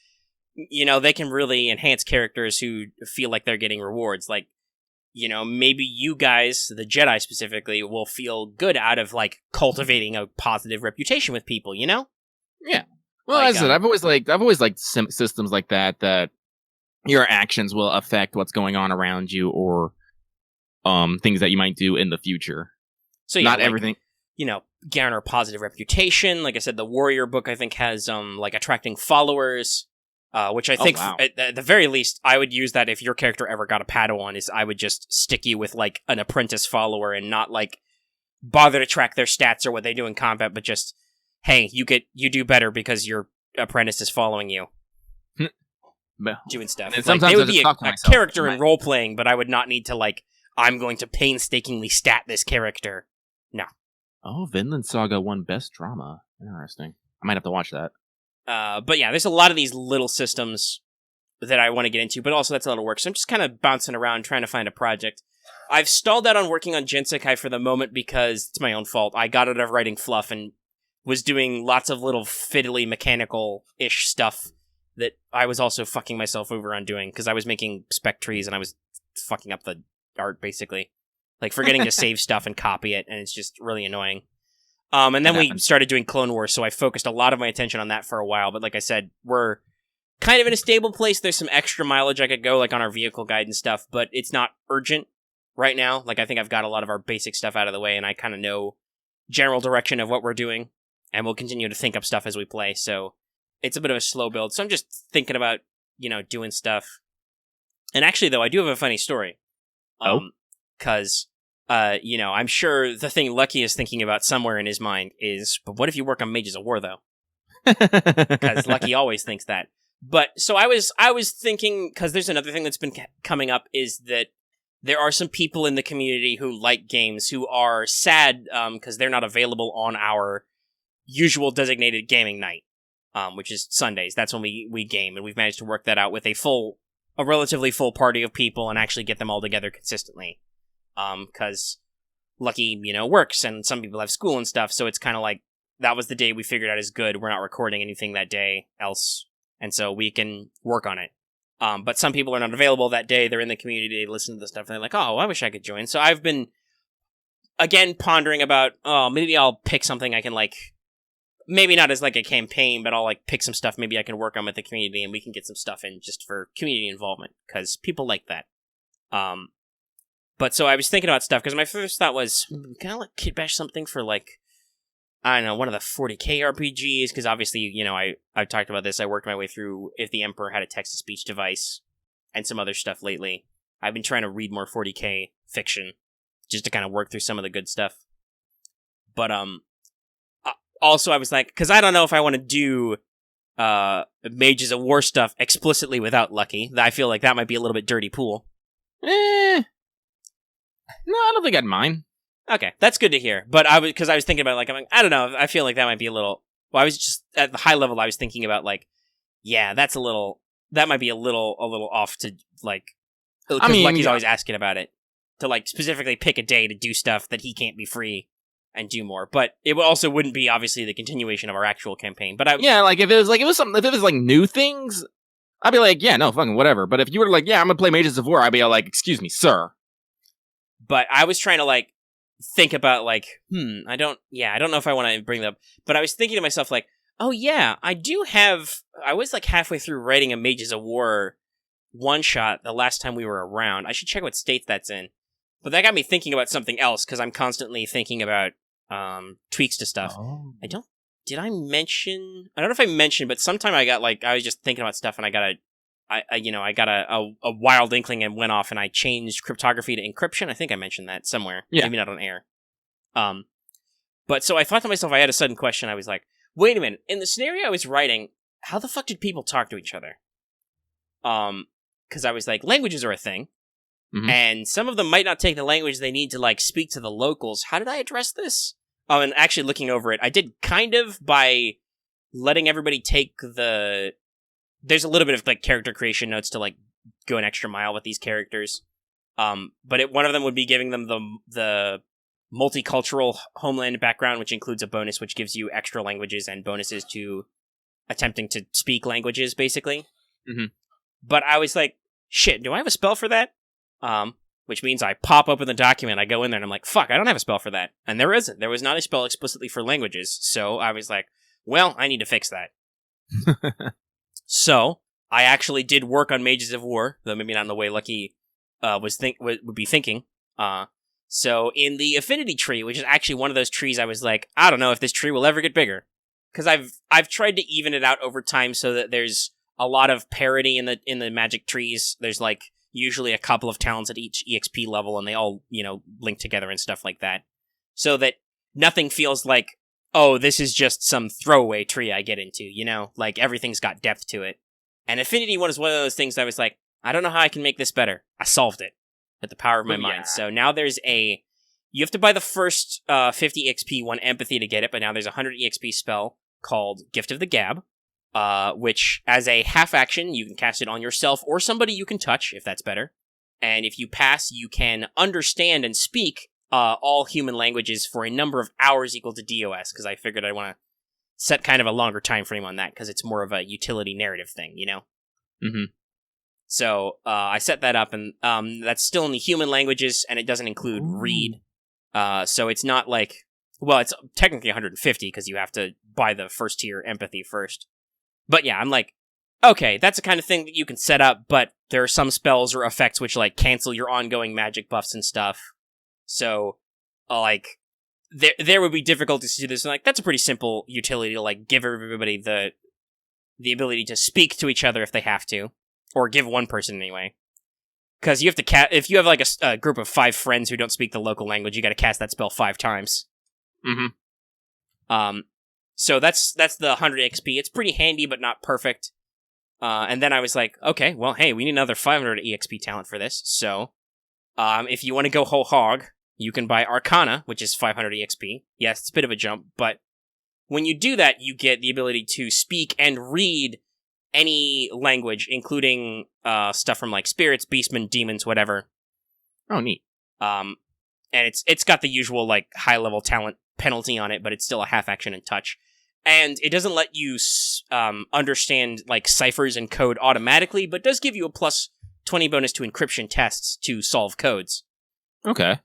you know, they can really enhance characters who feel like they're getting rewards. Like, you know, maybe you guys, the Jedi specifically, will feel good out of, like, cultivating a positive reputation with people, you know? Yeah. Well, Like, as I said, I've always liked systems like that your actions will affect what's going on around you, or things that you might do in the future. So yeah, not like, everything. You know, garner a positive reputation. Like I said, the Warrior book I think has like attracting followers, which I think wow. at the very least I would use that if your character ever got a Padawan. Is I would just stick you with like an apprentice follower and not like bother to track their stats or what they do in combat, but just hey, you do better because your apprentice is following you. Doing stuff. And Like, sometimes they would I be just a character in role playing, but I would not need to like. I'm going to painstakingly stat this character. No. Oh, Vinland Saga won Best Drama. Interesting. I might have to watch that. But yeah, there's a lot of these little systems that I want to get into, but also that's a lot of work. So I'm just kind of bouncing around trying to find a project. I've stalled out on working on Jinsekai for the moment because it's my own fault. I got out of writing fluff and was doing lots of little fiddly mechanical-ish stuff that I was also fucking myself over on doing because I was making spec trees and I was fucking up the art, basically. Like, forgetting to save stuff and copy it, and it's just really annoying. And then we started doing Clone Wars, so I focused a lot of my attention on that for a while, but like I said, we're kind of in a stable place. There's some extra mileage I could go, like on our vehicle guide and stuff, but it's not urgent right now. Like, I think I've got a lot of our basic stuff out of the way, and I kind of know general direction of what we're doing, and we'll continue to think up stuff as we play, so it's a bit of a slow build. So I'm just thinking about, you know, doing stuff. And actually, though, I do have a funny story. Because, you know, I'm sure the thing Lucky is thinking about somewhere in his mind is, but what if you work on Mages of War, though? Because Lucky always thinks that. But, so I was thinking, because there's another thing that's been coming up, is that there are some people in the community who like games who are sad because they're not available on our usual designated gaming night, which is Sundays. That's when we game, and we've managed to work that out with a relatively full party of people and actually get them all together consistently. Because Lucky, you know, works, and some people have school and stuff, so it's kind of like, that was the day we figured out is good. We're not recording anything that day else, and so we can work on it. But some people are not available that day. They're in the community, they listen to the stuff, and they're like, oh, I wish I could join. So I've been, again, pondering about, oh, maybe I'll pick something I can, like, maybe not as, like, a campaign, but I'll, like, pick some stuff maybe I can work on with the community, and we can get some stuff in just for community involvement, because people like that. But so I was thinking about stuff, because my first thought was, can I, like, kit bash something for, like, I don't know, one of the 40k RPGs, because obviously, you know, I've talked about this, I worked my way through If the Emperor Had a Text-to-Speech Device, and some other stuff lately. I've been trying to read more 40k fiction, just to kind of work through some of the good stuff. But, also I was like, because I don't know if I want to do, Mages of War stuff explicitly without Lucky. I feel like that might be a little bit dirty pool. No, I don't think I'd mind. Okay, that's good to hear. But because I was thinking about, like, I'm like, I don't know, I feel like that might be a little, well, I was just, at the high level, I was thinking about, like, yeah, that might be a little off to, like, because Lucky's always asking about it, to, like, specifically pick a day to do stuff that he can't be free and do more. But it also wouldn't be, obviously, the continuation of our actual campaign. But like, if it was like new things, I'd be like, yeah, no, fucking whatever. But if you were like, yeah, I'm gonna play Mages of War, I'd be like, excuse me, sir. But I was trying to, like, think about, like, I don't know if I want to bring that up, but I was thinking to myself, like, oh yeah, I was, like, halfway through writing a Mages of War one-shot the last time we were around. I should check what state that's in. But that got me thinking about something else, because I'm constantly thinking about tweaks to stuff. Oh. I don't know if I mentioned, but sometime I got, like, I was just thinking about stuff, and I got a wild inkling and went off, and I changed cryptography to encryption. I think I mentioned that somewhere. Yeah. Maybe not on air. But so I thought to myself, I had a sudden question. I was like, wait a minute. In the scenario I was writing, how the fuck did people talk to each other? Because I was like, languages are a thing. Mm-hmm. And some of them might not take the language they need to, like, speak to the locals. How did I address this? Oh, and actually looking over it, I did kind of by letting everybody take there's a little bit of like character creation notes to like go an extra mile with these characters. But one of them would be giving them the multicultural homeland background, which includes a bonus which gives you extra languages and bonuses to attempting to speak languages, basically. Mm-hmm. But I was like, shit, do I have a spell for that? Which means I pop open the document, I go in there, and I'm like, fuck, I don't have a spell for that. And there isn't. There was not a spell explicitly for languages, so I was like, well, I need to fix that. So, I actually did work on Mages of War, though maybe not in the way Lucky would be thinking. So, in the Affinity Tree, which is actually one of those trees I was like, I don't know if this tree will ever get bigger. Because I've tried to even it out over time so that there's a lot of parity in the magic trees. There's like usually a couple of talents at each EXP level, and they all, link together and stuff like that. So that nothing feels like, oh, this is just some throwaway tree I get into, Like, everything's got depth to it. And Affinity One is one of those things that I was like, I don't know how I can make this better. I solved it with the power of my mind. So now there's you have to buy the first 50 XP, 1 empathy to get it, but now there's a 100 EXP spell called Gift of the Gab, which, as a half action, you can cast it on yourself or somebody you can touch, if that's better. And if you pass, you can understand and speak all human languages for a number of hours equal to DOS, because I figured I want to set kind of a longer time frame on that, because it's more of a utility narrative thing, Mm-hmm. So I set that up, and that's still in the human languages, and it doesn't include read. So it's not like... Well, it's technically 150, because you have to buy the first tier empathy first. But yeah, I'm like, okay, that's the kind of thing that you can set up, but there are some spells or effects which, like, cancel your ongoing magic buffs and stuff. So, there would be difficulties to do this. And, like, that's a pretty simple utility to, like, give everybody the ability to speak to each other if they have to. Or give one person, anyway. Because you have to if you have, like, a group of 5 friends who don't speak the local language, you gotta cast that spell 5 times. Mm-hmm. So that's the 100 XP. It's pretty handy, but not perfect. And then I was like, okay, well, hey, we need another 500 EXP talent for this. So, if you want to go whole hog, you can buy Arcana, which is 500 EXP. Yes, it's a bit of a jump, but when you do that, you get the ability to speak and read any language, including stuff from like spirits, beastmen, demons, whatever. Oh, neat. And it's got the usual like high level talent penalty on it, but it's still a half action and touch. And it doesn't let you understand like ciphers and code automatically, but does give you a plus 20 bonus to encryption tests to solve codes. Okay.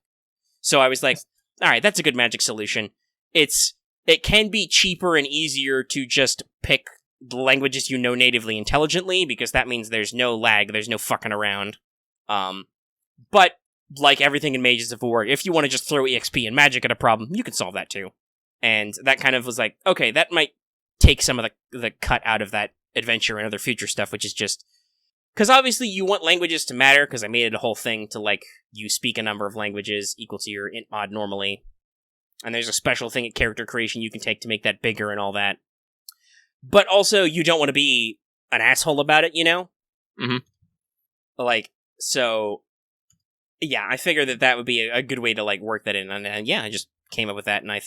So I was like, all right, that's a good magic solution. It can be cheaper and easier to just pick the languages you know natively intelligently, because that means there's no lag, there's no fucking around. But like everything in Mages of War, if you want to just throw EXP and magic at a problem, you can solve that too. And that kind of was like, okay, that might take some of the cut out of that adventure and other future stuff, which is just... Because obviously you want languages to matter, because I made it a whole thing to, like, you speak a number of languages equal to your int mod normally. And there's a special thing at character creation you can take to make that bigger and all that. But also, you don't want to be an asshole about it, Mm-hmm. Like, so... Yeah, I figured that would be a good way to, like, work that in. And yeah, I just came up with that. And I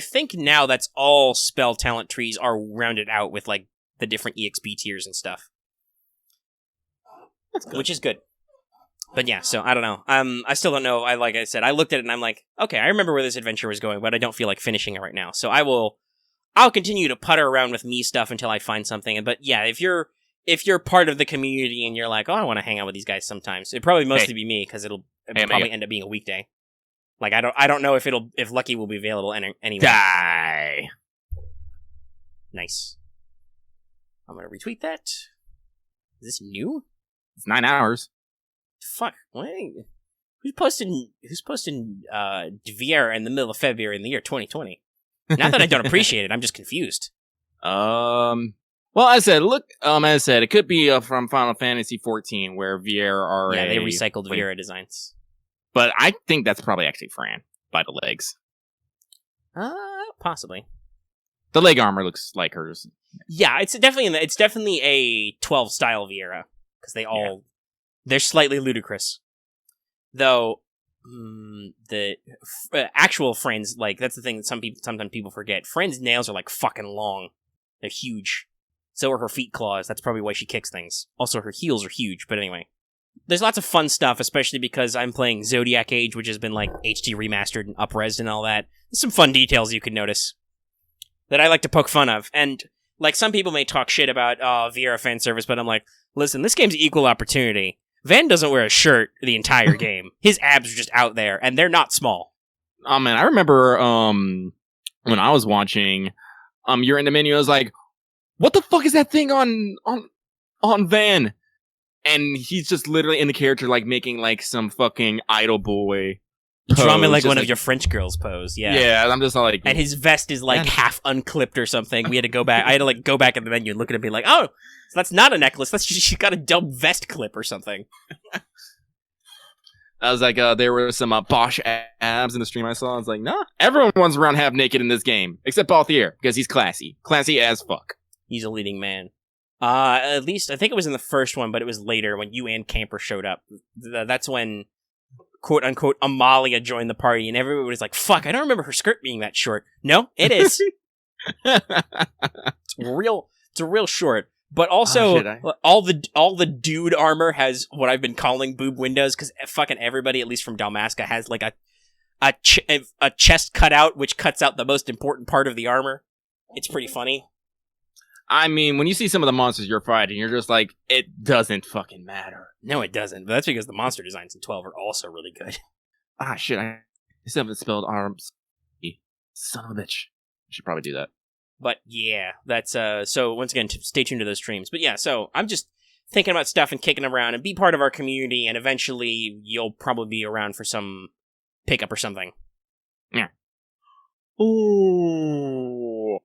think now that's all spell talent trees are rounded out with, like, the different EXP tiers and stuff. That's good. Which is good. But yeah, so I don't know. I still don't know. Like I said, I looked at it and I'm like, okay, I remember where this adventure was going, but I don't feel like finishing it right now. So I'll continue to putter around with me stuff until I find something. But yeah, if you're part of the community and you're like, oh, I want to hang out with these guys sometimes, it'd probably mostly be me, because it'll probably end up being a weekday. Like I don't know if Lucky will be available anyway. Die. Nice. I'm gonna retweet that. Is this new? It's 9 hours. Fuck. Wait. Who's posting VR in the middle of February in the year 2020? Not that I don't appreciate it, I'm just confused. Well, as I said, it could be from Final Fantasy XIV, where VR are they recycled Vera designs. But I think that's probably actually Fran by the legs. Possibly. The leg armor looks like hers. Yeah, it's definitely a 12 style Viera, because they're slightly ludicrous. Though the actual Fran's, like, that's the thing that sometimes people forget. Fran's nails are like fucking long. They're huge. So are her feet claws. That's probably why she kicks things. Also, her heels are huge, but anyway. There's lots of fun stuff, especially because I'm playing Zodiac Age, which has been, like, HD remastered and up-resed and all that. There's some fun details you can notice that I like to poke fun of. And, like, some people may talk shit about, VR fan service, but I'm like, listen, this game's equal opportunity. Van doesn't wear a shirt the entire game. His abs are just out there, and they're not small. Oh, man, I remember, when I was watching, you're in the menu, I was like, what the fuck is that thing on Van? And he's just literally in the character, like, making, like, some fucking idol boy pose. Drumming like one of your French girls pose, yeah. Yeah, I'm just like... And his vest is, like, half unclipped or something. We had to go back. I had to, like, go back in the menu and look at it and be like, oh, so that's not a necklace. That's just, she's got a dumb vest clip or something. I was like, there were some Bosch abs in the stream I saw. I was like, nah, everyone runs around half naked in this game, except Balthier, because he's classy. Classy as fuck. He's a leading man. At least, I think it was in the first one, but it was later when you and Camper showed up. That's when, quote-unquote, Amalia joined the party, and everybody was like, fuck, I don't remember her skirt being that short. No, it is. It's real short. But also, all the dude armor has what I've been calling boob windows, because fucking everybody, at least from Dalmasca, has like a chest cutout, which cuts out the most important part of the armor. It's pretty funny. I mean, when you see some of the monsters you're fighting, you're just like, it doesn't fucking matter. No, it doesn't. But that's because the monster designs in 12 are also really good. Ah, shit. I still haven't spelled arms. Son of a bitch. I should probably do that. But yeah, that's, so once again, stay tuned to those streams. But yeah, so I'm just thinking about stuff and kicking around and be part of our community, and eventually you'll probably be around for some pickup or something. Yeah. Ooh.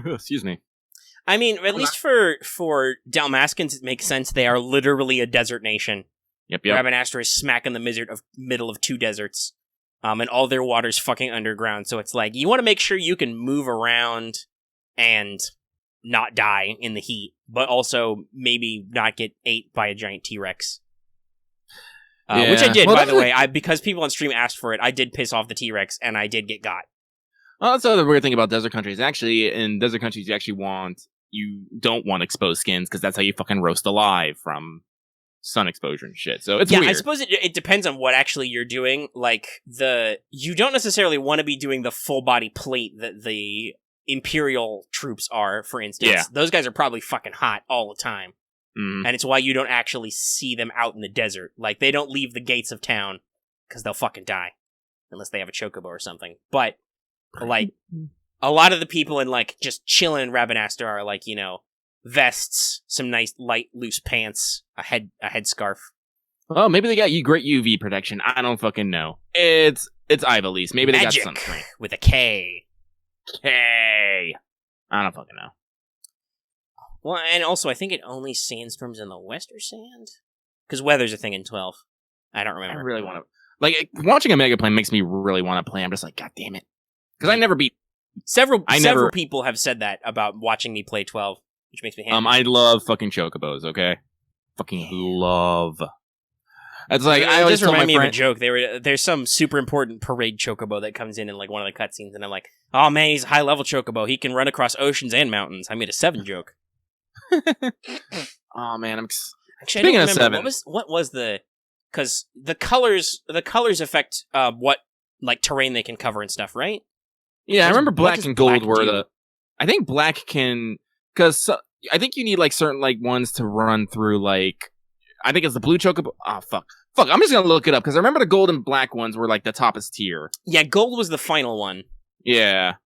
Excuse me. I mean, at least for Dalmascans, it makes sense. They are literally a desert nation. Yep. Rabanastre is smack in the middle of two deserts. And all their water's fucking underground. So it's like, you want to make sure you can move around and not die in the heat, but also maybe not get ate by a giant T-Rex. Which I did, by the way. Because people on stream asked for it, I did piss off the T-Rex, and I did get got. Well, that's the other weird thing about desert countries. Actually, in desert countries, you don't want exposed skins, because that's how you fucking roast alive from sun exposure and shit. So it's weird. I suppose it depends on what actually you're doing. Like, you don't necessarily want to be doing the full body plate that the Imperial troops are, for instance. Yeah. Those guys are probably fucking hot all the time. Mm. And it's why you don't actually see them out in the desert. Like, they don't leave the gates of town, because they'll fucking die. Unless they have a chocobo or something. But, like, a lot of the people in, like, just chilling in Rabanastre are, like, you know, vests, some nice light loose pants, a headscarf. Oh, maybe they got you great UV protection. I don't fucking know. It's Ivalice. Maybe they Magic got sunscreen with a K. I don't fucking know. Well, and also I think it only sandstorms in the Western Sand, because weather's a thing in 12. I don't remember. I really want to, like, watching a Mega play makes me really want to play. I'm just like, god damn it, because I never beat. Several people have said that about watching me play 12. Which makes me happy. I love fucking chocobos, okay? Fucking love. It's like, I always remind me of a joke. There's some super important parade chocobo that comes in like one of the cutscenes, and I'm like, oh man, he's a high level chocobo. He can run across oceans and mountains. I made a 7 joke. Oh man, actually, speaking of 7, what was the? Because the colors affect what like terrain they can cover and stuff, right? Yeah, I remember black and gold were the. I think black can. Because I think you need, like, certain, like, ones to run through, like... I think it's the blue chocobo... Oh, fuck. I'm just gonna look it up, because I remember the gold and black ones were, like, the toppest tier. Yeah, gold was the final one. Yeah.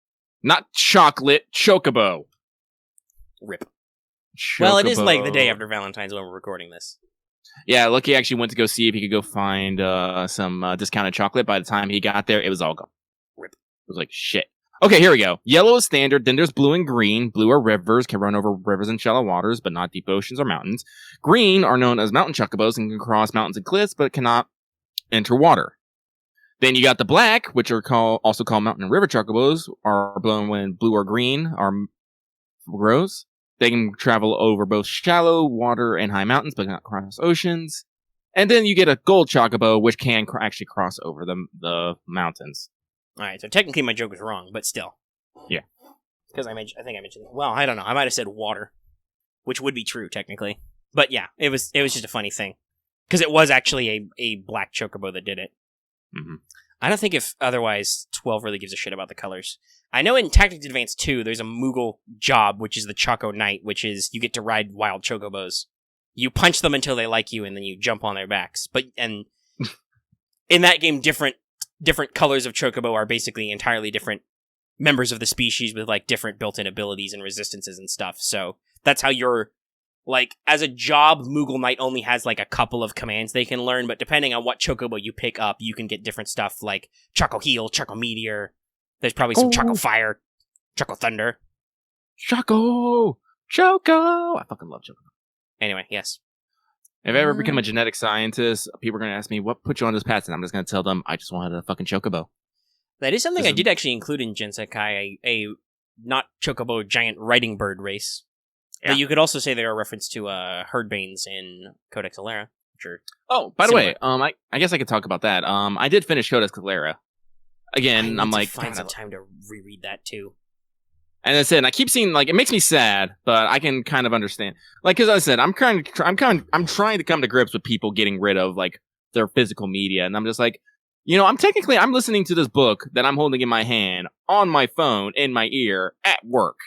Not chocolate, chocobo. Rip. Chocobo. Well, it is, like, the day after Valentine's when we're recording this. Yeah, Lucky actually went to go see if he could go find some discounted chocolate. By the time he got there, it was all gone. Rip. It was like, shit. Okay, here we go. Yellow is standard, then there's blue and green. Blue are rivers, can run over rivers and shallow waters, but not deep oceans or mountains. Green are known as mountain chocobos and can cross mountains and cliffs, but cannot enter water. Then you got the black, which are also called mountain and river chocobos, are blown when blue or green are grows. They can travel over both shallow water and high mountains, but cannot cross oceans. And then you get a gold chocobo, which can actually cross over the mountains. Alright, so technically my joke was wrong, but still. Yeah. Because I think I mentioned. Well, I don't know. I might have said water, which would be true technically. But yeah, it was just a funny thing because it was actually a black chocobo that did it. Mm-hmm. I don't think if otherwise 12 really gives a shit about the colors. I know in Tactics Advance 2, there's a Moogle job, which is the Choco Knight, which is you get to ride wild chocobos. You punch them until they like you, and then you jump on their backs. And in that game, different colors of chocobo are basically entirely different members of the species with like different built-in abilities and resistances and stuff. So that's how you're like, as a job, Moogle Knight only has like a couple of commands they can learn, but depending on what chocobo you pick up, you can get different stuff like Choco Heal, Choco Meteor. There's probably some Choco Fire, Choco Thunder. Choco! I fucking love Choco. Anyway, yes. If I ever become a genetic scientist, people are going to ask me, what put you on this path? And I'm just going to tell them, I just wanted a fucking chocobo. That is something I did actually include in Gensekai, a not chocobo giant riding bird race. Yeah. But you could also say they're a reference to herdbanes in Codex Alera. Sure. Oh, by the way, I guess I could talk about that. I did finish Codex Alera. Again, I'm like, find some time to reread that too. And I said, I keep seeing, like, it makes me sad, but I can kind of understand. Like, because I said, I'm trying to come to grips with people getting rid of like their physical media, and I'm just like, you know, I'm listening to this book that I'm holding in my hand on my phone in my ear at work.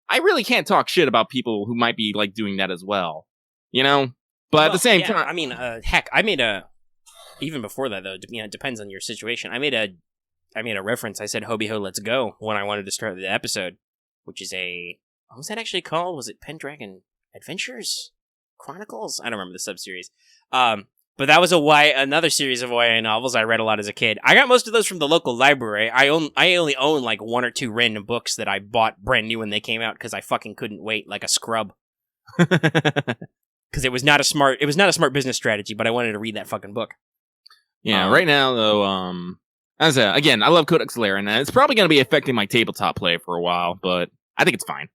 I really can't talk shit about people who might be like doing that as well, you know. But at the same time, I mean, heck, I made even before that though. You know, it depends on your situation. I made a reference. I said "Hobie Ho, let's go" when I wanted to start the episode, which is what was that actually called? Was it Pendragon Adventures Chronicles? I don't remember the subseries. But that was another series of YA novels I read a lot as a kid. I got most of those from the local library. I only own like one or two random books that I bought brand new when they came out because I fucking couldn't wait like a scrub. Because it was not a smart business strategy, but I wanted to read that fucking book. Yeah, right now though, as again, I love Codex Alera, and it's probably going to be affecting my tabletop play for a while, but I think it's fine.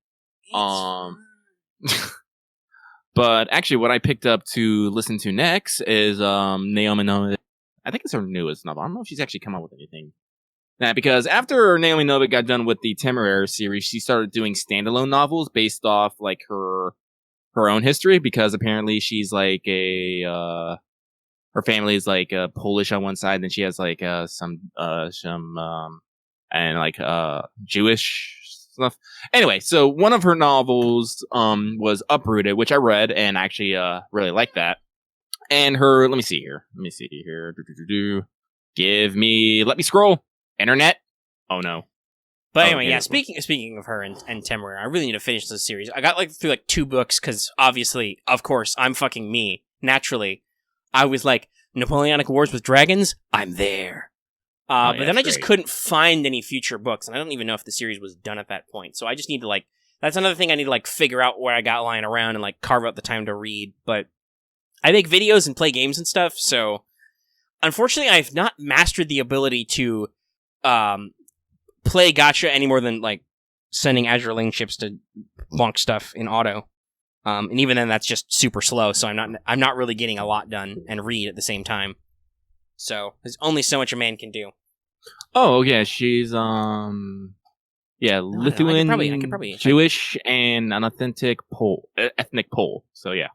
But actually, what I picked up to listen to next is Naomi Novik. I think it's her newest novel. I don't know if she's actually come out with anything. Nah, because after Naomi Novik got done with the Temeraire series, she started doing standalone novels based off like her own history. Because apparently she's like her family is like Polish on one side, and then she has like some and like Jewish stuff. Anyway, so one of her novels was Uprooted, which I read and actually really liked that. And let me see here. Let me scroll. Internet. Oh no. But anyway, yeah, speaking of her and Temeraire, I really need to finish this series. I got like through like 2 books because obviously, of course, I'm fucking me. Naturally, I was like, Napoleonic Wars with Dragons? I'm there. But then I just couldn't find any future books, and I don't even know if the series was done at that point. So I just need to like, that's another thing I need to like figure out where I got lying around and like carve out the time to read. But I make videos and play games and stuff, so unfortunately I've not mastered the ability to play Gacha any more than like sending Azure Lane ships to bonk stuff in auto. And even then that's just super slow, so I'm not really getting a lot done and read at the same time. So there's only so much a man can do. Oh yeah, she's Lithuanian, I could probably Jewish, and an authentic ethnic Pole. So yeah.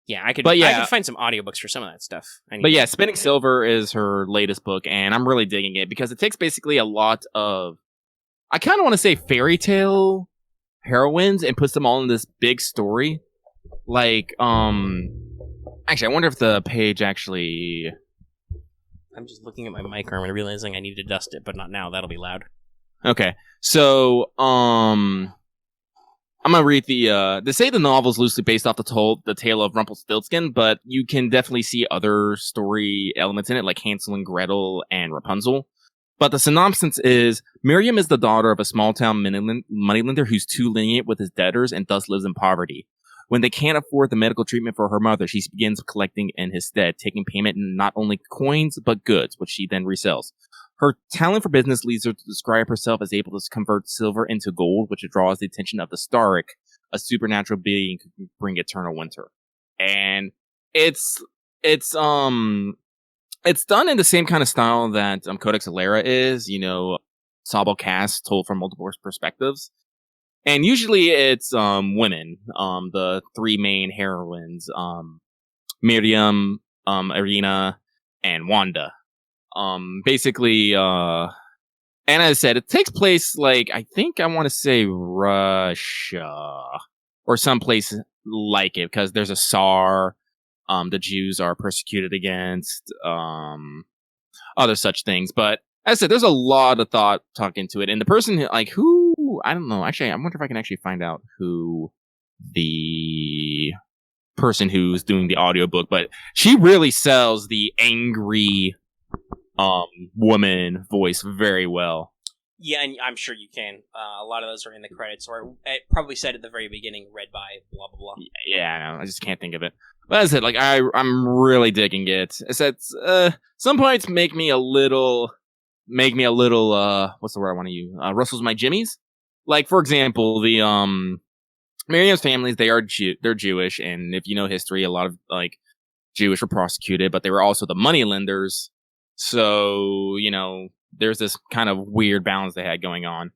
Yeah, I could find some audiobooks for some of that stuff. But yeah, Spinning Silver is her latest book, and I'm really digging it because it takes basically a lot of, I kind of want to say fairy tale heroines and puts them all in this big story. Like, actually, I wonder if the page actually... I'm just looking at my mic arm and realizing I need to dust it, but not now. That'll be loud. Okay, so, I'm gonna read they say the novel is loosely based off the tale of Rumpelstiltskin, but you can definitely see other story elements in it, like Hansel and Gretel and Rapunzel. But the synopsis is, Miriam is the daughter of a small-town moneylender who's too lenient with his debtors and thus lives in poverty. When they can't afford the medical treatment for her mother, she begins collecting in his stead, taking payment in not only coins, but goods, which she then resells. Her talent for business leads her to describe herself as able to convert silver into gold, which draws the attention of the Starik, a supernatural being who can bring eternal winter. And it's done in the same kind of style that Codex Alera is, you know, Sable cast told from multiple perspectives. And usually it's women, the three main heroines, Miriam, Irina, and Wanda. Basically, and as I said, it takes place like I think I want to say Russia or someplace like it because there's a Tsar. The Jews are persecuted against, other such things. But as I said, there's a lot of thought into it, and the person who I don't know. Actually, I wonder if I can actually find out who the person who's doing the audiobook, but she really sells the angry woman voice very well. Yeah, and I'm sure you can. A lot of those are in the credits, or it probably said at the very beginning, read by blah blah blah. Yeah, I know. I just can't think of it. But as I said, I'm really digging it. I said some points make me a little what's the word I want to use? Rustles my jimmies. Like for example, the Miriam's families, they're Jewish, and if you know history, a lot of Jewish were prosecuted, but they were also the money lenders. So, there's this kind of weird balance they had going on.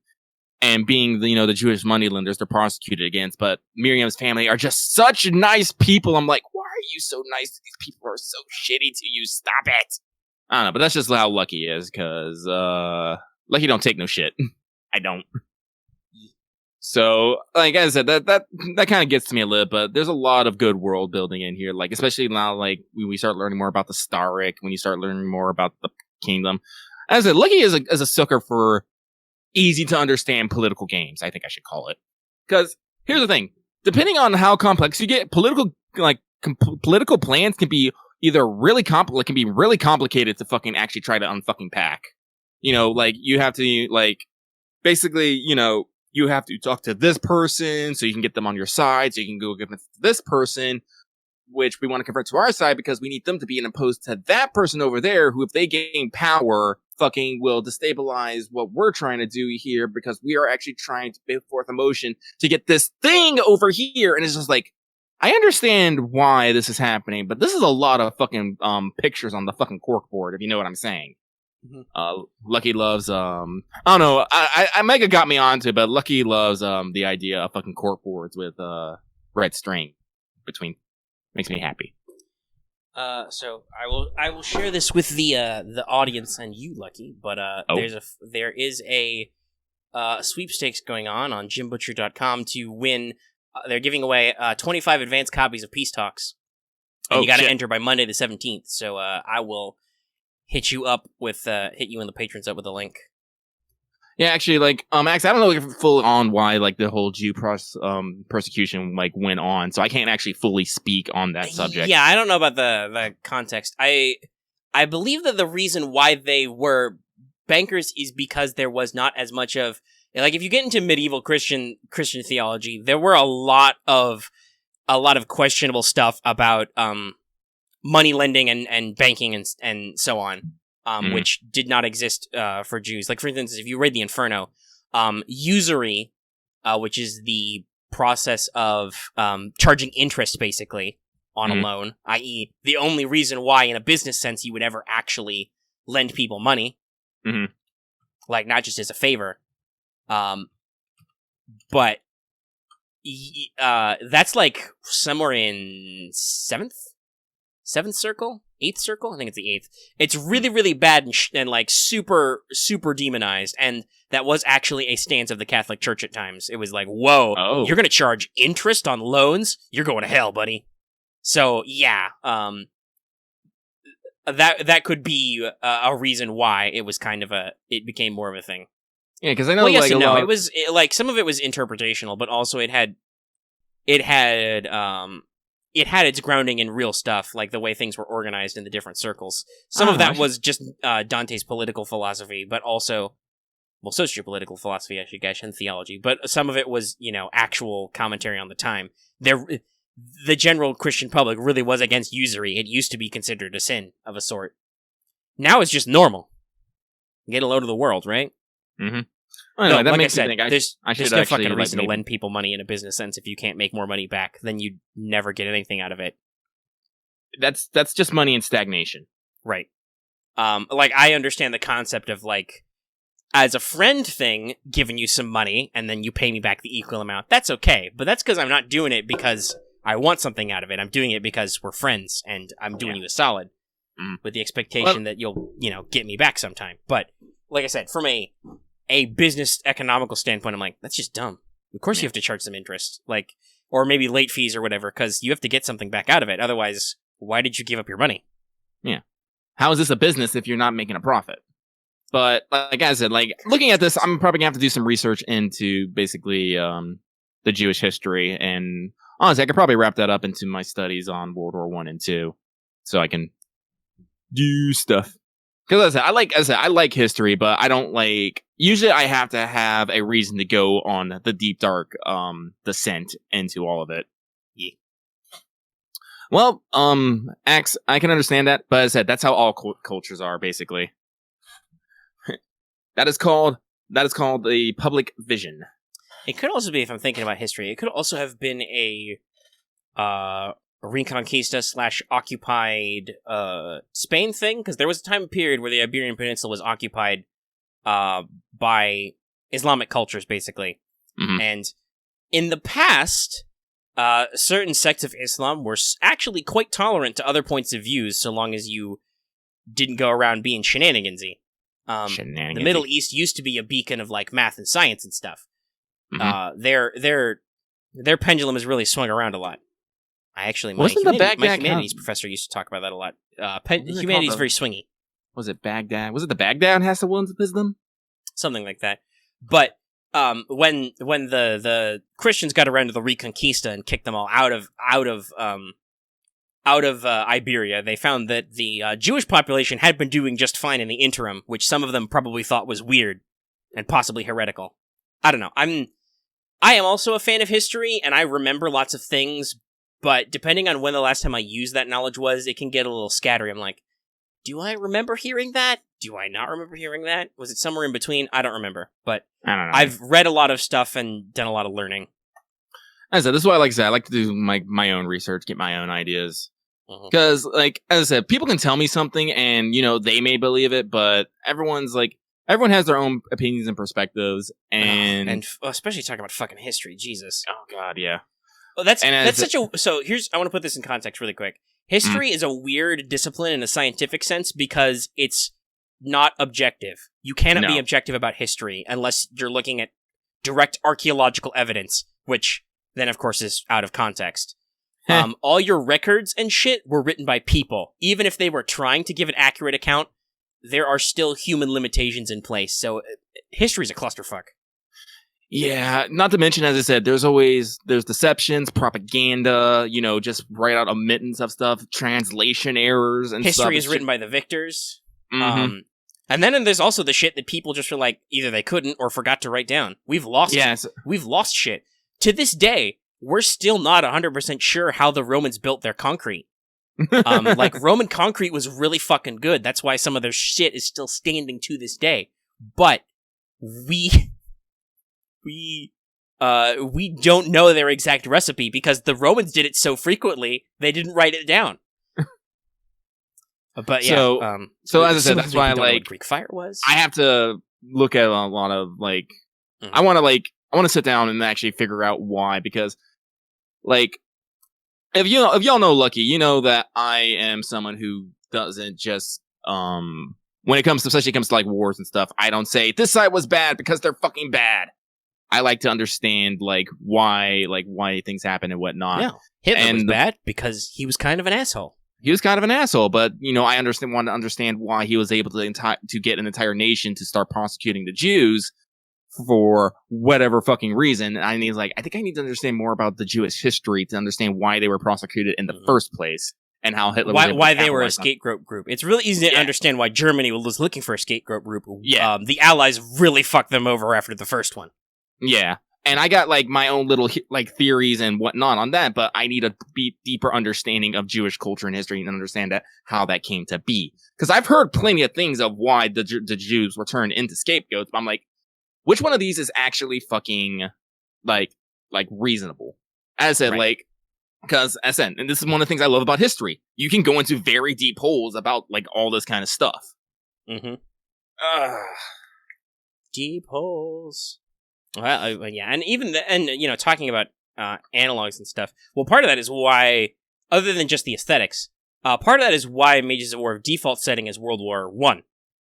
And being, the Jewish moneylenders they're prosecuted against, but Miriam's family are just such nice people. I'm like, why are you so nice? These people are so shitty to you. Stop it. I don't know, but that's just how Lucky is, because Lucky don't take no shit. I don't. So, like I said, that kind of gets to me a little, but there's a lot of good world building in here, especially now, when we start learning more about the Starrick, when you start learning more about the kingdom. As I said, Lucky is a sucker for easy to understand political games, I think I should call it. Because here's the thing, depending on how complex you get, political plans can be either really really complicated to fucking actually try to unfucking pack. You have to basically, you have to talk to this person so you can get them on your side, so you can go give it to this person, which we want to convert to our side because we need them to be opposed to that person over there, who, if they gain power, fucking will destabilize what we're trying to do here, because we are actually trying to put forth a motion to get this thing over here. And it's just I understand why this is happening, but this is a lot of fucking pictures on the fucking corkboard, if you know what I'm saying. Mm-hmm. Lucky loves I don't know, I Mega got me onto it, but Lucky loves the idea of fucking corkboards with red string between. Makes me happy. So I will share this with the audience and you, Lucky. But there is a sweepstakes going on jimbutcher.com to win. They're giving away 25 advanced copies of Peace Talks. And you got to enter by Monday the 17th. So I will hit you and the patrons up with a link. Yeah, actually, Max, I don't know full on why the whole Jew persecution went on, so I can't actually fully speak on that subject. Yeah, I don't know about the context. I believe that the reason why they were bankers is because there was not as much of if you get into medieval Christian theology, there were a lot of questionable stuff about money lending and banking and so on. Which did not exist for Jews. For instance, if you read the Inferno, usury, which is the process of charging interest, basically, on a loan, i.e., the only reason why, in a business sense, you would ever actually lend people money, not just as a favor, but that's somewhere in seventh circle? 8th circle? I think it's the 8th. It's really, really bad and super, super demonized. And that was actually a stance of the Catholic Church at times. It was whoa, You're going to charge interest on loans? You're going to hell, buddy. So, yeah, that could be a reason why it was it became more of a thing. Yeah, because I know, yes and no. It was, some of it was interpretational, but also it had its grounding in real stuff, the way things were organized in the different circles. Some of that was just Dante's political philosophy, but also, sociopolitical philosophy, I guess, and theology. But some of it was, actual commentary on the time. The general Christian public really was against usury. It used to be considered a sin of a sort. Now it's just normal. Get a load of the world, right? Mm-hmm. Anyway, that makes me think there's no fucking reason to lend people money in a business sense if you can't make more money back. Then you'd never get anything out of it. That's just money in stagnation. Right. I understand the concept of as a friend thing, giving you some money and then you pay me back the equal amount, that's okay. But that's because I'm not doing it because I want something out of it. I'm doing it because we're friends and I'm doing you a solid with the expectation that you'll, get me back sometime. But like I said, from a business economical standpoint, I'm like, that's just dumb. Of course you have to charge some interest, or maybe late fees or whatever, because you have to get something back out of it. Otherwise, why did you give up your money? Yeah. How is this a business if you're not making a profit? But like I said, looking at this, I'm probably gonna have to do some research into basically the Jewish history, and honestly, I could probably wrap that up into my studies on World War I and II, so I can do stuff. Because I like history, but I don't like. Usually, I have to have a reason to go on the deep dark descent into all of it. Yeah. Well, Axe, I can understand that, but as I said, that's how all cultures are, basically. That is called the public vision. It could also be, if I'm thinking about history, it could also have been a Reconquista / occupied Spain thing, because there was a time period where the Iberian Peninsula was occupied by Islamic cultures, basically. Mm-hmm. And in the past, certain sects of Islam were actually quite tolerant to other points of views, so long as you didn't go around being shenanigansy. The Middle East used to be a beacon of math and science and stuff. Mm-hmm. Their pendulum has really swung around a lot. My humanities professor used to talk about that a lot. Humanity is very swingy. Was it Baghdad? Was it the Baghdad has the wisdom? Something like that. But when the Christians got around to the Reconquista and kicked them all out of Iberia, they found that the Jewish population had been doing just fine in the interim, which some of them probably thought was weird and possibly heretical. I don't know. I am also a fan of history, and I remember lots of things, but depending on when the last time I used that knowledge was, it can get a little scattery. I'm like, do I remember hearing that? Do I not remember hearing that? Was it somewhere in between? I don't remember, but I don't know. I've read a lot of stuff and done a lot of learning. As I said, this is why I like to say. I like to do my own research, get my own ideas. Because, as I said, people can tell me something and, they may believe it, but everyone has their own opinions and perspectives. And especially talking about fucking history. Jesus. Oh, God, yeah. Well, I want to put this in context really quick. History is a weird discipline in a scientific sense because it's not objective. You cannot be objective about history unless you're looking at direct archaeological evidence, which then, of course, is out of context. All your records and shit were written by people. Even if they were trying to give an accurate account, there are still human limitations in place. So history's a clusterfuck. Yeah, not to mention, as I said, there's deceptions, propaganda, just right out omittance of stuff, translation errors and history stuff. History is written by the victors. Mm-hmm. And then there's also the shit that people just were either they couldn't or forgot to write down. We've lost shit. To this day, we're still not 100% sure how the Romans built their concrete. Roman concrete was really fucking good. That's why some of their shit is still standing to this day. But we don't know their exact recipe because the Romans did it so frequently, they didn't write it down. But yeah. So as I said, that's why I what Greek fire was. I have to look at a lot of I want to sit down and actually figure out why, because if y'all know Lucky, you know that I am someone who doesn't just when it comes to wars and stuff, I don't say this side was bad because they're fucking bad. I like to understand why things happen and whatnot. Yeah, Hitler was bad because he was kind of an asshole. He was kind of an asshole, but I want to understand why he was able to get an entire nation to start prosecuting the Jews for whatever fucking reason. And I think I need to understand more about the Jewish history to understand why they were prosecuted in the first place and how Hitler why they were a scapegoat group. It's really easy to understand why Germany was looking for a scapegoat group. Yeah, the Allies really fucked them over after the first one. Yeah. And I got my own little theories and whatnot on that, but I need a deeper understanding of Jewish culture and history and understand how that came to be. Because I've heard plenty of things of why the Jews were turned into scapegoats, but I'm like, which one of these is actually fucking reasonable? As I said, because as I said, and this is one of the things I love about history, you can go into very deep holes about all this kind of stuff. Mm-hmm. Deep holes. Well, yeah, and even talking about analogs and stuff. Well, part of that is why, other than just the aesthetics, part of that is why Mages of War default setting is World War One.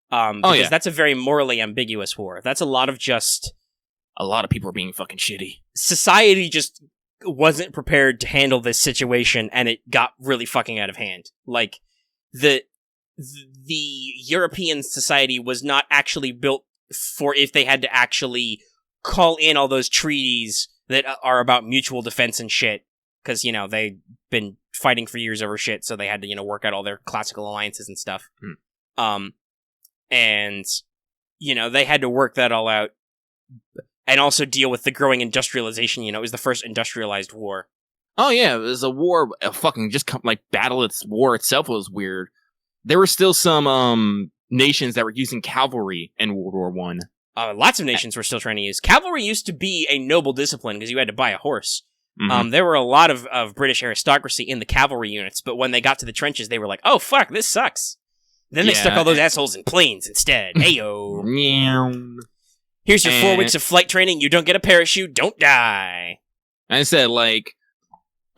Because that's a very morally ambiguous war. That's a lot of people are being fucking shitty. Society just wasn't prepared to handle this situation, and it got really fucking out of hand. Like, the European society was not actually built for if they had to actually call in all those treaties that are about mutual defense and shit. Because, they've been fighting for years over shit, so they had to, work out all their classical alliances and stuff. And, they had to work that all out. And also deal with the growing industrialization. It was the first industrialized war. Oh, yeah, it was a war, battle, war itself was weird. There were still some nations that were using cavalry in World War One. Lots of nations were still trying to use. Cavalry used to be a noble discipline because you had to buy a horse. Mm-hmm. There were a lot of British aristocracy in the cavalry units, but when they got to the trenches, they were like, oh, fuck, this sucks. Then they stuck all those assholes in planes instead. Heyo. Here's your 4 weeks of flight training. You don't get a parachute, don't die. I said, I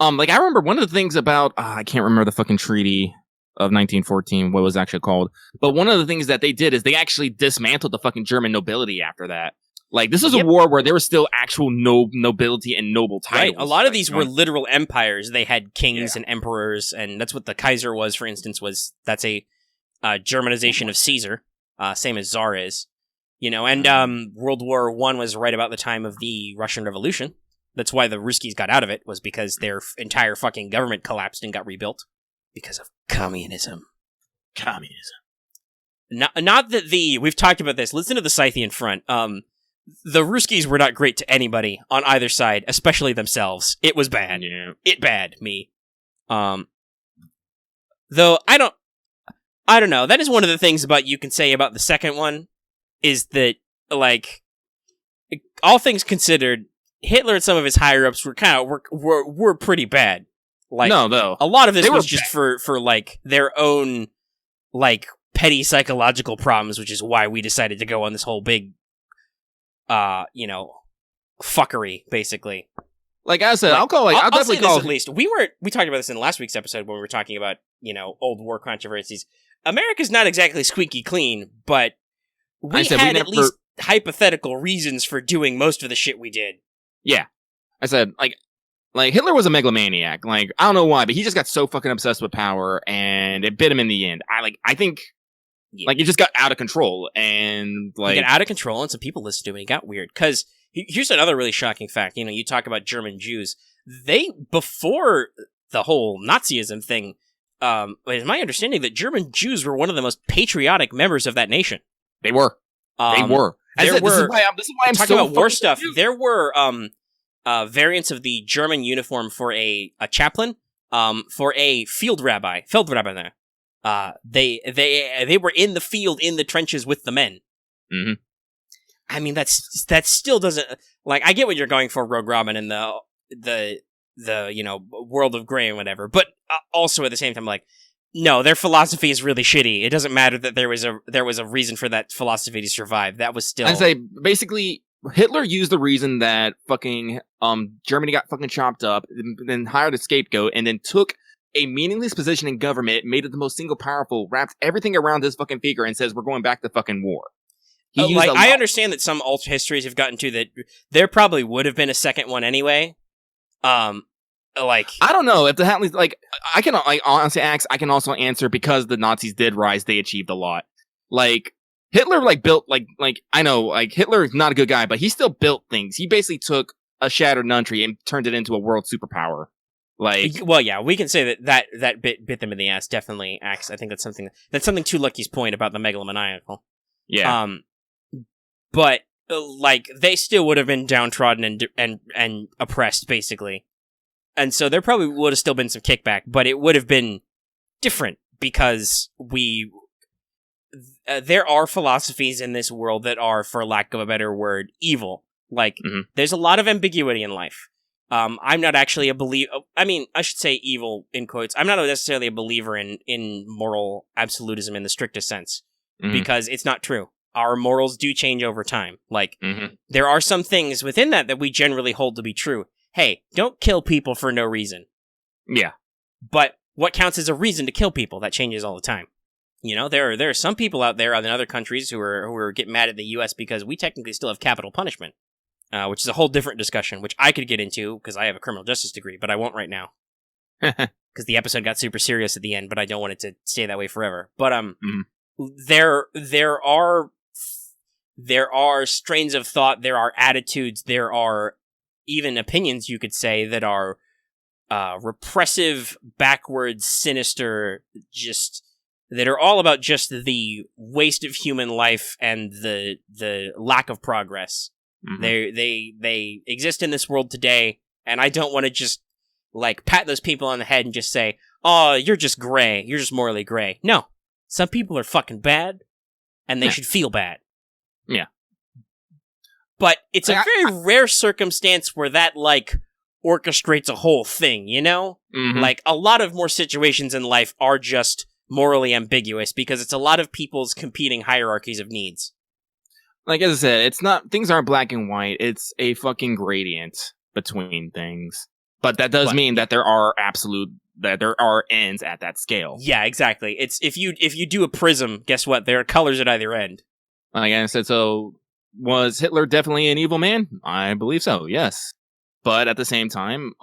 remember one of the things about, I can't remember the fucking treaty of 1914, what it was actually called. But one of the things that they did is they actually dismantled the fucking German nobility after that. This is a war where there was still actual nobility and noble titles. Right, a lot of these were literal empires. They had kings and emperors, and that's what the Kaiser was, for instance, that's a Germanization of Caesar, same as Tsar is. And World War I was right about the time of the Russian Revolution. That's why the Ruskies got out of it, was because their entire fucking government collapsed and got rebuilt. Because of communism. Not that we've talked about this, listen to the Scythian front. The Ruskies were not great to anybody on either side, especially themselves. It was bad. Yeah. It bad, me. Though, I don't know, that is one of the things you can say about the second one, is that, all things considered, Hitler and some of his higher-ups were pretty bad. No. A lot of this was just for their own, petty psychological problems, which is why we decided to go on this whole big, fuckery, basically. Like I said, I'll definitely call this at least. We talked about this in last week's episode when we were talking about, old war controversies. America's not exactly squeaky clean, but we had at least hypothetical reasons for doing most of the shit we did. Yeah. I said, Hitler was a megalomaniac. I don't know why, but he just got so fucking obsessed with power, and it bit him in the end. I think, it just got out of control, and, It got out of control, and some people listened to it, and it got weird. Because, here's another really shocking fact. You talk about German Jews. Before the whole Nazism thing, it's my understanding that German Jews were one of the most patriotic members of that nation. They were. This is why I'm talking about war stuff. There were variants of the German uniform for a chaplain, for a field rabbi. They were in the field, in the trenches with the men. Mm-hmm. I mean, that still doesn't, I get what you're going for, Rogue Robin, and the World of Grey and whatever, but also at the same time, no, their philosophy is really shitty. It doesn't matter that there was a reason for that philosophy to survive. That was still... I'd say, basically, Hitler used the reason that fucking Germany got fucking chopped up, then hired a scapegoat, and then took a meaningless position in government, made it the most single powerful, wrapped everything around his fucking figure, and says, we're going back to fucking war. I understand that some alt histories have gotten to that there probably would have been a second one anyway. I don't know if the Hatley's I can honestly ask. I can also answer because the Nazis did rise. They achieved a lot. Hitler built I know Hitler is not a good guy, but he still built things. He basically took a shattered country and turned it into a world superpower. Well, yeah, we can say that bit them in the ass. Definitely acts. I think that's something to Lucky's point about the megalomaniacal. Yeah. But they still would have been downtrodden and oppressed, basically. And so there probably would have still been some kickback, but it would have been different because there are philosophies in this world that are, for lack of a better word, evil. There's a lot of ambiguity in life. I'm not actually a believer. I mean, I should say evil in quotes. I'm not necessarily a believer in moral absolutism in the strictest sense because it's not true. our morals do change over time. Like, Mm-hmm. there are some things within that we generally hold to be true. Hey, don't kill people for no reason. Yeah. But what counts as a reason to kill people? That changes all the time. You know, there are some people out there in other countries who are getting mad at the U.S. because we technically still have capital punishment, which is a whole different discussion, which I could get into because I have a criminal justice degree, but I won't right now because the episode got super serious at the end. But I don't want it to stay that way forever. But there are strains of thought, there are attitudes, there are even opinions, you could say, that are repressive, backwards, sinister, just that are all about just the waste of human life and the lack of progress. Mm-hmm. They exist in this world today, and I don't want to just like pat those people on the head and just say, "Oh, you're just gray. You're just morally gray." No, some people are fucking bad, and they should feel bad. Yeah, but it's a very rare circumstance where that like orchestrates a whole thing. You know, like a lot of more situations in life are just morally ambiguous because it's a lot of people's competing hierarchies of needs. Like, as I said, it's not, things aren't black and white. It's a fucking gradient between things. But that does mean that there are ends at that scale. Yeah, exactly. It's if you do a prism, guess what? There are colors at either end. Like I said, so was Hitler definitely an evil man? I believe so, yes. But at the same time,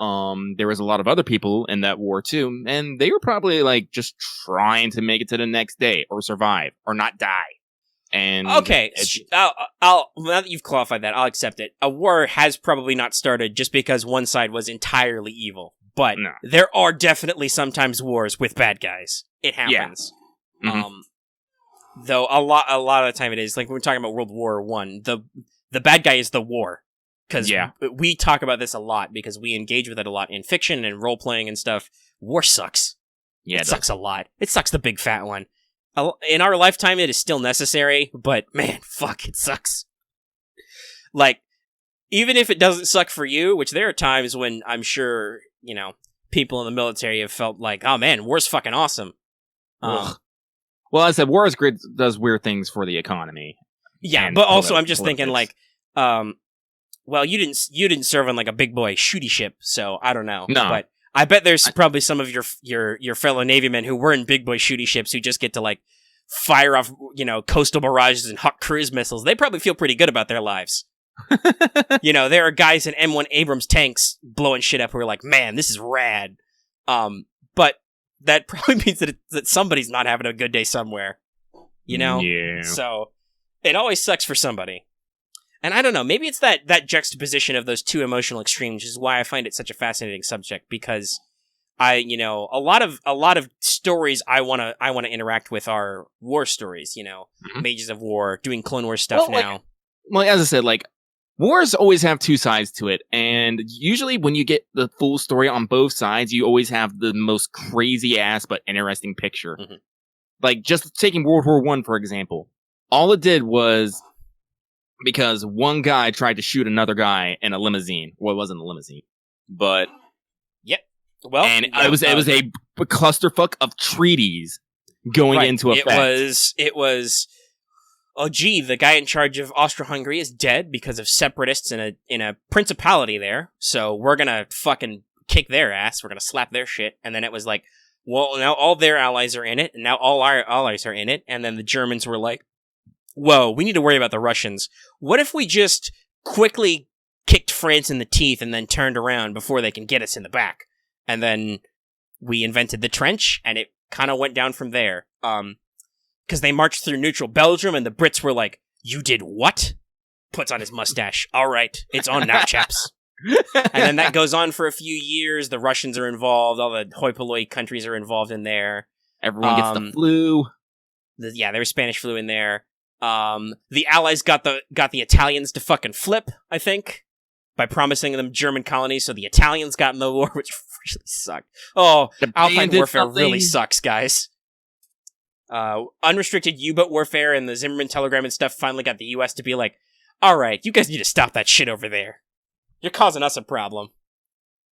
there was a lot of other people in that war too, and they were probably like just trying to make it to the next day or survive or not die. And okay, I'll now that you've qualified that, I'll accept it. A war has probably not started just because one side was entirely evil, but there are definitely sometimes wars with bad guys. It happens. Yeah. Though a lot of the time it is like when we're talking about World War I, the bad guy is the war. Because we talk about this a lot because we engage with it a lot in fiction and role playing and stuff. War sucks. Yeah, it sucks a lot. It sucks the big fat one. In our lifetime, it is still necessary, but man, fuck, it sucks. Like, even if it doesn't suck for you, which there are times when I'm sure, you know, people in the military have felt like, oh man, war's fucking awesome. Well, I said war does weird things for the economy. Yeah, but also I'm just thinking like, well, you didn't serve on like a big boy shooty ship, so I don't know. No, but I bet there's probably some of your fellow Navy men who were in big boy shooty ships who just get to like fire off, you know, coastal barrages and Hawk cruise missiles. They probably feel pretty good about their lives. You know, there are guys in M1 Abrams tanks blowing shit up who are like, man, this is rad. But that probably means that somebody's not having a good day somewhere. You know? Yeah. So it always sucks for somebody. And I don't know, maybe it's that juxtaposition of those two emotional extremes, which is why I find it such a fascinating subject, because a lot of stories I want to interact with are war stories, you know, Mages of War, doing Clone Wars stuff now. Well, as I said, like, wars always have two sides to it, and usually when you get the full story on both sides, you always have the most crazy ass but interesting picture. Mm-hmm. Like, just taking World War I, for example, all it did was because one guy tried to shoot another guy in a limousine. Well, it wasn't a limousine, but well, and it was a clusterfuck of treaties going into effect. It was. Oh, gee, the guy in charge of Austro-Hungary is dead because of separatists in a principality there. So we're gonna fucking kick their ass. We're gonna slap their shit. And then it was like, well, now all their allies are in it, and now all our allies are in it. And then the Germans were like, whoa, we need to worry about the Russians. What if we just quickly kicked France in the teeth and then turned around before they can get us in the back? And then we invented the trench, and it kind of went down from there. Because they marched through neutral Belgium, and the Brits were like, you did what? Puts on his mustache. All right, it's on now, chaps. And then that goes on for a few years. The Russians are involved. All the hoi polloi countries are involved in there. Everyone gets the flu. There was Spanish flu in there. The Allies got the Italians to fucking flip, I think, by promising them German colonies, so the Italians got in the war, which really sucked. Oh, Alpine warfare really sucks, guys. Unrestricted U-boat warfare and the Zimmerman telegram and stuff finally got the U.S. to be like, all right, you guys need to stop that shit over there. You're causing us a problem.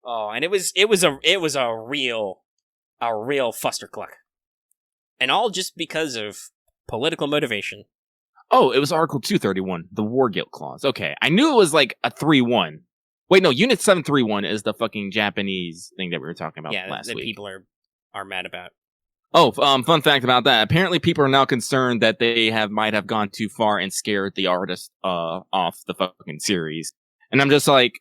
Oh, and it was a real fustercluck. And all just because of political motivation. Oh, it was Article 231, the War Guilt Clause. Okay, I knew it was like a 3-1. Wait, no, Unit 731 is the fucking Japanese thing that we were talking about last that week. People are mad about. Oh, fun fact about that. Apparently, people are now concerned that they might have gone too far and scared the artist off the fucking series. And I'm just like,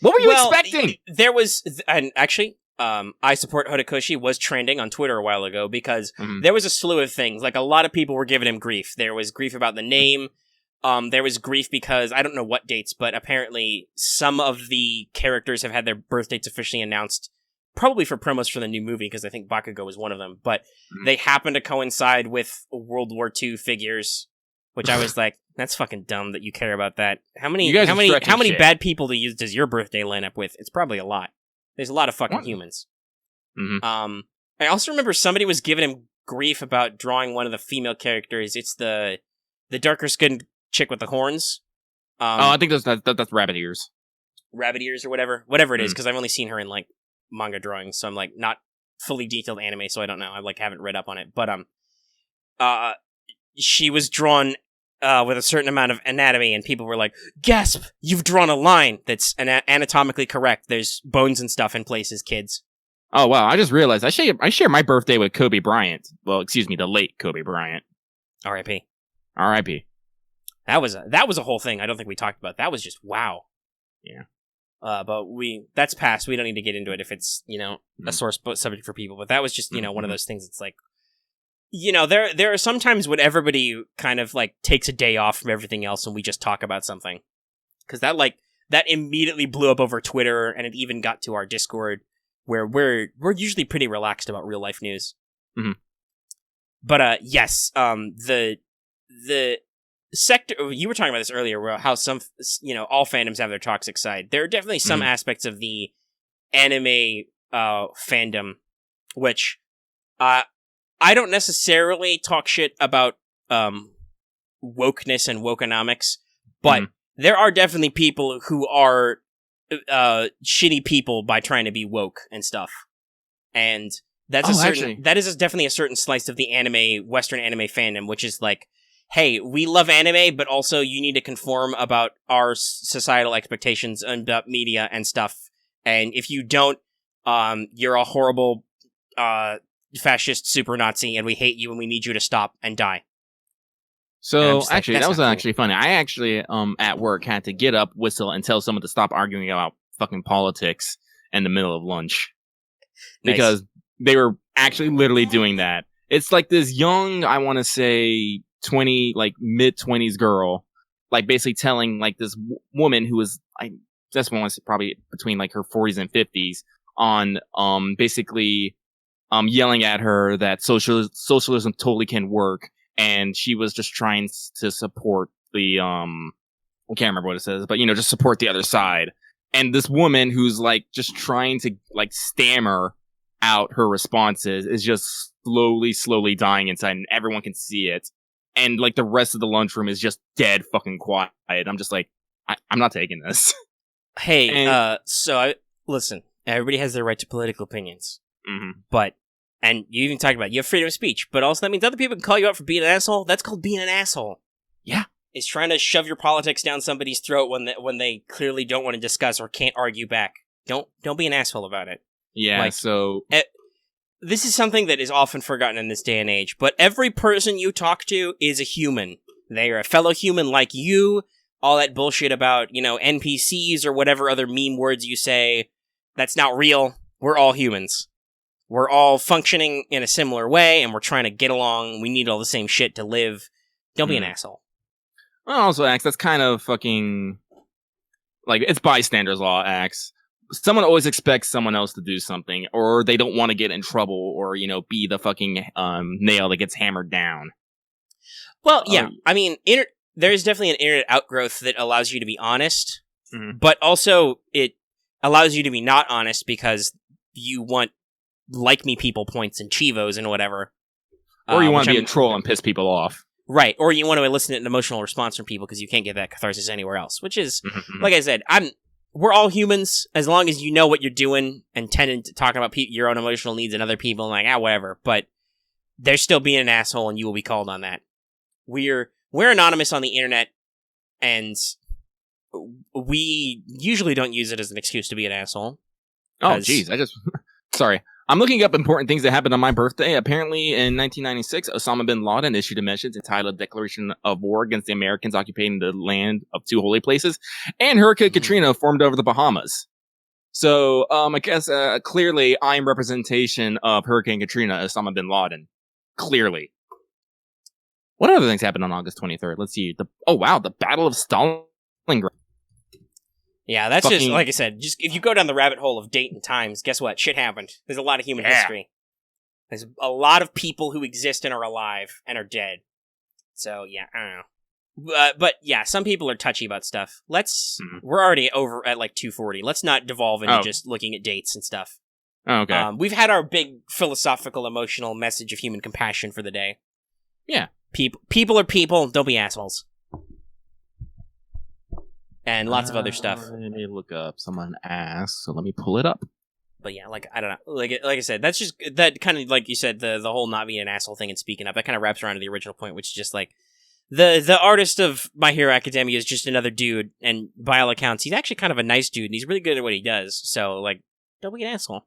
what were you expecting? There was, and actually, I Support Horikoshi was trending on Twitter a while ago because there was a slew of things. Like, a lot of people were giving him grief. There was grief about the name. There was grief because, I don't know what dates, but apparently some of the characters have had their birth dates officially announced, probably for promos for the new movie, because I think Bakugo was one of them, but they happen to coincide with World War II figures, which I was like, that's fucking dumb that you care about that. How many bad people does your birthday line up with? It's probably a lot. There's a lot of fucking humans. I also remember somebody was giving him grief about drawing one of the female characters. It's the darker skinned chick with the horns. I think that's Rabbit Ears. Rabbit Ears or whatever it is, because I've only seen her in like manga drawings, so I'm like not fully detailed anime, so I don't know. I like haven't read up on it, but she was drawn with a certain amount of anatomy, and people were like, "Gasp! You've drawn a line that's anatomically correct. There's bones and stuff in places, kids." Oh wow! I just realized I share my birthday with Kobe Bryant. Well, excuse me, the late Kobe Bryant. R.I.P. R.I.P. That was a whole thing. I don't think we talked about. That was just wow. Yeah. But that's past. We don't need to get into it if it's a sore subject for people. But that was just one of those things. It's like, there are sometimes when everybody kind of like takes a day off from everything else and we just talk about something, because that immediately blew up over Twitter, and it even got to our Discord, where we're usually pretty relaxed about real life news. But yes, the sector, you were talking about this earlier, where how some, all fandoms have their toxic side. There are definitely some aspects of the anime fandom, which I don't necessarily talk shit about wokeness and wokenomics, but there are definitely people who are shitty people by trying to be woke and stuff. And that is definitely a certain slice of the Western anime fandom, which is like, hey, we love anime, but also you need to conform about our societal expectations and about media and stuff. And if you don't, you're a horrible fascist super Nazi, and we hate you, and we need you to stop and die. So actually, that was actually funny. I actually, at work, had to get up, whistle, and tell someone to stop arguing about fucking politics in the middle of lunch. Nice. Because they were actually literally doing that. It's like this young, I want to say, mid-20s girl, like basically telling like this woman who was, I just want to say probably between like her 40s and 50s, on basically yelling at her that socialism totally can work, and she was just trying to support the I can't remember what it says, but just support the other side. And this woman who's like just trying to like stammer out her responses is just slowly dying inside, and everyone can see it. And like the rest of the lunchroom is just dead fucking quiet. I'm just like, I'm not taking this. Hey, listen, everybody has their right to political opinions. But, and you even talked about, you have freedom of speech, but also that means other people can call you out for being an asshole. That's called being an asshole. Yeah. It's trying to shove your politics down somebody's throat when they clearly don't want to discuss or can't argue back. Don't be an asshole about it. Yeah, this is something that is often forgotten in this day and age, but every person you talk to is a human. They are a fellow human like you. All that bullshit about, NPCs or whatever other meme words you say, that's not real. We're all humans. We're all functioning in a similar way, and we're trying to get along. We need all the same shit to live. Don't be an asshole. Well, also, Axe, that's kind of fucking, like, it's bystander's law, Axe. Someone always expects someone else to do something, or they don't want to get in trouble, or, be the fucking nail that gets hammered down. Well, yeah. I mean, there's definitely an internet outgrowth that allows you to be honest, but also it allows you to be not honest because you want like-me people points and chivos and whatever. Or you want to be a troll and piss people off. Right, or you want to elicit an emotional response from people because you can't get that catharsis anywhere else, which is, like I said, we're all humans, as long as you know what you're doing and tending to talk about your own emotional needs and other people, and like, whatever. But there's still being an asshole, and you will be called on that. We're we're anonymous on the internet, and we usually don't use it as an excuse to be an asshole. Oh, jeez. Sorry. I'm looking up important things that happened on my birthday. Apparently, in 1996, Osama bin Laden issued a message entitled Declaration of War against the Americans occupying the land of two holy places, and Hurricane Katrina formed over the Bahamas. So, I guess, clearly, I'm representation of Hurricane Katrina, Osama bin Laden. Clearly. What other things happened on August 23rd? Let's see. The Battle of Stalingrad. Yeah, that's just, like I said, just if you go down the rabbit hole of date and times, guess what? Shit happened. There's a lot of human history. There's a lot of people who exist and are alive and are dead. So, yeah, I don't know. But yeah, some people are touchy about stuff. We're already over at like 2:40. Let's not devolve into just looking at dates and stuff. Oh, okay. We've had our big philosophical, emotional message of human compassion for the day. Yeah. People are people. Don't be assholes. And lots of other stuff. Let me look up. Someone asked, so let me pull it up. But yeah, like, I don't know. Like I said, that's just, that kind of, like you said, the whole not being an asshole thing and speaking up, that kind of wraps around to the original point, which is just like, the artist of My Hero Academia is just another dude, and by all accounts, he's actually kind of a nice dude, and he's really good at what he does, so, like, don't be an asshole.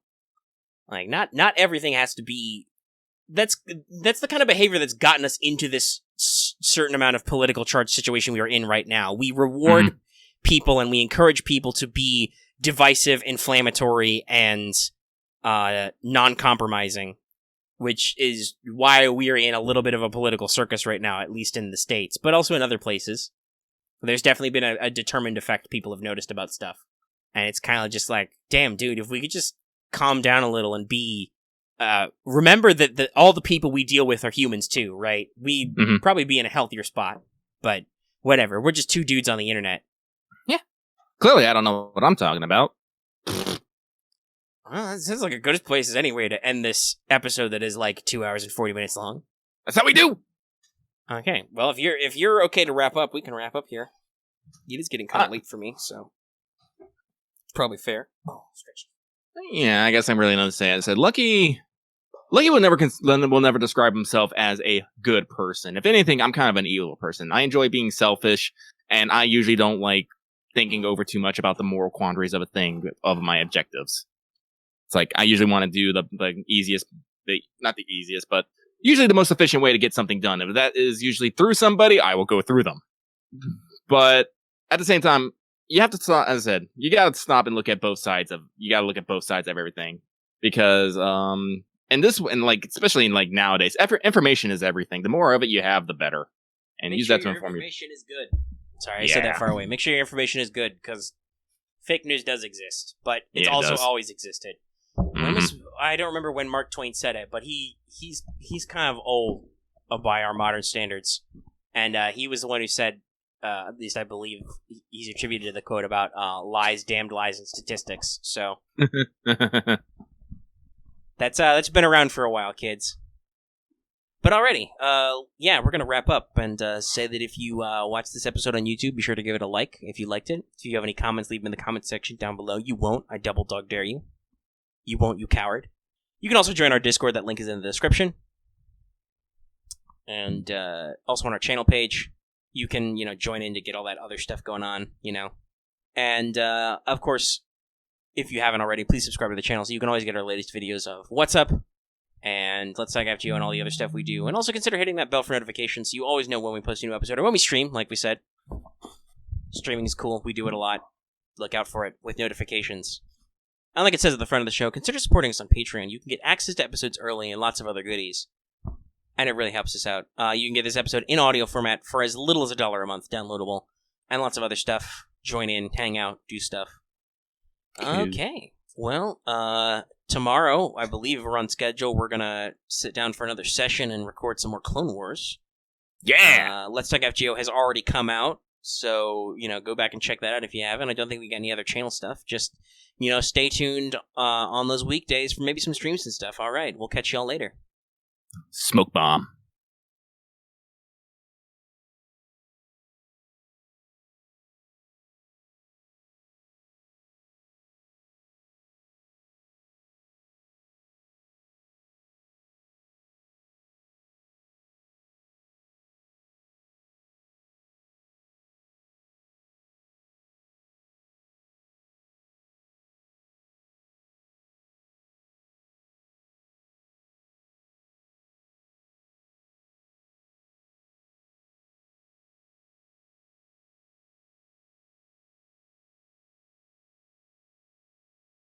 Like, not everything has to be, that's the kind of behavior that's gotten us into this certain amount of political charged situation we are in right now. We reward people and we encourage people to be divisive, inflammatory, and non-compromising, which is why we're in a little bit of a political circus right now, at least in the States, but also in other places. There's definitely been a determined effect people have noticed about stuff. And it's kind of just like, damn, dude, if we could just calm down a little and be... remember that all the people we deal with are humans too, right? We'd probably be in a healthier spot, but whatever. We're just two dudes on the internet. Clearly, I don't know what I'm talking about. Well, this is like a good place as any way to end this episode that is like 2 hours and 40 minutes long. That's how we do! Okay, well, if you're okay to wrap up, we can wrap up here. It is getting kind of late for me, so... It's probably fair. Oh, stretch. Yeah, I guess I'm really not to say. I said, Lucky will never describe himself as a good person. If anything, I'm kind of an evil person. I enjoy being selfish, and I usually don't like thinking over too much about the moral quandaries of of my objectives. It's like, I usually want to do the easiest, not the easiest, but usually the most efficient way to get something done. If that is usually through somebody, I will go through them. But at the same time, you have to stop, as I said, you gotta stop and look at both sides of everything. Because, especially in like nowadays, information is everything. The more of it you have, the better. And use that to inform you. Information is good. Sorry, I said that far away. Make sure your information is good, because fake news does exist, but it's also always existed. I don't remember when Mark Twain said it, but he's kind of old by our modern standards, and he was the one who said, at least I believe he's attributed to the quote about lies, damned lies, and statistics. So that's been around for a while, kids. But alrighty, we're going to wrap up and say that if you watch this episode on YouTube, be sure to give it a like if you liked it. If you have any comments, leave them in the comment section down below. You won't. I double dog dare you. You won't, you coward. You can also join our Discord. That link is in the description. And also on our channel page, you can, join in to get all that other stuff going on, And, of course, if you haven't already, please subscribe to the channel so you can always get our latest videos of What's Up, and Let's Talk After You, and all the other stuff we do. And also consider hitting that bell for notifications so you always know when we post a new episode, or when we stream, like we said. Streaming is cool. We do it a lot. Look out for it with notifications. And like it says at the front of the show, consider supporting us on Patreon. You can get access to episodes early and lots of other goodies. And it really helps us out. You can get this episode in audio format for as little as $1 a month, downloadable, and lots of other stuff. Join in, hang out, do stuff. Okay. Well, tomorrow, I believe we're on schedule. We're going to sit down for another session and record some more Clone Wars. Yeah! Let's Talk FGO has already come out, so, go back and check that out if you haven't. I don't think we got any other channel stuff. Just, stay tuned on those weekdays for maybe some streams and stuff. All right, we'll catch y'all later. Smoke bomb.